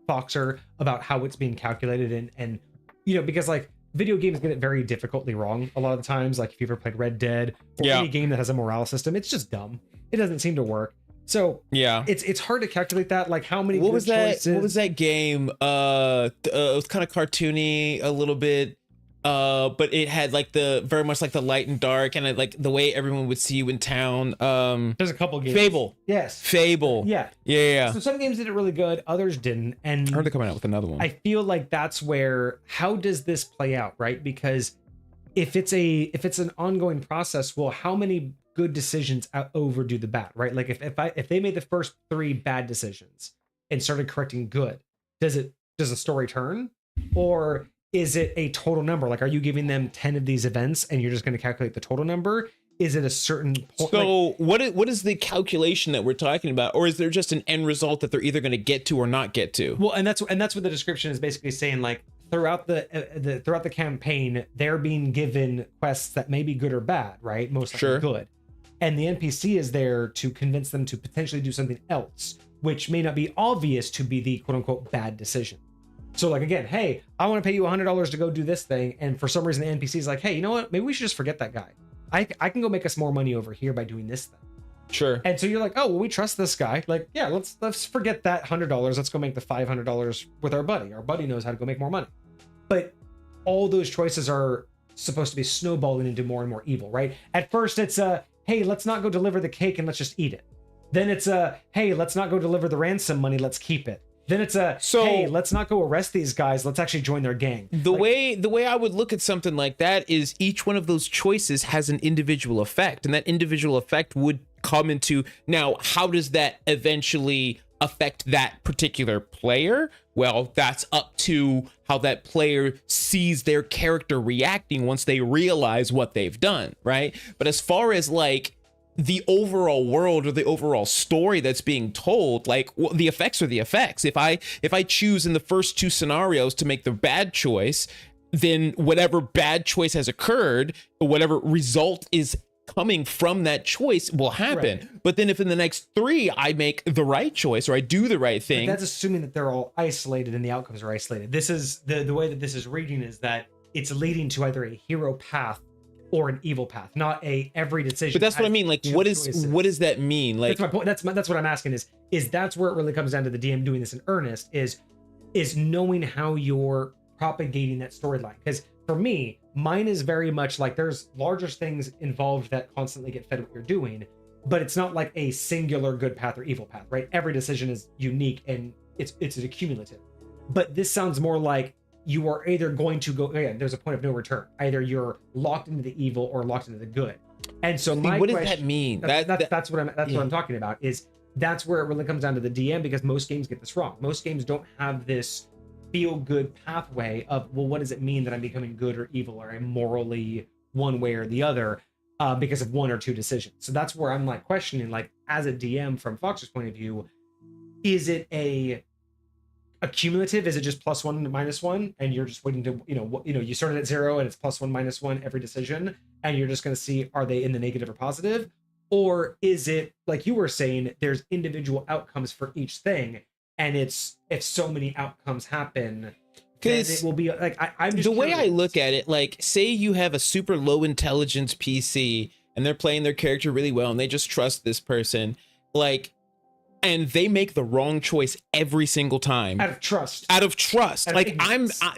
Foxer about how it's being calculated, and you know, because like video games get it very difficultly wrong a lot of the times. Like if you've ever played Red Dead or any game that has a morale system, it's just dumb. It doesn't seem to work. So it's hard to calculate that. Like how many choices. What was that game? It was kind of cartoony a little bit, but it had like very much like the light and dark, and like the way everyone would see you in town. There's a couple games. Fable. Yes. Fable. Yeah. So some games did it really good, others didn't. And I heard they're coming out with another one. I feel like that's where, how does this play out, right? Because if it's an ongoing process, well, how many good decisions overdo the bad, right? Like if they made the first 3 bad decisions and started correcting good, does the story turn? Or is it a total number? Like, are you giving them 10 of these events and you're just going to calculate the total number? Is it a certain point? So like, what is the calculation that we're talking about? Or is there just an end result that they're either going to get to or not get to? Well, and that's what the description is basically saying. Like throughout the campaign, they're being given quests that may be good or bad, right? Most likely good. And the NPC is there to convince them to potentially do something else, which may not be obvious to be the quote unquote bad decision. So like, again, hey, I want to pay you $100 to go do this thing. And for some reason, the NPC is like, hey, you know what? Maybe we should just forget that guy. I can go make us more money over here by doing this thing. Sure. And so you're like, oh, well, we trust this guy. Like, yeah, let's forget that $100. Let's go make the $500 with our buddy. Our buddy knows how to go make more money. But all those choices are supposed to be snowballing into more and more evil, right? At first, it's hey, let's not go deliver the cake and let's just eat it. Then it's hey, let's not go deliver the ransom money. Let's keep it. Then it's hey, let's not go arrest these guys. Let's actually join their gang. The way I would look at something like that is each one of those choices has an individual effect, and that individual effect would come into, now, how does that eventually affect that particular player? Well, that's up to how that player sees their character reacting once they realize what they've done, right? But as far as like the overall world or the overall story that's being told, like, well, the effects are the effects. If I choose in the first 2 scenarios to make the bad choice, then whatever bad choice has occurred, whatever result is coming from that choice will happen. Right. But then if in the next 3 I make the right choice or I do the right thing, but that's assuming that they're all isolated and the outcomes are isolated. This is the way that this is reading is that it's leading to either a hero path or an evil path, not a every decision. But that's what I mean. Like, what does that mean? Like, that's my point. That's what I'm asking is that's where it really comes down to the DM doing this in earnest is knowing how you're propagating that storyline. Because for me, mine is very much like there's larger things involved that constantly get fed what you're doing, but it's not like a singular good path or evil path, right? Every decision is unique and it's an accumulative. But this sounds more like you are either going to go, again, there's a point of no return. Either you're locked into the evil or locked into the good. And so what does that mean? That's what I'm talking about, is that's where it really comes down to the DM, because most games get this wrong. Most games don't have this feel good pathway of, well, what does it mean that I'm becoming good or evil, or I'm morally one way or the other because of 1 or 2 decisions. So that's where I'm like questioning, like, as a DM from Foxer's point of view, is it a cumulative? Is it just +1 to -1 and you're just waiting to, you started at 0 and it's +1 -1 every decision and you're just going to see, are they in the negative or positive? Or is it, like you were saying, there's individual outcomes for each thing, and it's, if so many outcomes happen, then it will be like, I'm just the way I look at it, like, say you have a super low intelligence PC and they're playing their character really well and they just trust this person, like, and they make the wrong choice every single time out of trust. Like,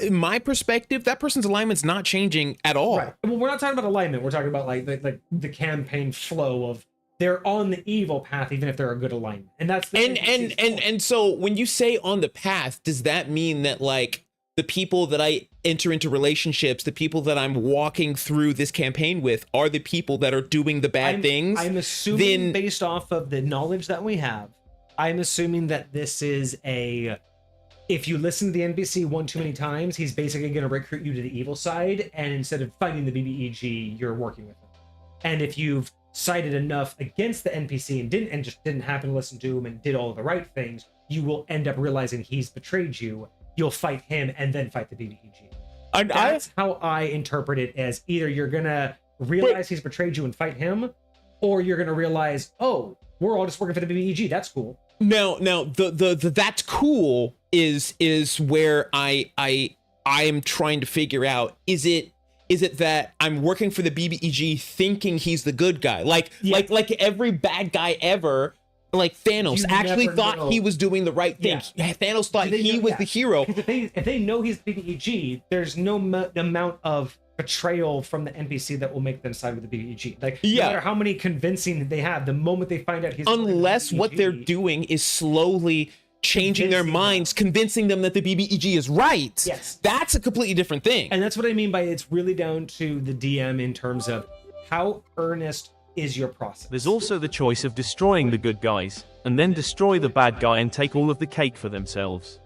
in my perspective, that person's alignment's not changing at all. Right. Well, we're not talking about alignment. We're talking about like the campaign flow of they're on the evil path, even if they're a good alignment. And that's and so when you say on the path, does that mean that, like, the people that I enter into relationships, the people that I'm walking through this campaign with, are the people that are doing the bad things? I'm assuming, based off of the knowledge that we have, I'm assuming that this is if you listen to the NPC one too many times, he's basically going to recruit you to the evil side, and instead of fighting the BBEG, you're working with him. And if you've sided enough against the NPC and just didn't happen to listen to him and did all the right things, you will end up realizing he's betrayed you. You'll fight him and then fight the BBEG. That's how I interpret it, as either you're gonna realize he's betrayed you and fight him, or you're gonna realize, oh, we're all just working for the BBEG. That's cool. No, the that's cool is where I am trying to figure out, is it that I'm working for the BBEG thinking he's the good guy? Like every bad guy ever, like Thanos actually thought he was doing the right thing. Yeah. Thanos thought he was the hero. If they know he's the BBEG, there's no amount of betrayal from the NPC that will make them side with the BBEG. Like, no matter how many convincing they have, the moment they find out he's unless the BBEG, what they're doing is slowly changing their minds, convincing them that the BBEG is right. Yes, that's a completely different thing. And that's what I mean by it's really down to the DM in terms of how earnest is your process. There's also the choice of destroying the good guys and then destroy the bad guy and take all of the cake for themselves.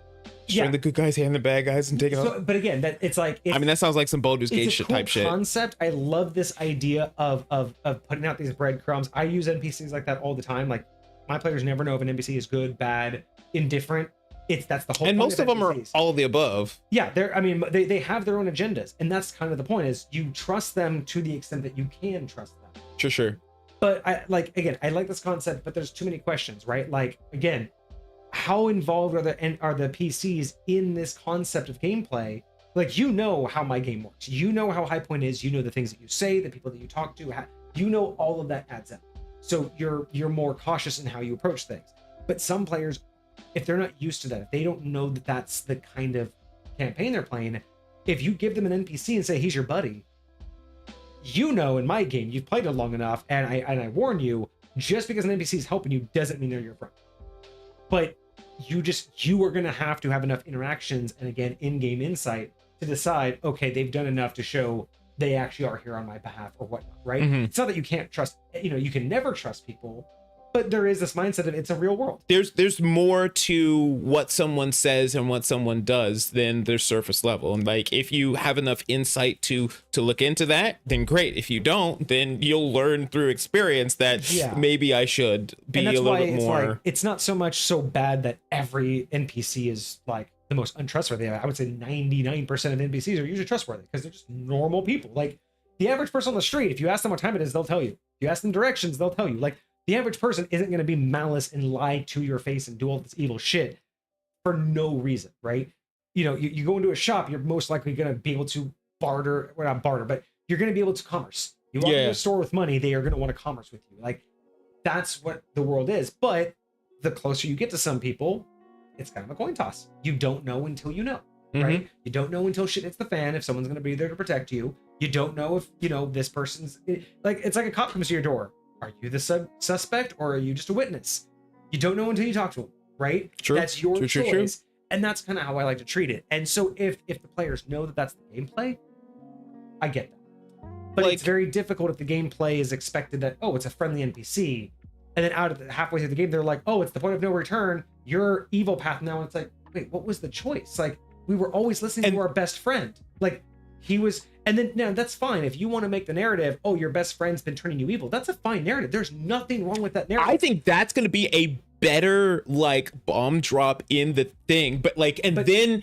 Destroying the good guys, hand the bad guys, and take it off. But again, that it's like, I mean, that sounds like some Baldur's Gate shit type shit. Concept. I love this idea of putting out these breadcrumbs. I use NPCs like that all the time. Like, my players never know if an NPC is good, bad, indifferent. That's the whole and point most of them are all of the above. Yeah, they have their own agendas, and that's kind of the point, is you trust them to the extent that you can trust them. Sure. But I like this concept, but there's too many questions, right? Like, again, how involved are the PCs in this concept of gameplay? Like, you know how my game works. You know how High Point is. You know the things that you say, the people that you talk to. You know all of that adds up. So you're more cautious in how you approach things. But some players, if they're not used to that, if they don't know that that's the kind of campaign they're playing, if you give them an NPC and say he's your buddy, you know, in my game, you've played it long enough, and I warn you, just because an NPC is helping you doesn't mean they're your friend. But you are going to have enough interactions and, again, in-game insight to decide, okay, they've done enough to show they actually are here on my behalf or whatnot, right? Mm-hmm. It's not that you can't trust, you can never trust people, but there is this mindset of it's a real world. There's more to what someone says and what someone does than their surface level. And like, if you have enough insight to look into that, then great. If you don't, then you'll learn through experience that maybe I should be a little bit more. Like, it's not so much so bad that every NPC is like the most untrustworthy. I would say 99% of NPCs are usually trustworthy because they're just normal people. Like, the average person on the street, if you ask them what time it is, they'll tell you. If you ask them directions, they'll tell you. Like, the average person isn't going to be malice and lie to your face and do all this evil shit for no reason, right? You go into a shop, you're most likely going to be able to barter, well, not barter, but you're going to be able to commerce. You walk into a store with money, they are going to want to commerce with you. Like, that's what the world is. But the closer you get to some people, it's kind of a coin toss. You don't know until you know, right? You don't know until shit hits the fan if someone's going to be there to protect you. You don't know if, this person's like, it's like a cop comes to your door. Are you the suspect or are you just a witness? You don't know until you talk to them, right? True. That's your choice. True. And that's kind of how I like to treat it. And so if the players know that that's the gameplay, I get that. But it's very difficult if the gameplay is expected that, oh, it's a friendly NPC. And then halfway through the game, they're like, oh, it's the point of no return. You're evil path now. And it's like, wait, what was the choice? Like, we were always listening to our best friend. Like, he was... And then, now that's fine. If you want to make the narrative, oh, your best friend's been turning you evil, that's a fine narrative. There's nothing wrong with that narrative. I think that's going to be a better, like, bomb drop in the thing. But then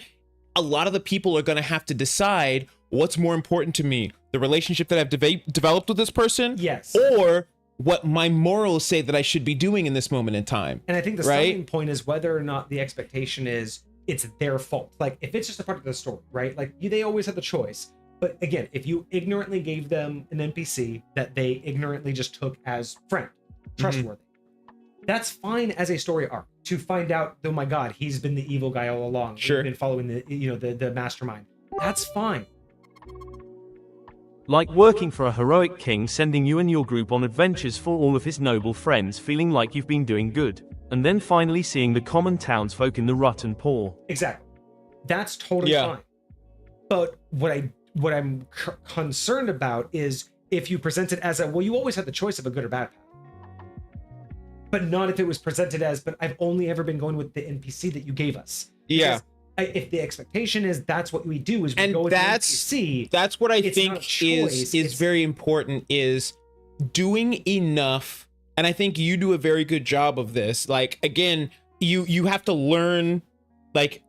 a lot of the people are going to have to decide what's more important to me, the relationship that I've developed with this person, yes, or what my morals say that I should be doing in this moment in time. And I think the starting point is whether or not the expectation is it's their fault. Like, if it's just a part of the story, right? Like, they always have the choice. But again, if you ignorantly gave them an NPC that they ignorantly just took as friend, trustworthy, that's fine as a story arc to find out, oh my God, he's been the evil guy all along. Sure. He's been following the mastermind. That's fine. Like working for a heroic king, sending you and your group on adventures for all of his noble friends, feeling like you've been doing good, and then finally seeing the common townsfolk in the rut and poor. Exactly. That's totally fine. But what I'm concerned about is if you present it as you always had the choice of a good or bad path. But not if it was presented as, but I've only ever been going with the NPC that you gave us. Yeah. If the expectation is that's what we do is we go with the NPC. That's what I think is very important is doing enough, and I think you do a very good job of this. Like, again, you have to learn, like,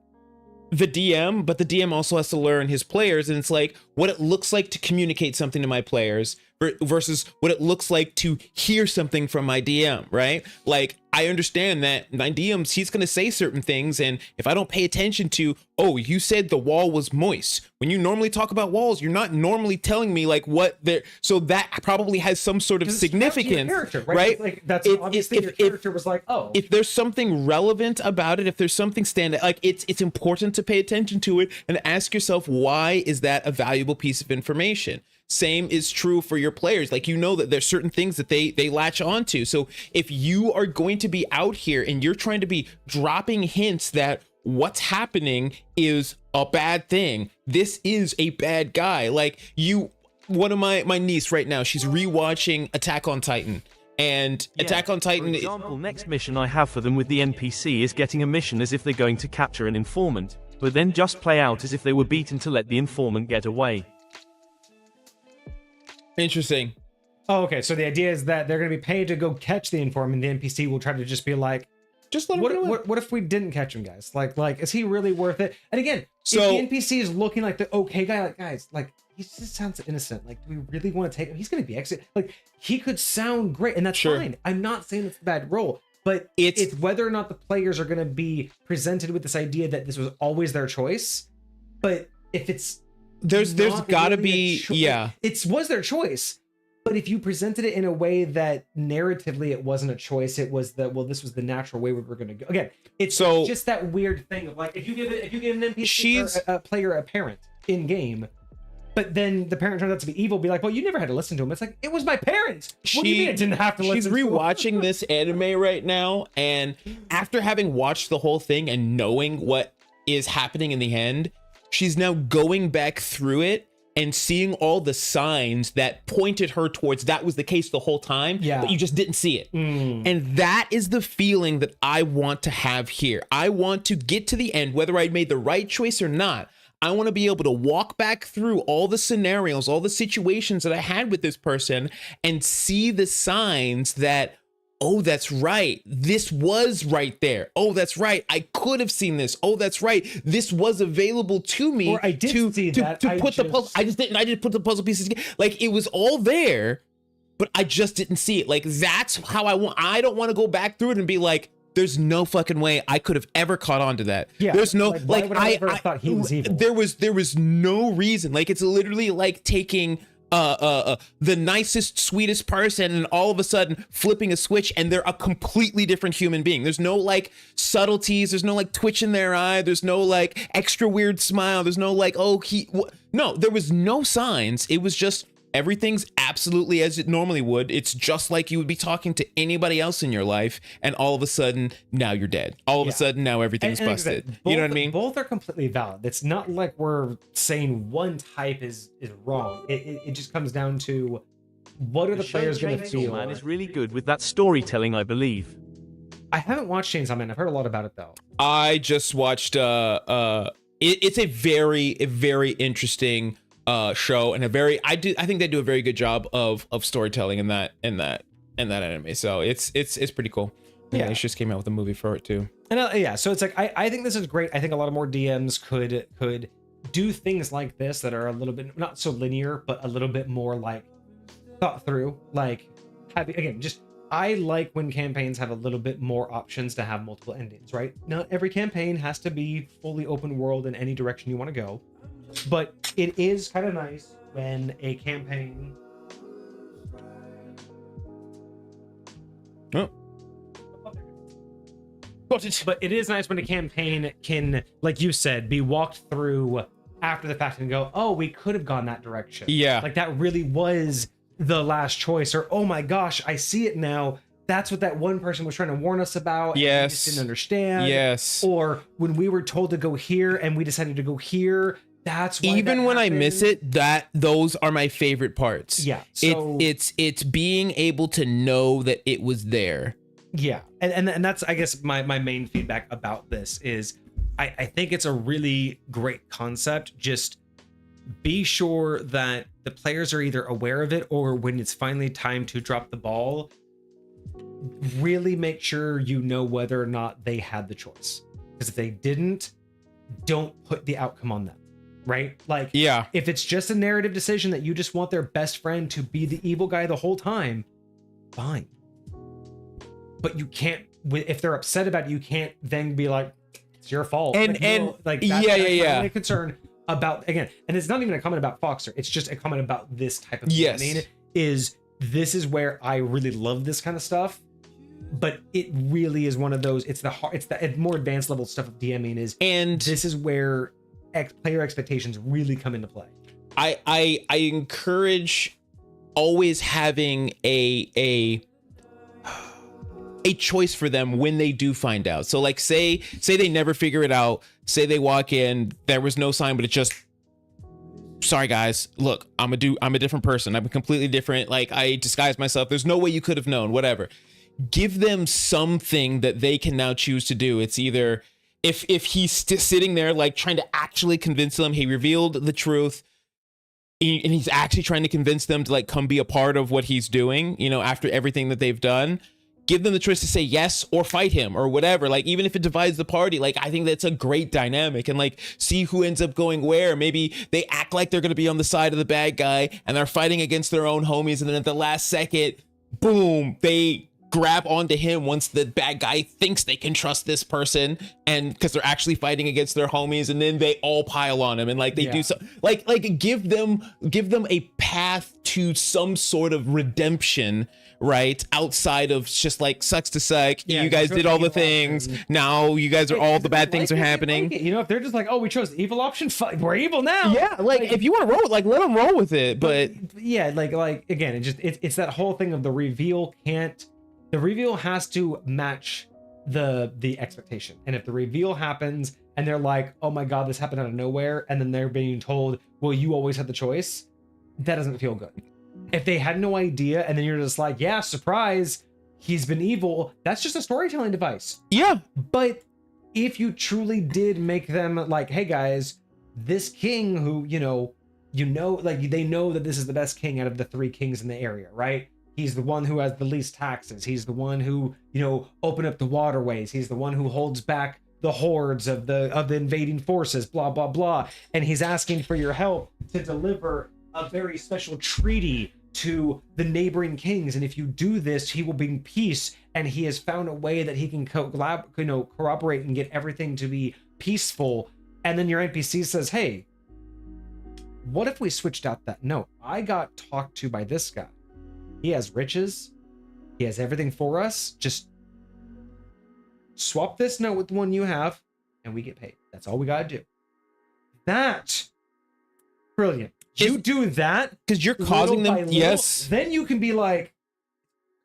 the DM, but the DM also has to learn his players, and it's like what it looks like to communicate something to my players versus what it looks like to hear something from my DM, right? Like, I understand that my DMs, he's going to say certain things, and if I don't pay attention to, oh, you said the wall was moist. When you normally talk about walls, you're not normally telling me like what they're, so that probably has some sort of significance, right? Like, that's obviously your character was like, oh. If there's something relevant about it, if there's something standard, like it's important to pay attention to it and ask yourself, why is that a valuable piece of information? Same is true for your players. Like, you know that there's certain things that they latch onto. So if you are going to be out here and you're trying to be dropping hints that what's happening is a bad thing, this is a bad guy. Like, one of my niece right now, she's rewatching Attack on Titan. And Attack on Titan. For example, next mission I have for them with the NPC is getting a mission as if they're going to capture an informant, but then just play out as if they were beaten to let the informant get away. Interesting. Oh, okay. So the idea is that they're going to be paid to go catch the informant. The NPC will try to just be like, just let him do it. What if we didn't catch him, guys? Like, is he really worth it? And again, so if the NPC is looking like the okay guy, like, guys, like, he just sounds innocent. Like, do we really want to take him? He's going to be exit. Like, he could sound great, and that's fine. I'm not saying it's a bad role, but it's whether or not the players are going to be presented with this idea that this was always their choice. But if it's there's got to be it was their choice, but if you presented it in a way that narratively it wasn't a choice, it was that, well, this was the natural way we were going to go. Again, it's just that weird thing of like, if you give an NPC a player a parent in game, but then the parent turns out to be evil, be like, well, you never had to listen to him. It's like, it was my parents. What do you mean I didn't have to listen to him? She's rewatching this anime right now, and after having watched the whole thing and knowing what is happening in the end, she's now going back through it and seeing all the signs that pointed her towards that was the case the whole time, but you just didn't see it. And that is the feeling that I want to have here. I want to get to the end, whether I made the right choice or not. I want to be able to walk back through all the scenarios, all the situations that I had with this person and see the signs that, oh, that's right, this was right there. Oh, that's right, I could have seen this. Oh, that's right, this was available to me. Or I did see that. To put the puzzle. I just didn't. I didn't put the puzzle pieces together. Like, it was all there, but I just didn't see it. Like, that's how I want. I don't want to go back through it and be like, there's no fucking way I could have ever caught on to that. Yeah, there's no I thought he was evil. There was no reason. Like, it's literally like taking the nicest, sweetest person and all of a sudden flipping a switch and they're a completely different human being. There's no like subtleties, there's no like twitch in their eye, there's no like extra weird smile, there's no like, oh, no, there was no signs. It was just everything's absolutely as it normally would. It's just like you would be talking to anybody else in your life, and all of a sudden now you're dead. All of a sudden now everything's busted. You know what I mean? Both are completely valid. It's not like we're saying one type is wrong. It just comes down to what are the players going to feel. Man is really good with that storytelling, I believe. I haven't watched Chainsaw Man. I've heard a lot about it though. I just watched it's a very interesting show, and I think they do a very good job of storytelling in that anime. So it's pretty cool. Yeah, it just came out with a movie for it too. And so it's like I think this is great. I think a lot of more DMs could do things like this that are a little bit not so linear, but a little bit more like thought through. Like I like when campaigns have a little bit more options to have multiple endings, right? Not every campaign has to be fully open world in any direction you want to go. But it is kind of nice when a campaign. Oh. Got it. But it is nice when a campaign can, like you said, be walked through after the fact and go, oh, we could have gone that direction. Yeah. Like that really was the last choice, or oh my gosh, I see it now. That's what that one person was trying to warn us about. Yes. And we just didn't understand. Yes. Or when we were told to go here and we decided to go here. That's why even when I miss it, those are my favorite parts. Yeah. So it's being able to know that it was there. Yeah. And that's, I guess, my main feedback about this is I think it's a really great concept. Just be sure that the players are either aware of it or when it's finally time to drop the ball, really make sure you know whether or not they had the choice. Because if they didn't, don't put the outcome on them, right? Like, Yeah. if it's just a narrative decision that you just want their best friend to be the evil guy the whole time, fine. But you can't, if they're upset about it, you can't then be like, it's your fault. And like that's my only concern about, again, and it's not even a comment about Foxer, it's just a comment about this type of Yes. DMing, this is where I really love this kind of stuff. But it really is one of those, it's the more advanced level stuff of DMing and this is where player expectations really come into play. I encourage always having a choice for them when they do find out. So like say they never figure it out, say they walk in, there was no sign, but it just, sorry guys, look, I'm a different person, I'm a completely different, like I disguised myself, there's no way you could have known, whatever. Give them something that they can now choose to do. It's either if he's sitting there like trying to actually convince them he revealed the truth, and he's actually trying to convince them to like come be a part of what he's doing, you know, after everything that they've done, give them the choice to say yes or fight him or whatever. Like even if it divides the party, like I think that's a great dynamic, and like see who ends up going where. Maybe they act like they're going to be on the side of the bad guy and they're fighting against their own homies, and then at the last second, boom, they grab onto him once the bad guy thinks they can trust this person, and because they're actually fighting against their homies, and then they all pile on him and like they do so like give them a path to some sort of redemption, right, outside of just like sucks to suck, you guys did all the things, now you guys are all the bad things are happening, you know, if they're just like, oh, we chose the evil option, we're evil now, like if you want to roll, like let them roll with it, but yeah, like again, it's that whole thing of the reveal has to match the expectation. And if the reveal happens and they're like, oh my god, this happened out of nowhere, and then they're being told, well, you always had the choice, that doesn't feel good. If they had no idea and then you're just like, yeah, surprise, he's been evil, that's just a storytelling device. Yeah. But if you truly did make them like, hey guys, this king who like they know that this is the best king out of the 3 kings in the area, right? He's the one who has the least taxes. He's the one who, opened up the waterways. He's the one who holds back the hordes of the invading forces, blah, blah, blah. And he's asking for your help to deliver a very special treaty to the neighboring kings. And if you do this, he will bring peace. And he has found a way that he can corroborate and get everything to be peaceful. And then your NPC says, hey, what if we switched out that note? I got talked to by this guy. He has riches. He has everything for us. Just swap this note with the one you have, and we get paid. That's all we gotta do. That, brilliant. You do that because you're causing them. Little, yes. Then you can be like,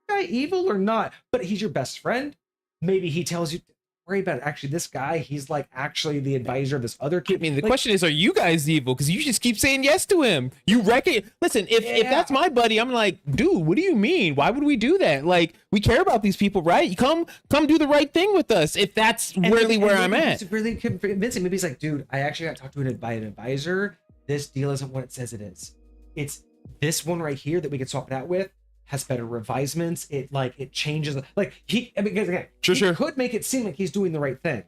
guy evil or not? But he's your best friend. Maybe he tells you, worry about it. Actually, this guy, he's like actually the advisor of this other kid. I mean, the question is, are you guys evil? Because you just keep saying yes to him. You reckon? Listen, if that's my buddy, I'm like, dude, what do you mean? Why would we do that? Like, we care about these people, right? You come do the right thing with us. If that's really where I'm at. It's really convincing. Maybe he's like, dude, I actually got talked to by an advisor. This deal isn't what it says it is. It's this one right here that we can swap it out with. Has better revisements. It changes. Like because again, he could make it seem like he's doing the right thing,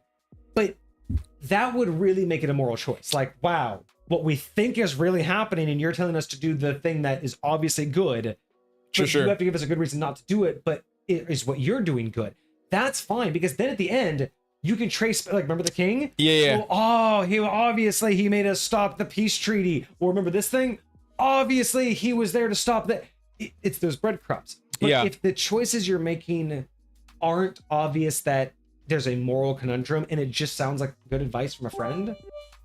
but that would really make it a moral choice. Like, wow, what we think is really happening, and you're telling us to do the thing that is obviously good. But you have to give us a good reason not to do it. But it is what you're doing good. That's fine, because then at the end you can trace. Like, remember the king? Yeah. Oh, he made us stop the peace treaty. Or remember this thing? Obviously, he was there to stop that. It's those breadcrumbs. But if the choices you're making aren't obvious that there's a moral conundrum and it just sounds like good advice from a friend,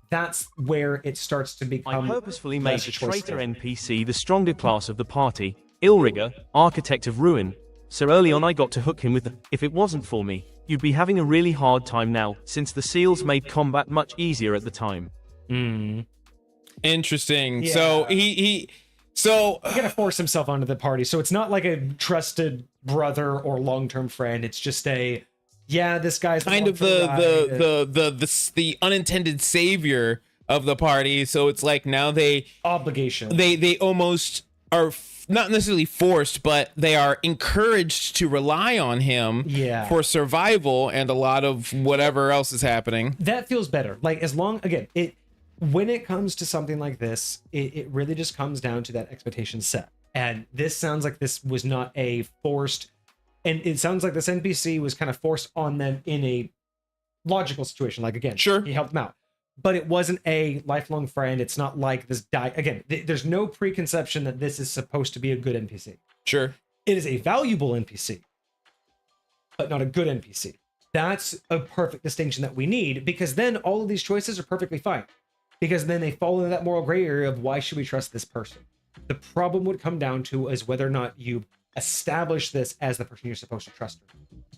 that's where it starts to become. I purposefully made the traitor NPC the stronger class of the party, Ilrigger, Architect of Ruin, so early on I got to hook him with the, if it wasn't for me, you'd be having a really hard time now, since the seals made combat much easier at the time. Interesting. So he gotta force himself onto the party. So it's not like a trusted brother or long-term friend. It's just this guy's kind of the unintended savior of the party. So it's like now Obligation. they almost are not necessarily forced, but they are encouraged to rely on him for survival and a lot of whatever else is happening. That feels better. Like, as long, again, when it comes to something like this, it really just comes down to that expectation set. And this sounds like this was not a forced, and it sounds like this NPC was kind of forced on them in a logical situation. Like, again, sure, he helped them out, but it wasn't a lifelong friend. It's not like this again, there's no preconception that this is supposed to be a good NPC. Sure. It is a valuable NPC, but not a good NPC. That's a perfect distinction that we need, because then all of these choices are perfectly fine, because then they fall into that moral gray area of why should we trust this person? The problem would come down to is whether or not you establish this as the person you're supposed to trust.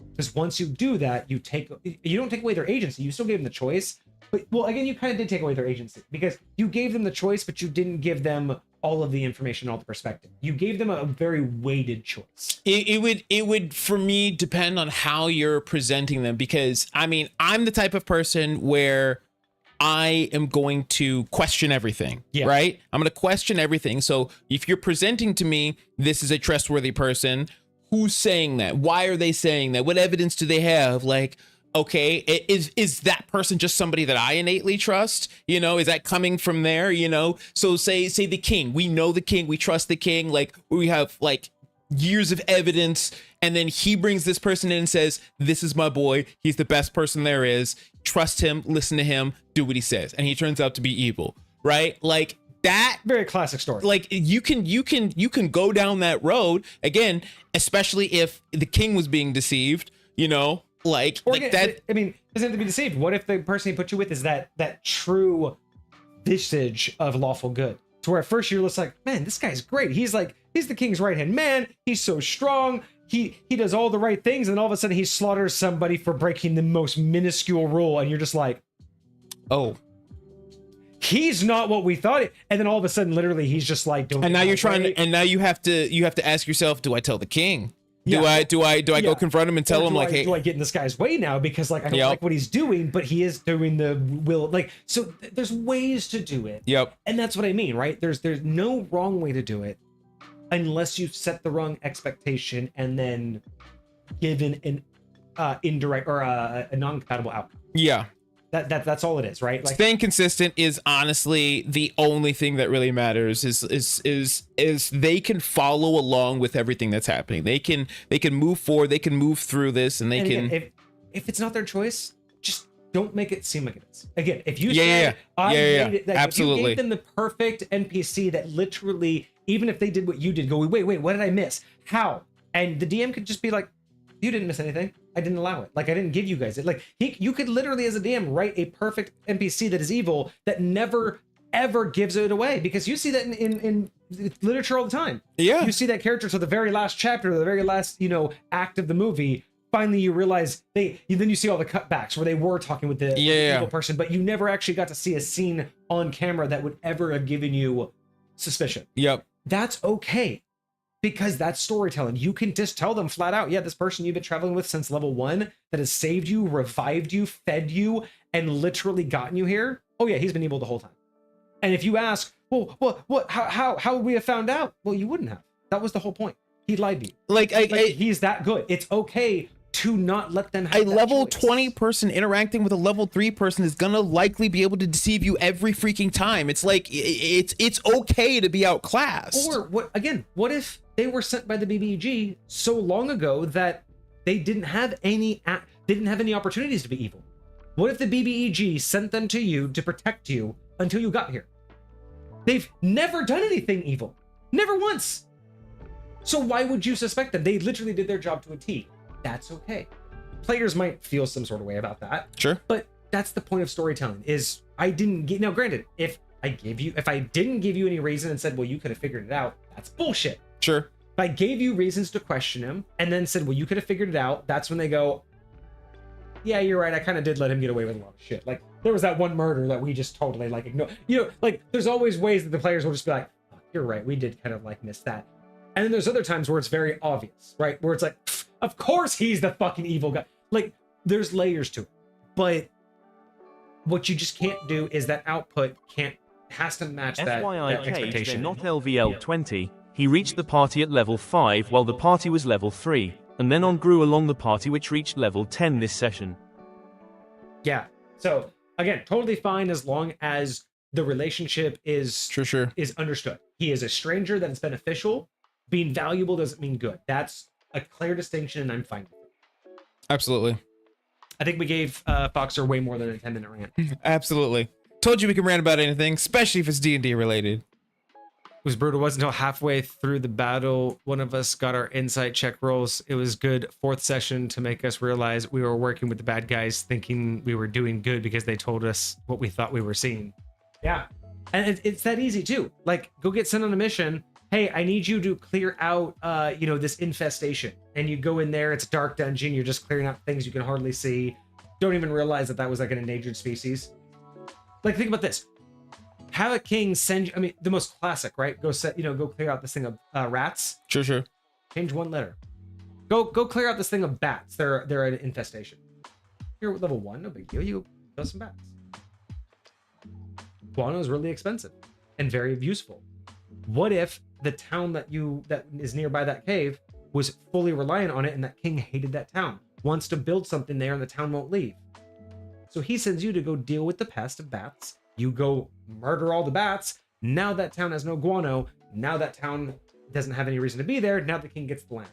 Because once you do that, you don't take away their agency. You still gave them the choice. But, well, again, you kind of did take away their agency, because you gave them the choice, but you didn't give them all of the information, all the perspective. You gave them a very weighted choice. It would, for me, depend on how you're presenting them, because, I mean, I'm the type of person where I am going to question everything, right? I'm going to question everything. So if you're presenting to me, this is a trustworthy person, who's saying that? Why are they saying that? What evidence do they have? Like, okay, is that person just somebody that I innately trust? You know, is that coming from there? You know, so say the king. We know the king. We trust the king. Like, we have like years of evidence, and then he brings this person in and says, this is my boy. He's the best person there is. Trust him. Listen to him. Do what he says. And he turns out to be evil, right? Like, that very classic story. Like, you can go down that road again, especially if the king was being deceived, you know. Like, or like again, that. I mean, doesn't have to be deceived. What if the person he put you with is that true visage of lawful good? To where at first you're just like, man, this guy's great. He's the king's right hand man. He's so strong. He does all the right things, and all of a sudden he slaughters somebody for breaking the most minuscule rule, and you're just like, oh, he's not what we thought. And then all of a sudden, literally, he's just like, don't. And now you're trying to, and now you have to ask yourself, do I tell the king? Do I go confront him and tell him, like, hey, do I get in this guy's way now, because like I don't like what he's doing, but he is doing the will, like, so there's ways to do it. Yep. And that's what I mean, right? There's no wrong way to do it, unless you set the wrong expectation and then given an indirect or a non-compatible outcome. Yeah. That's all it is, right? Like, staying consistent is honestly the only thing that really matters. Is they can follow along with everything that's happening. They can move forward. They can move through this, and can. Again, if it's not their choice, just don't make it seem like it is. Again, if you absolutely, you gave them the perfect NPC that literally, even if they did what you did, go, wait, what did I miss? How? And the DM could just be like, you didn't miss anything. I didn't allow it. Like, I didn't give you guys it. Like, you could literally, as a DM, write a perfect NPC that is evil that never ever gives it away, because you see that in literature all the time. Yeah, you see that character to the very last chapter, the very last act of the movie. Finally, you realize then you see all the cutbacks where they were talking with the evil person, but you never actually got to see a scene on camera that would ever have given you suspicion. Yep, that's okay. Because that's storytelling. You can just tell them flat out, yeah, this person you've been traveling with since level 1 that has saved you, revived you, fed you, and literally gotten you here. Oh yeah, he's been evil the whole time. And if you ask, well, what, how would we have found out? Well, you wouldn't have. That was the whole point. He lied to you. Like he's that good. It's okay to not let them have a level 20 person interacting with a level 3 person is gonna likely be able to deceive you every freaking time. It's like it's okay to be outclassed. Or what if they were sent by the BBEG so long ago that they didn't have any opportunities to be evil? What if the BBEG sent them to you to protect you until you got here? They've never done anything evil. Never once. So why would you suspect them? They literally did their job to a T. That's okay. Players might feel some sort of way about that. Sure. But that's the point of storytelling, is I didn't get, now granted, if I didn't give you any reason and said, well, you could have figured it out, that's bullshit. Sure. If I gave you reasons to question him and then said, well, you could have figured it out, that's when they go, yeah, you're right, I kind of did let him get away with a lot of shit. Like, there was that one murder that we just totally like ignored. Like, there's always ways that the players will just be like, oh, you're right, we did kind of like miss that. And then there's other times where it's very obvious, right? Where it's like, of course he's the fucking evil guy. Like, there's layers to it. But what you just can't do is that output has to match that FYI, Kage, expectation. they're not LVL 20. He reached the party at level 5 while the party was level 3, and then on grew along the party which reached level 10 this session. Yeah. So again, totally fine as long as the relationship is is understood. He is a stranger that is beneficial. Being valuable doesn't mean good. That's a clear distinction, and I'm fine with it. Absolutely. I think we gave Foxer way more than a 10-minute rant. Absolutely. Told you we can rant about anything, especially if it's D&D related. It was brutal. It wasn't until halfway through the battle one of us got our insight check rolls. It was good 4th session to make us realize we were working with the bad guys, thinking we were doing good because they told us what we thought we were seeing. Yeah. And it's that easy too. Like, go get sent on a mission. Hey, I need you to clear out this infestation. And you go in there, it's a dark dungeon, you're just clearing out things you can hardly see. Don't even realize that was like an endangered species. Like, think about this. Have a king send you, I mean, the most classic, right? Go clear out this thing of rats. Sure. Change one letter. Go clear out this thing of bats. They're an infestation. You're level 1, no big deal. You kill some bats. Guano is really expensive and very useful. What if the town that is nearby that cave was fully reliant on it, and that king hated that town, wants to build something there, and the town won't leave? So he sends you to go deal with the pest of bats. You go murder all the bats. Now that town has no guano. Now that town doesn't have any reason to be there. Now the king gets the land.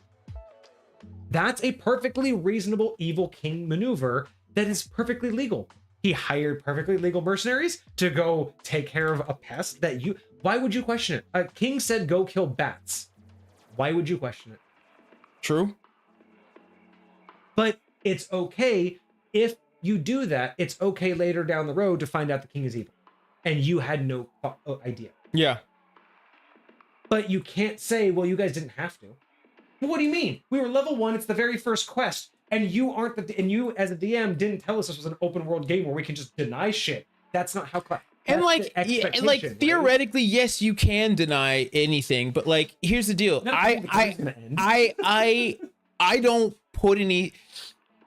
That's a perfectly reasonable evil king maneuver that is perfectly legal. He hired perfectly legal mercenaries to go take care of a pest that you... Why would you question it? A king said go kill bats. Why would you question it? True. But it's okay if you do that. It's okay later down the road to find out the king is evil. And you had no idea. Yeah. But you can't say, well, you guys didn't have to. Well, what do you mean? We were level 1. It's the very first quest. And you you as a DM didn't tell us this was an open world game where we can just deny shit. That's not how and theoretically, yes, you can deny anything, but like, here's the deal. I don't put any.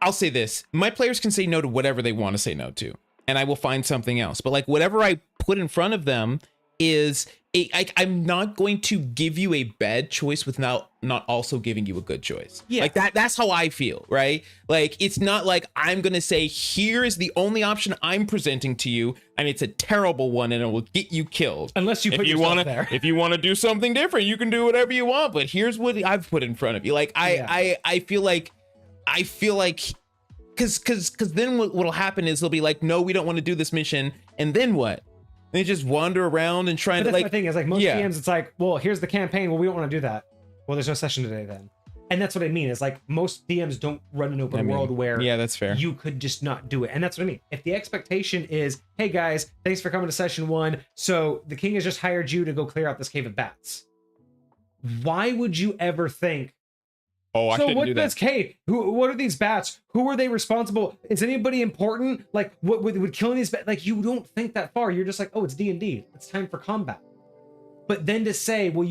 I'll say this: my players can say no to whatever they want to say no to, and I will find something else. But like, whatever I put in front of them is I'm not going to give you a bad choice without not also giving you a good choice. Yeah. Like that's how I feel, right? Like, it's not like I'm going to say, here is the only option I'm presenting to you, and it's a terrible one and it will get you killed. Unless you put yourself there. If you want to do something different, you can do whatever you want, but here's what I've put in front of you. Like, I feel like because then what'll happen is they'll be like, no, we don't want to do this mission. And then what? They just wander around and try to like. The thing is, like, most DMs, it's like, well, here's the campaign. Well, we don't want to do that. Well, there's no session today then. And that's what I mean. Is like, most DMs don't run an open world where that's fair. You could just not do it. And that's what I mean. If the expectation is, hey guys, thanks for coming to session 1. So the king has just hired you to go clear out this cave of bats. Why would you ever think, I shouldn't do that. This cave? What are these bats? Who are they responsible? Is anybody important? Like, what would killing these bats? Like, you don't think that far. You're just like, oh, it's D&D. It's time for combat. But then to say, well,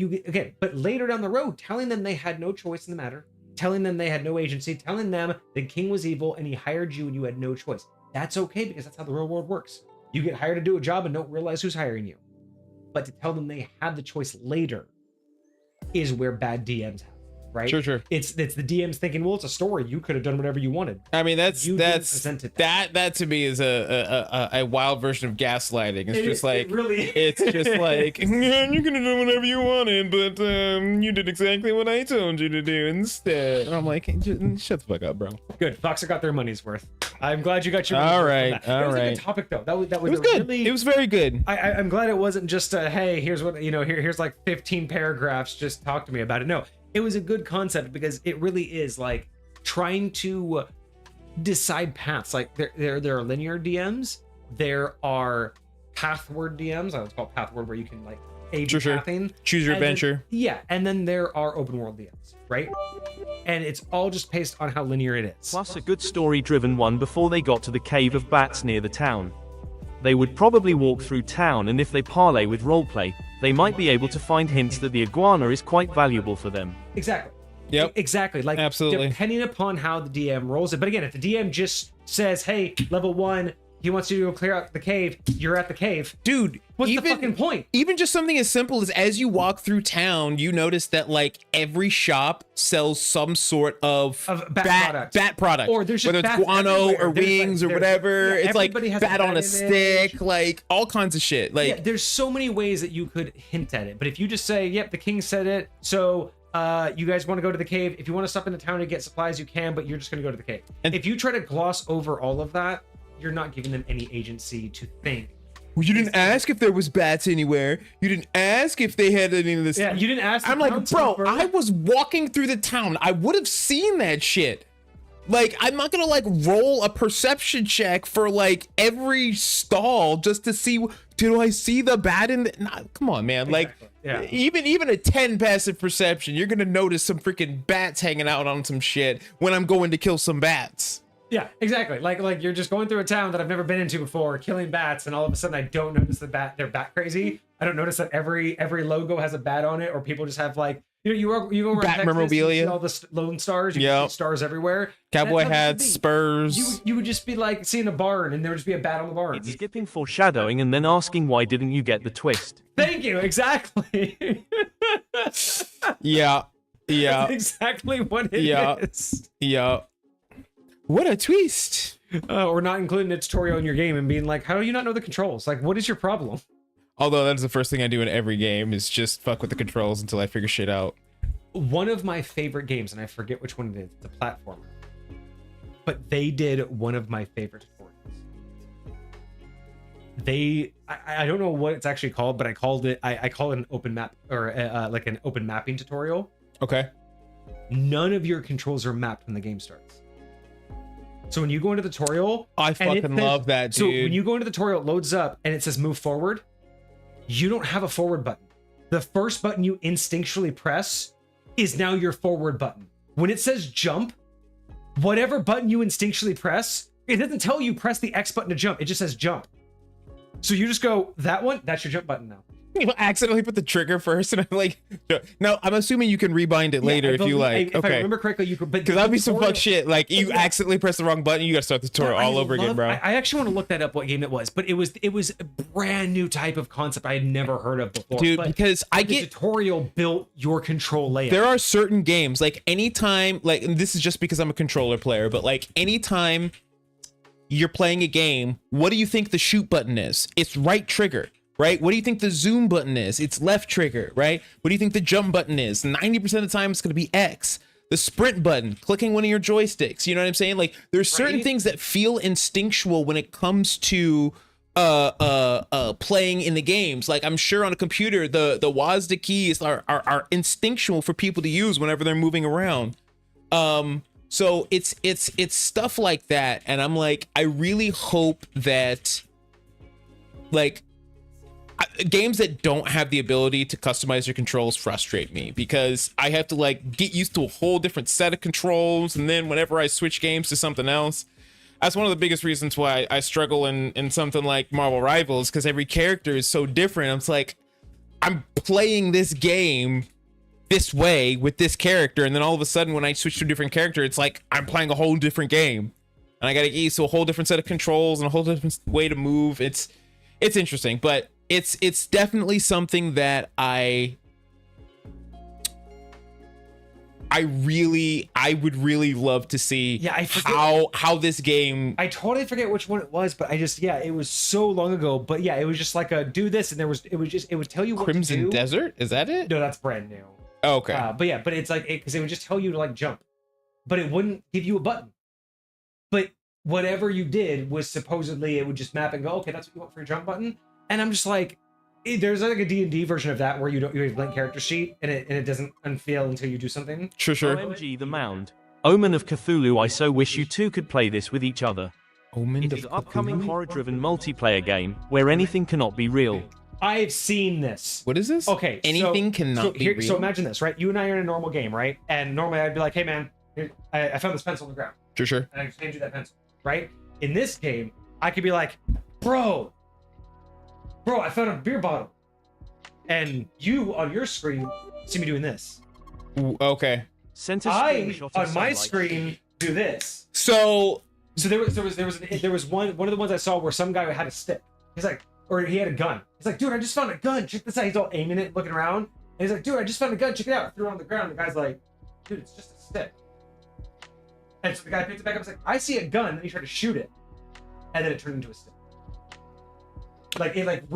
but later down the road, telling them they had no choice in the matter, telling them they had no agency, telling them the king was evil and he hired you and you had no choice. That's okay, because that's how the real world works. You get hired to do a job and don't realize who's hiring you. But to tell them they have the choice later is where bad DMs have. Right? Sure. It's the DMs thinking, well, it's a story. You could have done whatever you wanted. I mean, that to me is a wild version of gaslighting. It's just like, it's just like, yeah, you could have done whatever you wanted, but you did exactly what I told you to do instead. And I'm like, shut the fuck up, bro. Good. Foxer got their money's worth. I'm glad you got your money's worth. It was a good topic though. That was it was good. It was very good. I'm glad it wasn't just hey, here's what here's like 15 paragraphs. Just talk to me about it. No. It was a good concept because it really is like trying to decide paths. Like there are linear DMs, there are pathward DMs. I would call it pathward, where you can like A/B pathing. Choose your adventure. And then there are open world DMs, right? And it's all just based on how linear it is. Plus a good story-driven one before they got to the cave of bats near the town. They would probably walk through town, and if they parlay with roleplay, they might be able to find hints that the iguana is quite valuable for them. Exactly. Yep. Exactly. Like, absolutely. Depending upon how the DM rolls it. But again, if the DM just says, hey, level 1, he wants you to go clear out the cave. You're at the cave. Dude, What's the fucking point? Even just something as simple as you walk through town, you notice that like every shop sells some sort of bat product. Or there's just whether it's guano or wings or whatever. It's like bat on a stick, like all kinds of shit. Like, yeah, there's so many ways that you could hint at it. But if you just say, yep, the king said it, so you guys want to go to the cave. If you want to stop in the town to get supplies, you can, but you're just going to go to the cave. And if you try to gloss over all of that, you're not giving them any agency to think. Well, you didn't ask if there was bats anywhere. You didn't ask if they had any of this. Yeah, you didn't ask. I'm like, bro, I was walking through the town. I would have seen that shit. Like, I'm not gonna like roll a perception check for like every stall just to see, do I see the bat in the, nah, come on, man. Exactly. Like, even a 10 passive perception, you're gonna notice some freaking bats hanging out on some shit when I'm going to kill some bats. Yeah, exactly. Like you're just going through a town that I've never been into before, killing bats, and all of a sudden I don't notice the bat. They're bat crazy. I don't notice that every logo has a bat on it, or people just have like, you go around bat Texas, memorabilia, you see all the lone stars, you see stars everywhere, cowboy hats, spurs. You would just be like seeing a barn, and there would just be a bat on the barn. It's skipping foreshadowing and then asking why didn't you get the twist. Thank you. Exactly. Yeah. That's exactly what it is. Yeah. What a twist. Or not including a tutorial in your game and being like, how do you not know the controls? Like, what is your problem? Although that's the first thing I do in every game is just fuck with the controls until I figure shit out. One of my favorite games, and I forget which one it is, the platformer, but they did one of my favorite tutorials. I don't know what it's actually called, but I call it an open map, or like an open mapping tutorial. Okay. None of your controls are mapped when the game starts. So when you go into the tutorial, I fucking love that, dude. So when you go into the tutorial, it loads up and it says move forward. You don't have a forward button. The first button you instinctually press is now your forward button. When it says jump, whatever button you instinctually press, it doesn't tell you press the X button to jump. It just says jump. So you just go, that one, that's your jump button now. You accidentally put the trigger first, and I'm like, no, I'm assuming you can rebind it later if you like. If I remember correctly, you could. Because that'd be some fuck shit. Like, you accidentally press the wrong button, you gotta start the tutorial all over again, bro. I actually want to look that up, what game it was, but it was a brand new type of concept I had never heard of before. Dude, because the tutorial built your control layout. There are certain games, like anytime, like, and this is just because I'm a controller player, but like anytime you're playing a game, what do you think the shoot button is? It's right trigger. Right? What do you think the zoom button is? It's left trigger, right? What do you think the jump button is? 90% of the time, it's going to be X. The sprint button, clicking one of your joysticks. You know what I'm saying? Like, there's certain things that feel instinctual when it comes to playing in the games. Like, I'm sure on a computer, the WASD keys are instinctual for people to use whenever they're moving around. So it's stuff like that, and I'm like, I really hope that, like, games that don't have the ability to customize your controls frustrate me, because I have to like get used to a whole different set of controls, and then whenever I switch games to something else, that's one of the biggest reasons why I struggle in something like Marvel Rivals, because every character is so different. I'm like, I'm playing this game this way with this character, and then all of a sudden when I switch to a different character, it's like I'm playing a whole different game, and I gotta get used to a whole different set of controls and a whole different way to move. It's interesting, but it's definitely something that I would really love to see. Yeah, I forget how this game. I totally forget which one it was, but it was so long ago. But yeah, it was just like a do this, and it would tell you what Crimson to do. Desert, is that it? No, that's brand new. Oh, okay. But it's like, because it would just tell you to like jump, but it wouldn't give you a button. But whatever you did was supposedly, it would just map and go, okay, that's what you want for your jump button. And I'm just like, there's like a D&D version of that where you have a blank character sheet and it doesn't unveil until you do something. Sure. OMG the Mound. Omen of Cthulhu, I so wish you two could play this with each other. Omen It is an upcoming horror-driven multiplayer game where anything cannot be real. I've seen this. What is this? Okay, anything cannot be real. So imagine this, right? You and I are in a normal game, right? And normally I'd be like, hey man, I found this pencil on the ground. Sure. And I just hand you that pencil, right? In this game, I could be like, bro, I found a beer bottle. And you on your screen see me doing this. Ooh, okay. Sent a I screenshot of on my sunlight. screen do this. So So there was one of the ones I saw where some guy had a stick. He's like, or he had a gun. He's like, dude, I just found a gun. Check this out. He's all aiming it, looking around. And he's like, dude, I just found a gun. Check it out. Threw it on the ground. The guy's like, dude, it's just a stick. And so the guy picked it back up. He's like, I see a gun. Then he tried to shoot it, and then it turned into a stick.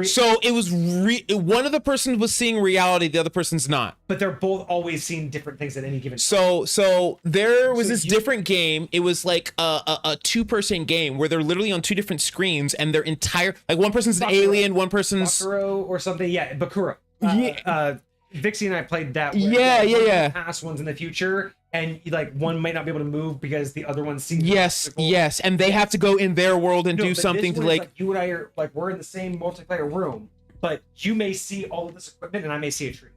So it was one of the persons was seeing reality, the other person's not. But they're both always seeing different things at any given time. So there was this different game. It was like a 2-person game where they're literally on 2 different screens, and their entire, like, one person's an alien, one person's Bakuro or something. Yeah, Bakuro. Vixie and I played that. Yeah. Past ones in the future, and like one might not be able to move because the other one sees. Yes, and they have to go in their world and do something to like you and I are like, we're in the same multiplayer room, but you may see all of this equipment and I may see a tree.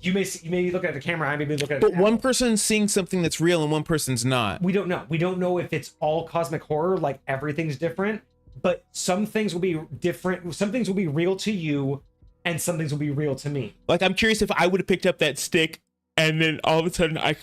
You may be looking at the camera, I may be looking at. But one person's seeing something that's real and one person's not. We don't know. We don't know if it's all cosmic horror, like everything's different. But some things will be different. Some things will be real to you, and some things will be real to me. Like, I'm curious if I would have picked up that stick and then all of a sudden I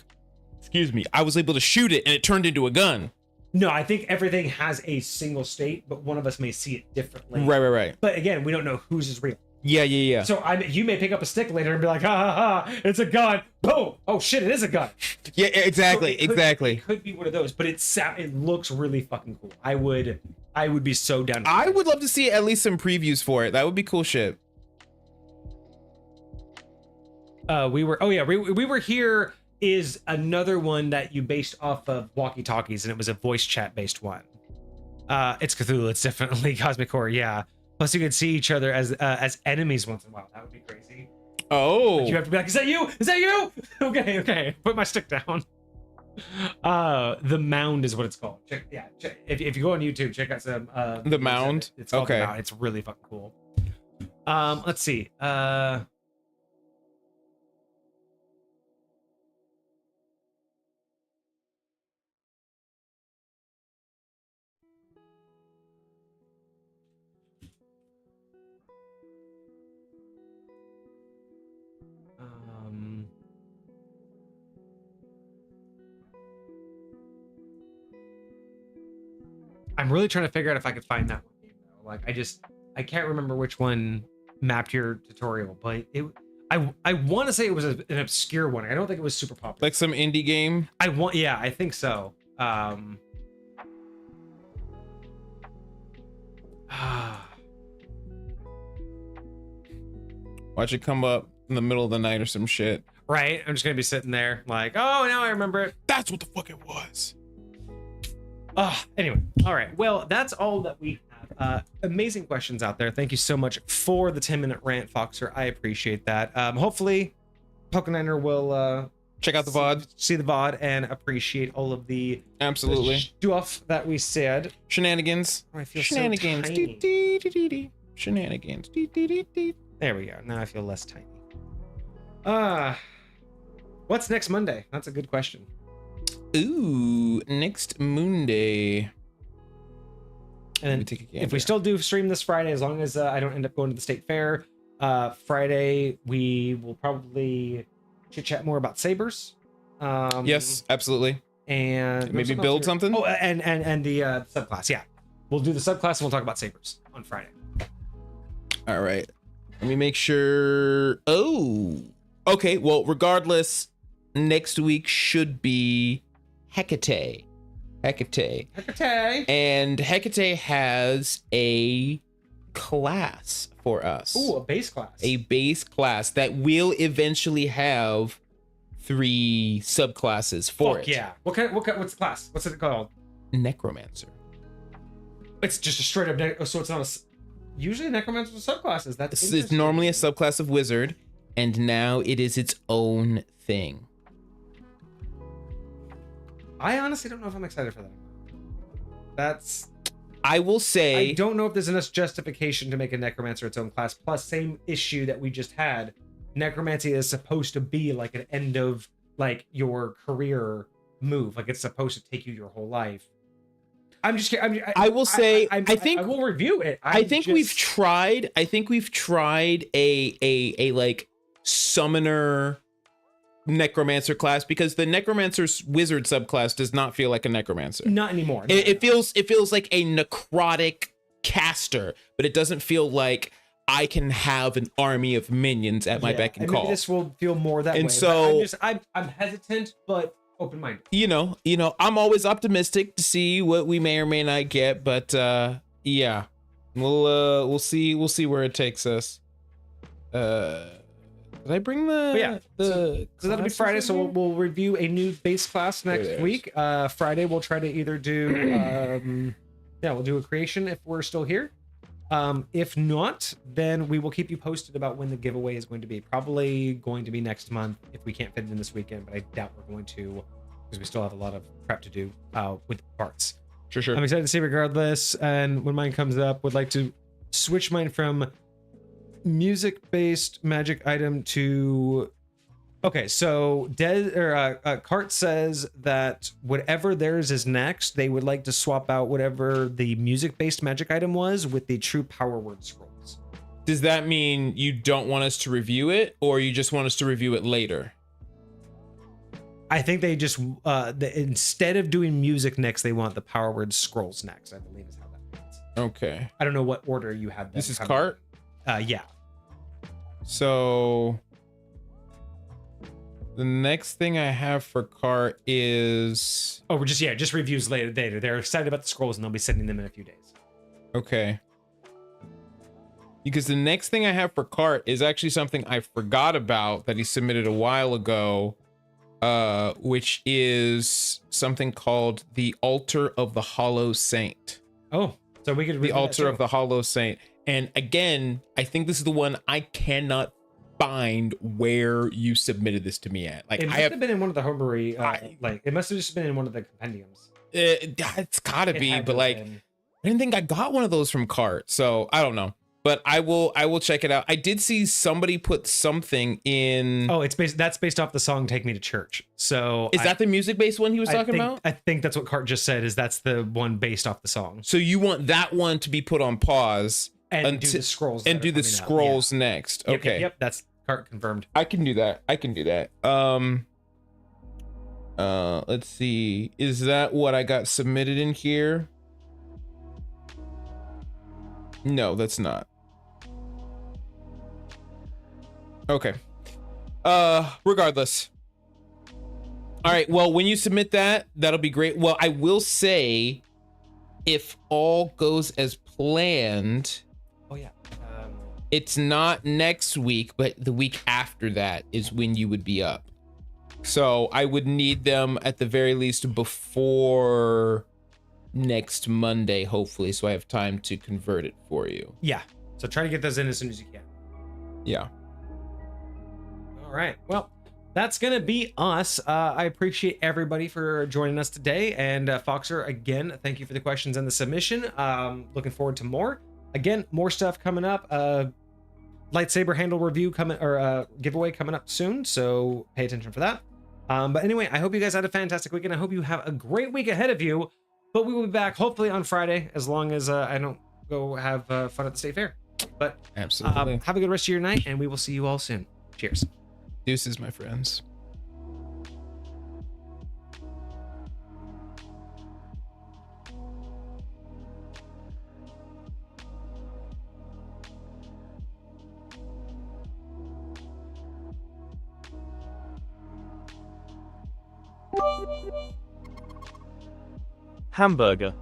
was able to shoot it and it turned into a gun. No, I think everything has a single state, but one of us may see it differently. Right. But again, we don't know whose is real. Yeah. So you may pick up a stick later and be like, ha, it's a gun. Boom. Oh shit, it is a gun. Yeah, exactly. So it could be one of those, but it looks really fucking cool. I would be so down. I would love to see at least some previews for it. That would be cool shit. We were here is another one that you based off of walkie-talkies, and it was a voice chat based one. It's Cthulhu. It's definitely cosmic horror. Yeah. Plus, you could see each other as enemies once in a while. That would be crazy. Oh. Like you have to be like, is that you? Is that you? Okay. Put my stick down. The Mound is what it's called. If you go on YouTube, check out some. The Mound. It's called The Mound. It's really fucking cool. Let's see. I'm really trying to figure out if I could find that one game though. Like I can't remember which one mapped your tutorial, but I want to say it was an obscure one. I don't think it was super popular. Like some indie game? I think so. Watch it come up in the middle of the night or some shit. Right? I'm just gonna be sitting there like, oh, now I remember it. That's what the fuck it was. Anyway, all right. Well, that's all that we have. Amazing questions out there. Thank you so much for the 10-minute rant, Foxer. I appreciate that. Hopefully, Pokeniner will check out the VOD, see the VOD, and appreciate all of the stuff that we said. Shenanigans. Oh, I feel shenanigans. So tiny. Shenanigans. There we go. Now I feel less tiny. What's next Monday? That's a good question. Ooh, next Monday. And then if we still do stream this Friday, as long as I don't end up going to the state fair, Friday we will probably chit chat more about sabers. Yes, absolutely. And maybe build something. Oh, and the subclass. Yeah, we'll do the subclass and we'll talk about sabers on Friday. All right. Let me make sure. Oh, okay. Well, regardless, next week should be Hecate. And Hecate has a class for us. Ooh, a base class. A base class that will eventually have 3 subclasses for it. Yeah. What's the class? What's it called? Necromancer. It's just a straight up. So it's not a. Usually necromancer subclasses. It's normally a subclass of wizard, and now it is its own thing. I honestly don't know if I'm excited for that. I will say, I don't know if there's enough justification to make a necromancer its own class. Plus, same issue that we just had. Necromancy is supposed to be like an end of like your career move. Like it's supposed to take you your whole life. I'm just kidding. I will say, I think I will review it. I think we've tried a like summoner necromancer class, because the necromancer's wizard subclass does not feel like a necromancer. Not anymore. It feels like a necrotic caster, but it doesn't feel like I can have an army of minions at my beck and call. Maybe this will feel more that way. And so I'm hesitant, but open-minded. You know, I'm always optimistic to see what we may or may not get, but yeah, we'll see where it takes us. Did I bring so that'll be Friday, so we'll review a new base class next week. Friday we'll try to either do we'll do a creation if we're still here. If not, then we will keep you posted about when the giveaway is going to be. Probably going to be next month if we can't fit it in this weekend, but I doubt we're going to, because we still have a lot of prep to do with parts. Sure. I'm excited to see regardless, and when mine comes up, would like to switch mine from music-based magic item to... Okay, so Cart says that whatever theirs is next, they would like to swap out whatever the music-based magic item was with the true power word scrolls. Does that mean you don't want us to review it, or you just want us to review it later? I think they just, instead of doing music next, they want the power word scrolls next, I believe is how that means. Okay. I don't know what order you had. This is Cart? Yeah. So... the next thing I have for Cart is... Oh, we're just reviews later. They're excited about the scrolls and they'll be sending them in a few days. Okay. Because the next thing I have for Cart is actually something I forgot about that he submitted a while ago, which is something called the Altar of the Hollow Saint. Oh, so we could... The Altar of the Hollow Saint. And again, I think this is the one I cannot find where you submitted this to me at. Like, it must have been in one of the homebrew, it must have just been in one of the compendiums. It's gotta be, but like, I didn't think I got one of those from Cart, so I don't know. But I will check it out. I did see somebody put something in. Oh, that's based off the song "Take Me to Church." So is that the music-based one he was talking about? I think that's what Cart just said. That's the one based off the song. So you want that one to be put on pause and do the scrolls next. Okay. Yep, that's Cart confirmed. I can do that. Let's see. Is that what I got submitted in here? No, that's not. Okay. Regardless. All right, well, when you submit that, that'll be great. Well, I will say, if all goes as planned, it's not next week, but the week after that is when you would be up. So I would need them at the very least before next Monday, hopefully, so I have time to convert it for you. Yeah. So try to get those in as soon as you can. Yeah. All right. Well, that's going to be us. I appreciate everybody for joining us today. And Foxer, again, thank you for the questions and the submission. Looking forward to more. Again, more stuff coming up. Lightsaber handle review coming, or giveaway coming up soon, so pay attention for that. But anyway, I hope you guys had a fantastic weekend. I hope you have a great week ahead of you. But we will be back hopefully on Friday, as long as I don't go have fun at the state fair. But absolutely, have a good rest of your night, and we will see you all soon. Cheers. Deuces, my friends. Hamburger.